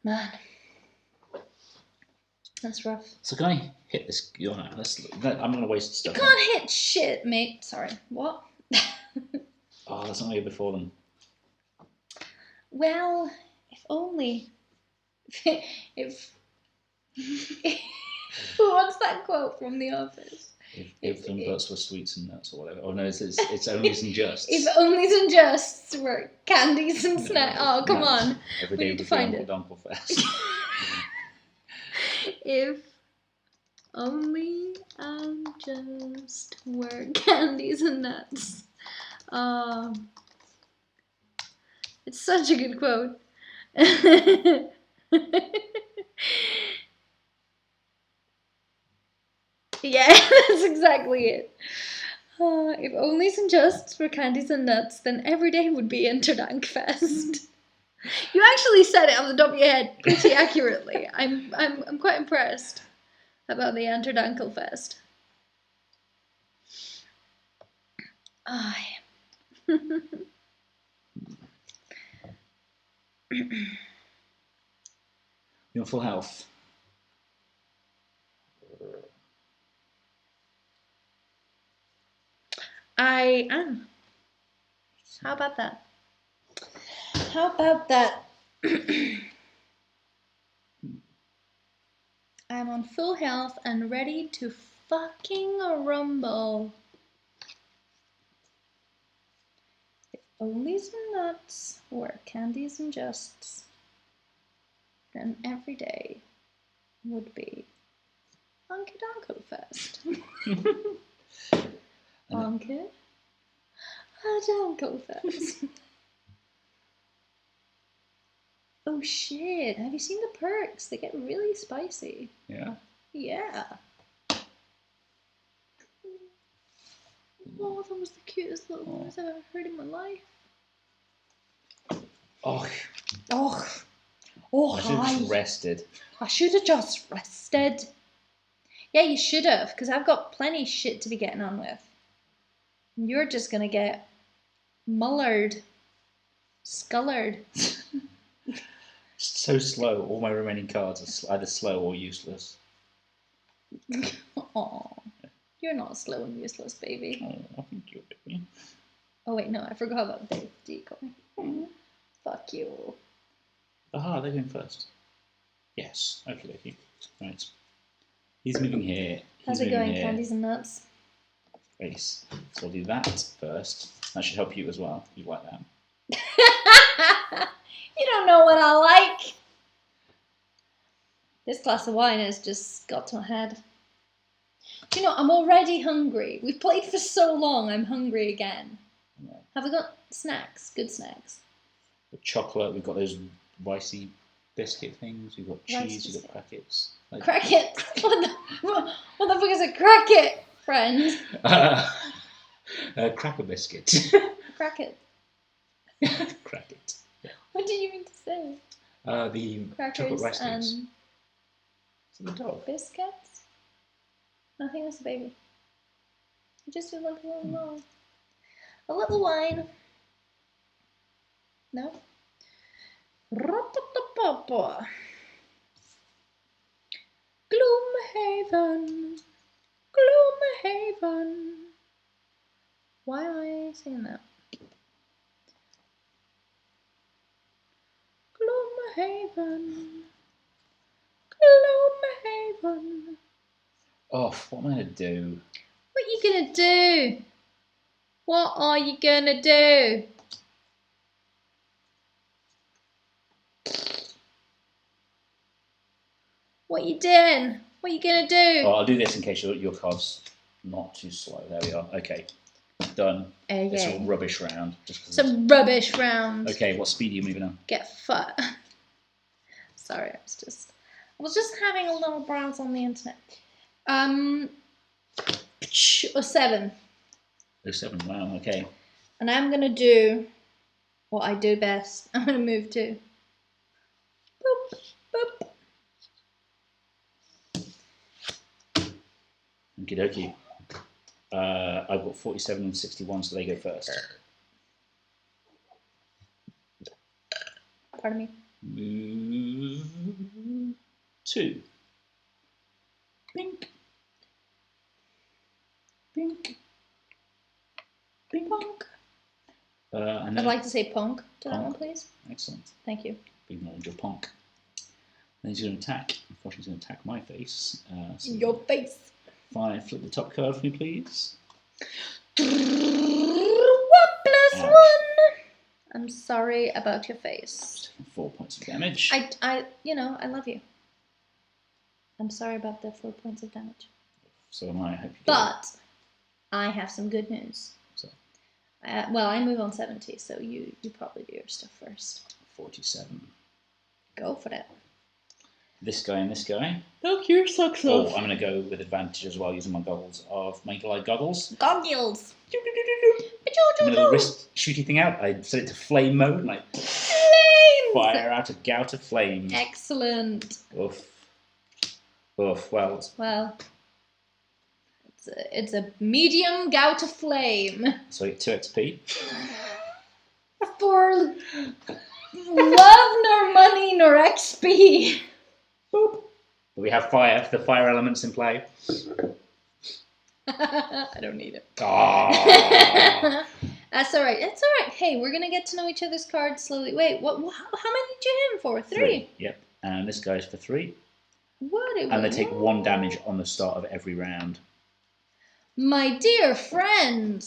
Man. That's rough. So can I hit this? I'm going to waste stuff. You can't hit shit, mate. Sorry. What? Oh, that's not here before them. Well, if only. If what's that quote from The Office? If them butts were sweets and nuts or whatever. Oh no, it's onlys and justs. If onlys and justs were candies and snacks. Oh, come on. Every We day need to would find be it. Uncle Fest. If only and just were candies and nuts. It's such a good quote. Yeah, that's exactly it. If onlys and justs were candies and nuts, then every day would be Interdank Fest. You actually said it off the top of your head pretty accurately. I'm quite impressed about the Interdankle Fest. You're full health. I am. How about that? How about that? I'm on full health and ready to fucking rumble. If onlys and nuts were candies and justs, then every day would be Untitled Fest. Untitled Fest. Oh shit, have you seen the perks? They get really spicy. Yeah. Yeah. Oh, that was the cutest little voice I've ever heard in my life. Oh. Oh, I should have just rested. I should have just rested. Yeah, you should have, because I've got plenty shit to be getting on with. You're just gonna get mullered. Scullered. So slow. All my remaining cards are either slow or useless. Aw. You're not slow and useless, baby. Oh, I think you're baby. Oh wait, no, I forgot about Dave Decoy. Fuck you. Aha, they're going first. Yes, okay. Right. He's moving here. How's it going, candies and nuts? Ace. So I'll do that first. That should help you as well. You like that. You don't know what I like. This glass of wine has just got to my head. Do you know, I'm already hungry. We've played for so long, I'm hungry again. Yeah. Have we got snacks? Good snacks. We've got chocolate. We've got those ricey biscuit things. We've got Rice cheese. We've got crackers. Cracket. What the fuck is a cracket, friend? Cracker biscuit. Cracket. Cracket. Yeah. What did you mean to say? The Crackers chocolate rice and cakes. It's the dog. biscuits? I think that's a baby. You just do like a little more. A little wine. No? Gloomhaven. Gloomhaven. Why am I saying that? Gloomhaven. Gloomhaven. Oh, what am I going to do? What are you gonna do? What are you gonna do? What you doing? What you gonna do? Oh, I'll do this in case your card's not too slow. There we are. Okay. Done. Okay. It's a rubbish round. It's a rubbish round. Okay, what speed are you moving on? Get fucked. Sorry, I was just having a little browse on the internet. Or 7. Oh, 7. Wow, okay. And I'm gonna do what I do best. I'm gonna move to. Boop, boop. Okie dokie. I've got 47 and 61, so they go first. Pardon me. Move 2. Bink. Bink. Bink. Punk. And I'd like to say punk to that Punk. one, please. Excellent. Thank you. Big knowledge of punk. Then he's going to attack. Unfortunately, he's going to attack my face. So Your face. fine. Flip the top card for me, please. 1 + 1. I'm sorry about your face. 4 points of damage. I love you. I'm sorry about the 4 points of damage. So am I. I hope you But I have some good news. So. Well, I move on 70, so you probably do your stuff first. 47. Go for it. This guy and this guy. Knock your socks Oh, off. I'm going to go with advantage as well, using my goggles of my glide goggles. Goggles. My little wrist shooty thing out. I set it to flame mode and I Flames. fire out a gout of flames. Excellent. Oof. Oof. Well, Well, it's a medium gout of flame. so I get 2 XP. For love nor money nor XP. Boop. We have fire. The fire elements in play. I don't need it. Ah. That's all right. It's all right. Hey, we're gonna get to know each other's cards slowly. Wait, what? How many did you hit him for? 3. Yep. And this guy's for 3. What? And they take 1 damage on the start of every round. My dear friend,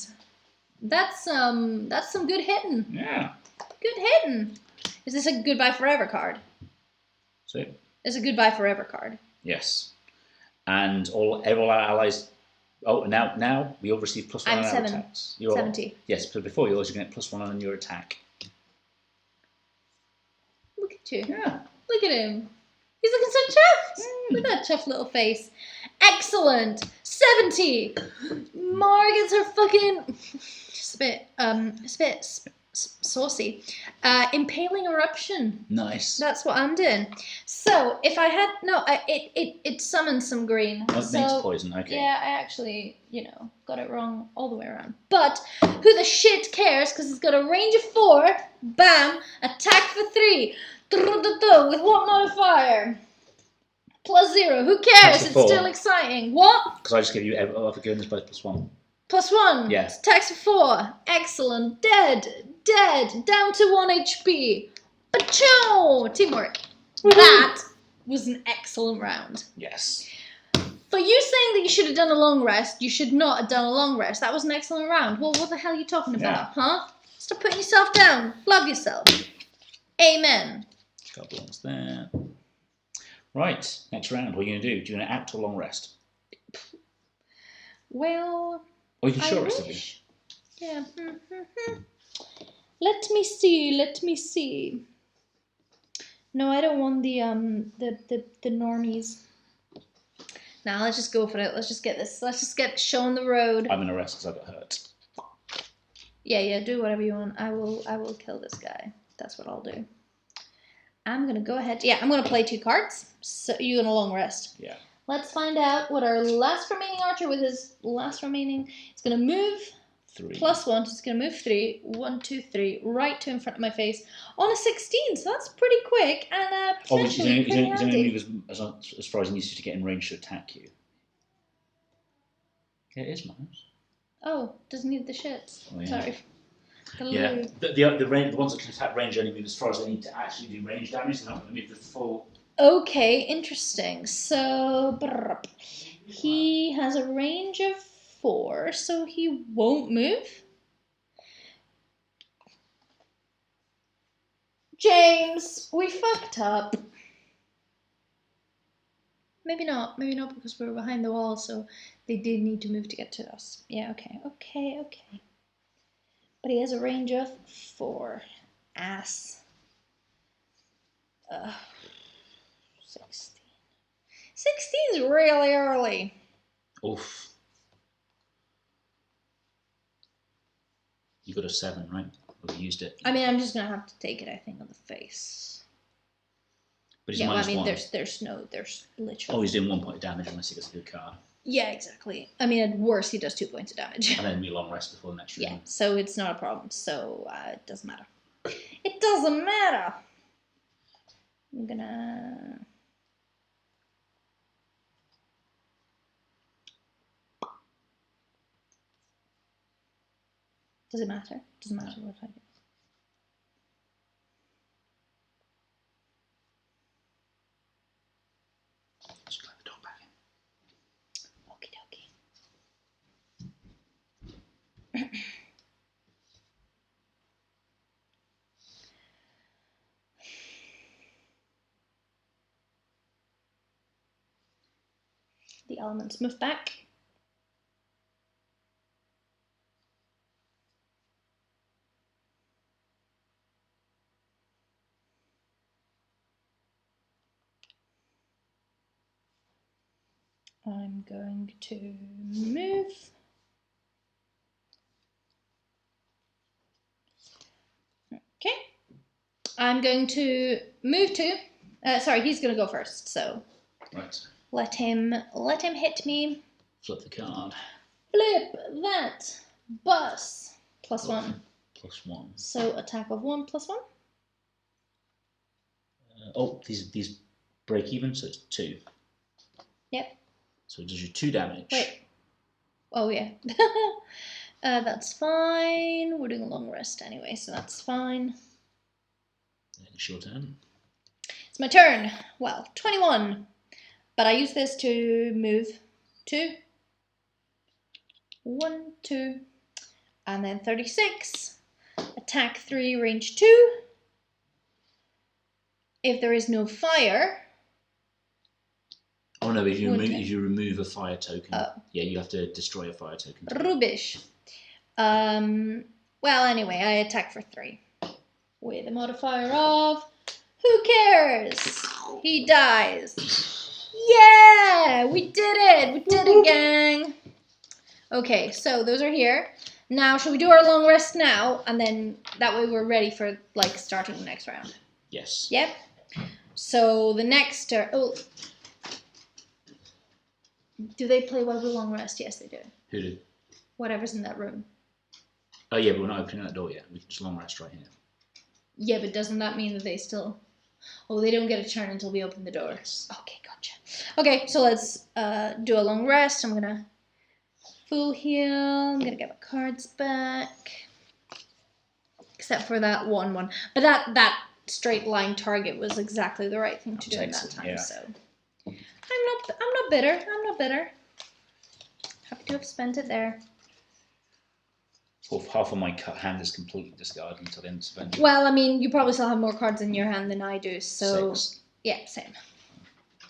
that's some good hitting. Yeah. Good hitting. Is this a goodbye forever card? So, It's a goodbye forever card. yes. And all our allies. Oh, now we all receive +1 I'm on our 7. attacks. 70. Yes, but before yours, you're going to get +1 on your attack. Look at you. Yeah. Look at him. He's looking so chuffed. Look at that chuffed little face. Excellent. 70. Mara gets her fucking just a bit saucy. Impaling eruption. Nice. That's what I'm doing. So if I had it summoned some green. Oh, it so, makes poison. Okay. Yeah, I actually got it wrong all the way around. But who the shit cares? Because it's got a range of 4. Bam. Attack for 3. With what modifier? +0. Who cares? It's 4. still exciting. What? Because I just give you for giving this both +1. +1. Yeah. Attacks for 4. Excellent. Dead. Down to 1 HP. Achoo! Teamwork. That was an excellent round. Yes. For you saying that you should have done a long rest, you should not have done a long rest. That was an excellent round. Well, what the hell are you talking about, huh? Stop putting yourself down. Love yourself. Amen. Couple ones there. Right. Next round. What are you going to do? Do you want to act or long rest? Well, Or you can I short rest if you. wish. Yeah. Let me see. No, I don't want the normies. Now let's just go for it. Let's just get this. Let's just get the show on the road. I'm gonna rest because I got hurt. Yeah, do whatever you want. I will kill this guy. That's what I'll do. I'm gonna go ahead. Yeah, I'm gonna play 2 cards. So you're gonna long rest. Yeah. Let's find out what our last remaining archer with his last remaining. It's gonna move 3. +1. It's gonna move 3. 1, 2, 3. Right to in front of my face on a 16. So that's pretty quick and potentially he's only handy. move as far as he needs to get in range to attack you. Yeah, it is Miles. Oh, doesn't need the shits. Oh, yeah. Sorry. Yeah, the ones that can attack range only move as far as they need to actually do range damage. They're not going to move the full. Okay, interesting. So he has a range of 4, so he won't move. James, we fucked up. Maybe not because we were behind the wall, so they did need to move to get to us. Yeah, okay. But he has a range of 4. Ass. 16. 16 is really early. Oof. You got a 7, right? Or you used it. I mean, I'm just gonna have to take it, I think, on the face. But he's Yeah, well, I -1. mean, there's literally. Oh, he's doing 1 point of damage unless he gets a good card. Yeah, exactly. I mean, at worst, he does 2 points of damage. And then we long rest before the next round. Yeah, so it's not a problem. So it doesn't matter. It doesn't matter. I'm gonna. Does it matter? Doesn't matter what I do. Just let the dog back in. Okie dokie. The elements move back. I'm going to move. Okay. I'm going to move to. Sorry, he's going to go first. So Right. let him hit me. Flip the card. Flip that bus. +1. +1. So attack of 1 +1. These break even, so it's 2. Yep. So it does you 2 damage. Wait. Oh yeah. That's fine. We're doing a long rest anyway, so that's fine. It's your turn. It's my turn. Well, 21. But I use this to move 2. 1, 2. And then 36. Attack 3, range 2. If there is no fire. Oh no, if you remove a fire token. Yeah, you have to destroy a fire token. Rubbish. Well, anyway, I attack for 3. With the modifier of... Who cares? He dies. Yeah! We did it! We did it, gang! Okay, so those are here. Now, shall we do our long rest now? And then that way we're ready for, like, starting the next round. Yes. Yep. So the next... do they play while we long rest? Yes, they do. Who do? Whatever's in that room. Oh yeah, but we're not opening that door yet. We can just long rest right here. Yeah, but doesn't that mean that they still... Oh, they don't get a turn until we open the door. Yes. Okay, gotcha. Okay, so let's do a long rest. I'm gonna full heal. I'm gonna get my cards back. Except for that 1/1. But that straight line target was exactly the right thing to do at that time. Yeah. So I'm not bitter. I'm not bitter. Happy to have spent it there. Half of my hand is completely discarded until the end of spend. Well, I mean, you probably still have more cards in your hand than I do, so 6. yeah, same.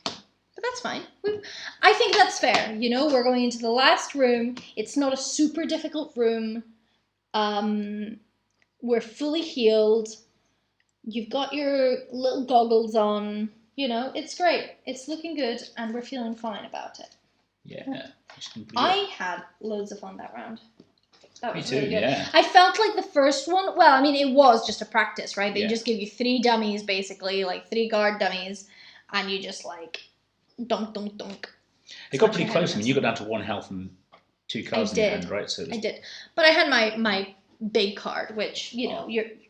But that's fine. I think that's fair. You know, we're going into the last room. It's not a super difficult room. We're fully healed. You've got your little goggles on. You know, it's great. It's looking good, and we're feeling fine about it. Yeah. I had loads of fun that round. That was Me too, really good. yeah. I felt like the first one, well, I mean, it was just a practice, right? They Yeah. just give you 3 dummies, basically, like 3 guard dummies, and you just like dunk, dunk, dunk. It got pretty close. I mean, you got down to 1 health and 2 cards in your hand, right? So I did. But I had my big card, which, you know,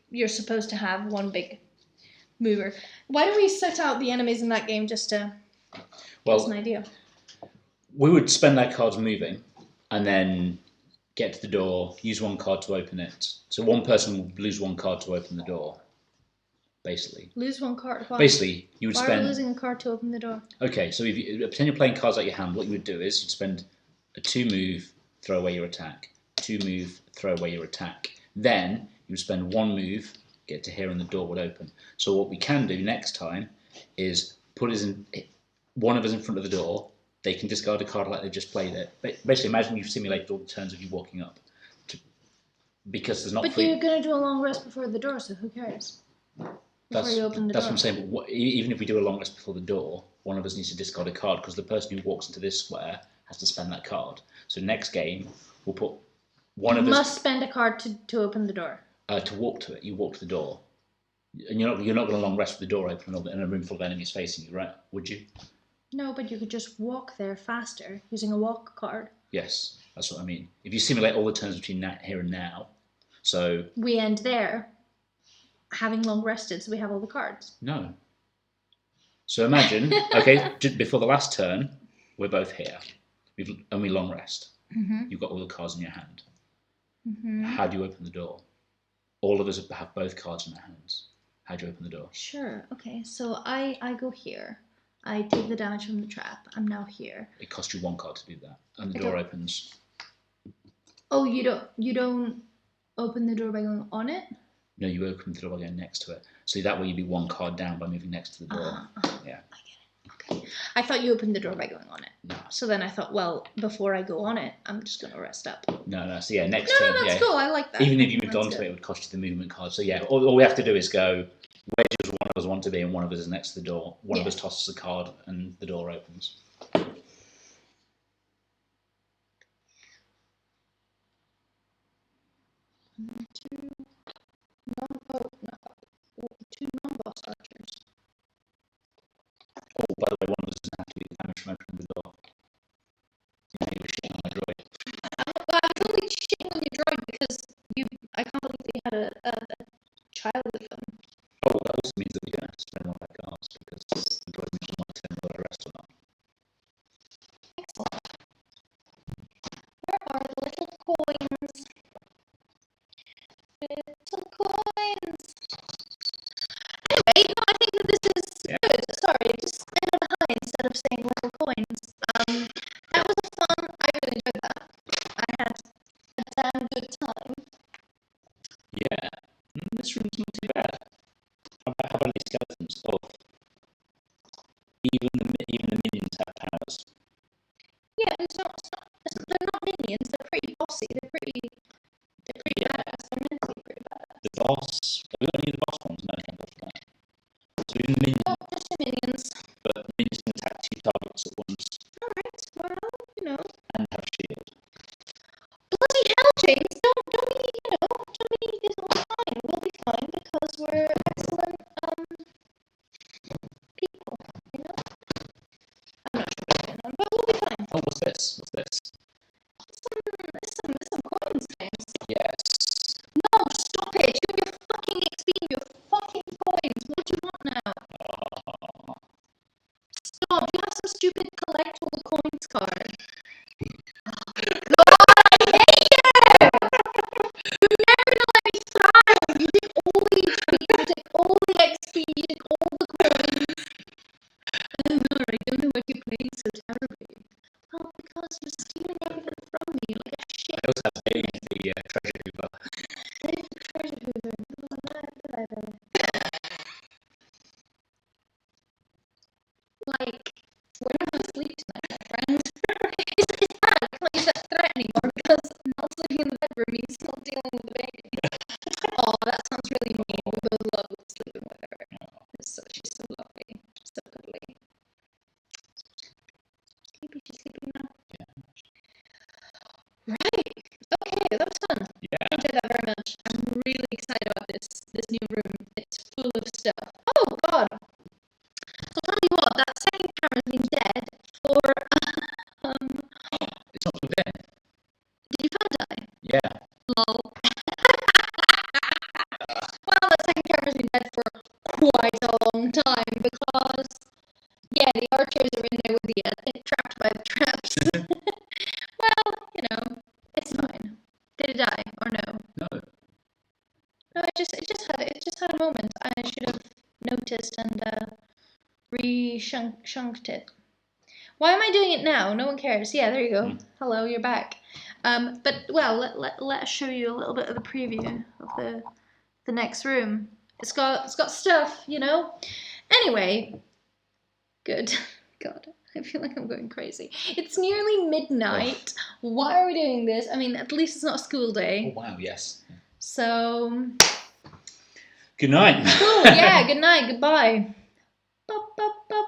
you're supposed to have one big mover. Why don't we set out the enemies in that game just to give us an idea? We would spend our cards moving, and then get to the door, use 1 card to open it. So one person will lose 1 card to open the door, basically. Lose 1 card? Why? Basically, you would Why spend... are we losing a card to open the door? Okay, so if you pretend you're playing cards out your hand, what you would do is you'd spend a 2 move, throw away your attack. 2 move, throw away your attack. Then you would spend 1 move, get to here, and the door would open. So what we can do next time is put us in... One of us in front of the door. They can discard a card like they just played it. Basically, imagine you've simulated all the turns of you walking up. Because there's not... But you're going to do a long rest before the door, so who cares? Before you open the door. That's what I'm saying. But even if we do a long rest before the door, one of us needs to discard a card, because the person who walks into this square has to spend that card. So next game, we'll put one of us... must spend a card to open the door. To walk to it. You walk to the door. And you're not going to long rest with the door open in a room full of enemies facing you, right? Would you? No, but you could just walk there faster using a walk card. Yes, that's what I mean. If you simulate all the turns between here and now, so... We end there, having long rested, so we have all the cards. No. So imagine, okay, before the last turn, we're both here. And we long rest. Mm-hmm. You've got all the cards in your hand. Mm-hmm. How do you open the door? All of us have both cards in our hands. How do you open the door? Sure, okay, so I go here. I take the damage from the trap. I'm now here. It costs you 1 card to do that. And the door opens. Oh, you don't open the door by going on it? No, you open the door by going next to it. So that way you'd be 1 card down by moving next to the door. Yeah. I get it. Okay. I thought you opened the door by going on it. No. So then I thought, well, before I go on it, I'm just going to rest up. No. So yeah, next turn. No, that's cool. I like that. Even if you moved on to it would cost you the movement card. So yeah, all we have to do is go where does one of us want to be, and one of us is next to the door. One of us tosses a card, and the door opens. 2 non-boss archers. Oh, by the way, one of us doesn't have to do the damage from opening the door. Yeah, you were shitting on my droid. I was only shitting on your droid because I can't believe they had a child with them. Oh, that also means that we don't have to spend all our cards, because the droid means we might turn the rest or not. Excellent. Where are the little coins? Little coins. Anyway, no, I think that this is good. Sorry, just ended high instead of saying little coins. That was a fun. I really enjoyed that. I had a damn good time. Yeah, this room's not too bad. How about these skeletons? Oh, even the minions have powers. Yeah, they're not minions. They're pretty bossy. They're pretty badass. They're meant to be pretty badass. The boss. Have we got any of the boss ones? No, I can't go for that. So even the minions. No, just the minions. But minions can attack 2 targets at once. Alright, well, you know. And have a shield. Bloody hell, James! Don't be this all fine. We'll be fine because we're excellent people, you know? I'm not sure what's going on, but we'll be fine. Oh, what's this? Some coins, James. Yes. No, stop it! You have your fucking XP and your fucking coins. What do you want now? Stop! You have some stupid collect all the coins card. God, I hate you! You're never gonna let me thrive. You take all the HP, you take all the XP, you take all the coins. I don't know what you're playing so terribly. Well, because you're stealing everything from me like a shit. I also have Dave, the treasure hoover. Dave the treasure hoover. Like, we're not gonna sleep tonight, my friend. It's bad. I can't use that threat anymore because not sleeping in the bedroom means not dealing with the baby. Oh, not so dead. Did your phone die? Yeah. Lol. Well, the second camera's been dead for quite a long time because, yeah, the archers are in there with the trapped by the traps. Well, you know, it's fine. Did it die or no? No. No, it just had a moment. I should have noticed and re-shunked it. Why am I doing it now? No one cares. Yeah, there you go. Hello, you're back. But well, let us show you a little bit of the preview of the next room. It's got stuff, you know. Anyway, good. God, I feel like I'm going crazy. It's nearly midnight. Why are we doing this? I mean, at least it's not a school day. Oh wow, yes. So. Good night. Cool. Yeah. Good night. Goodbye. Ba, ba, ba,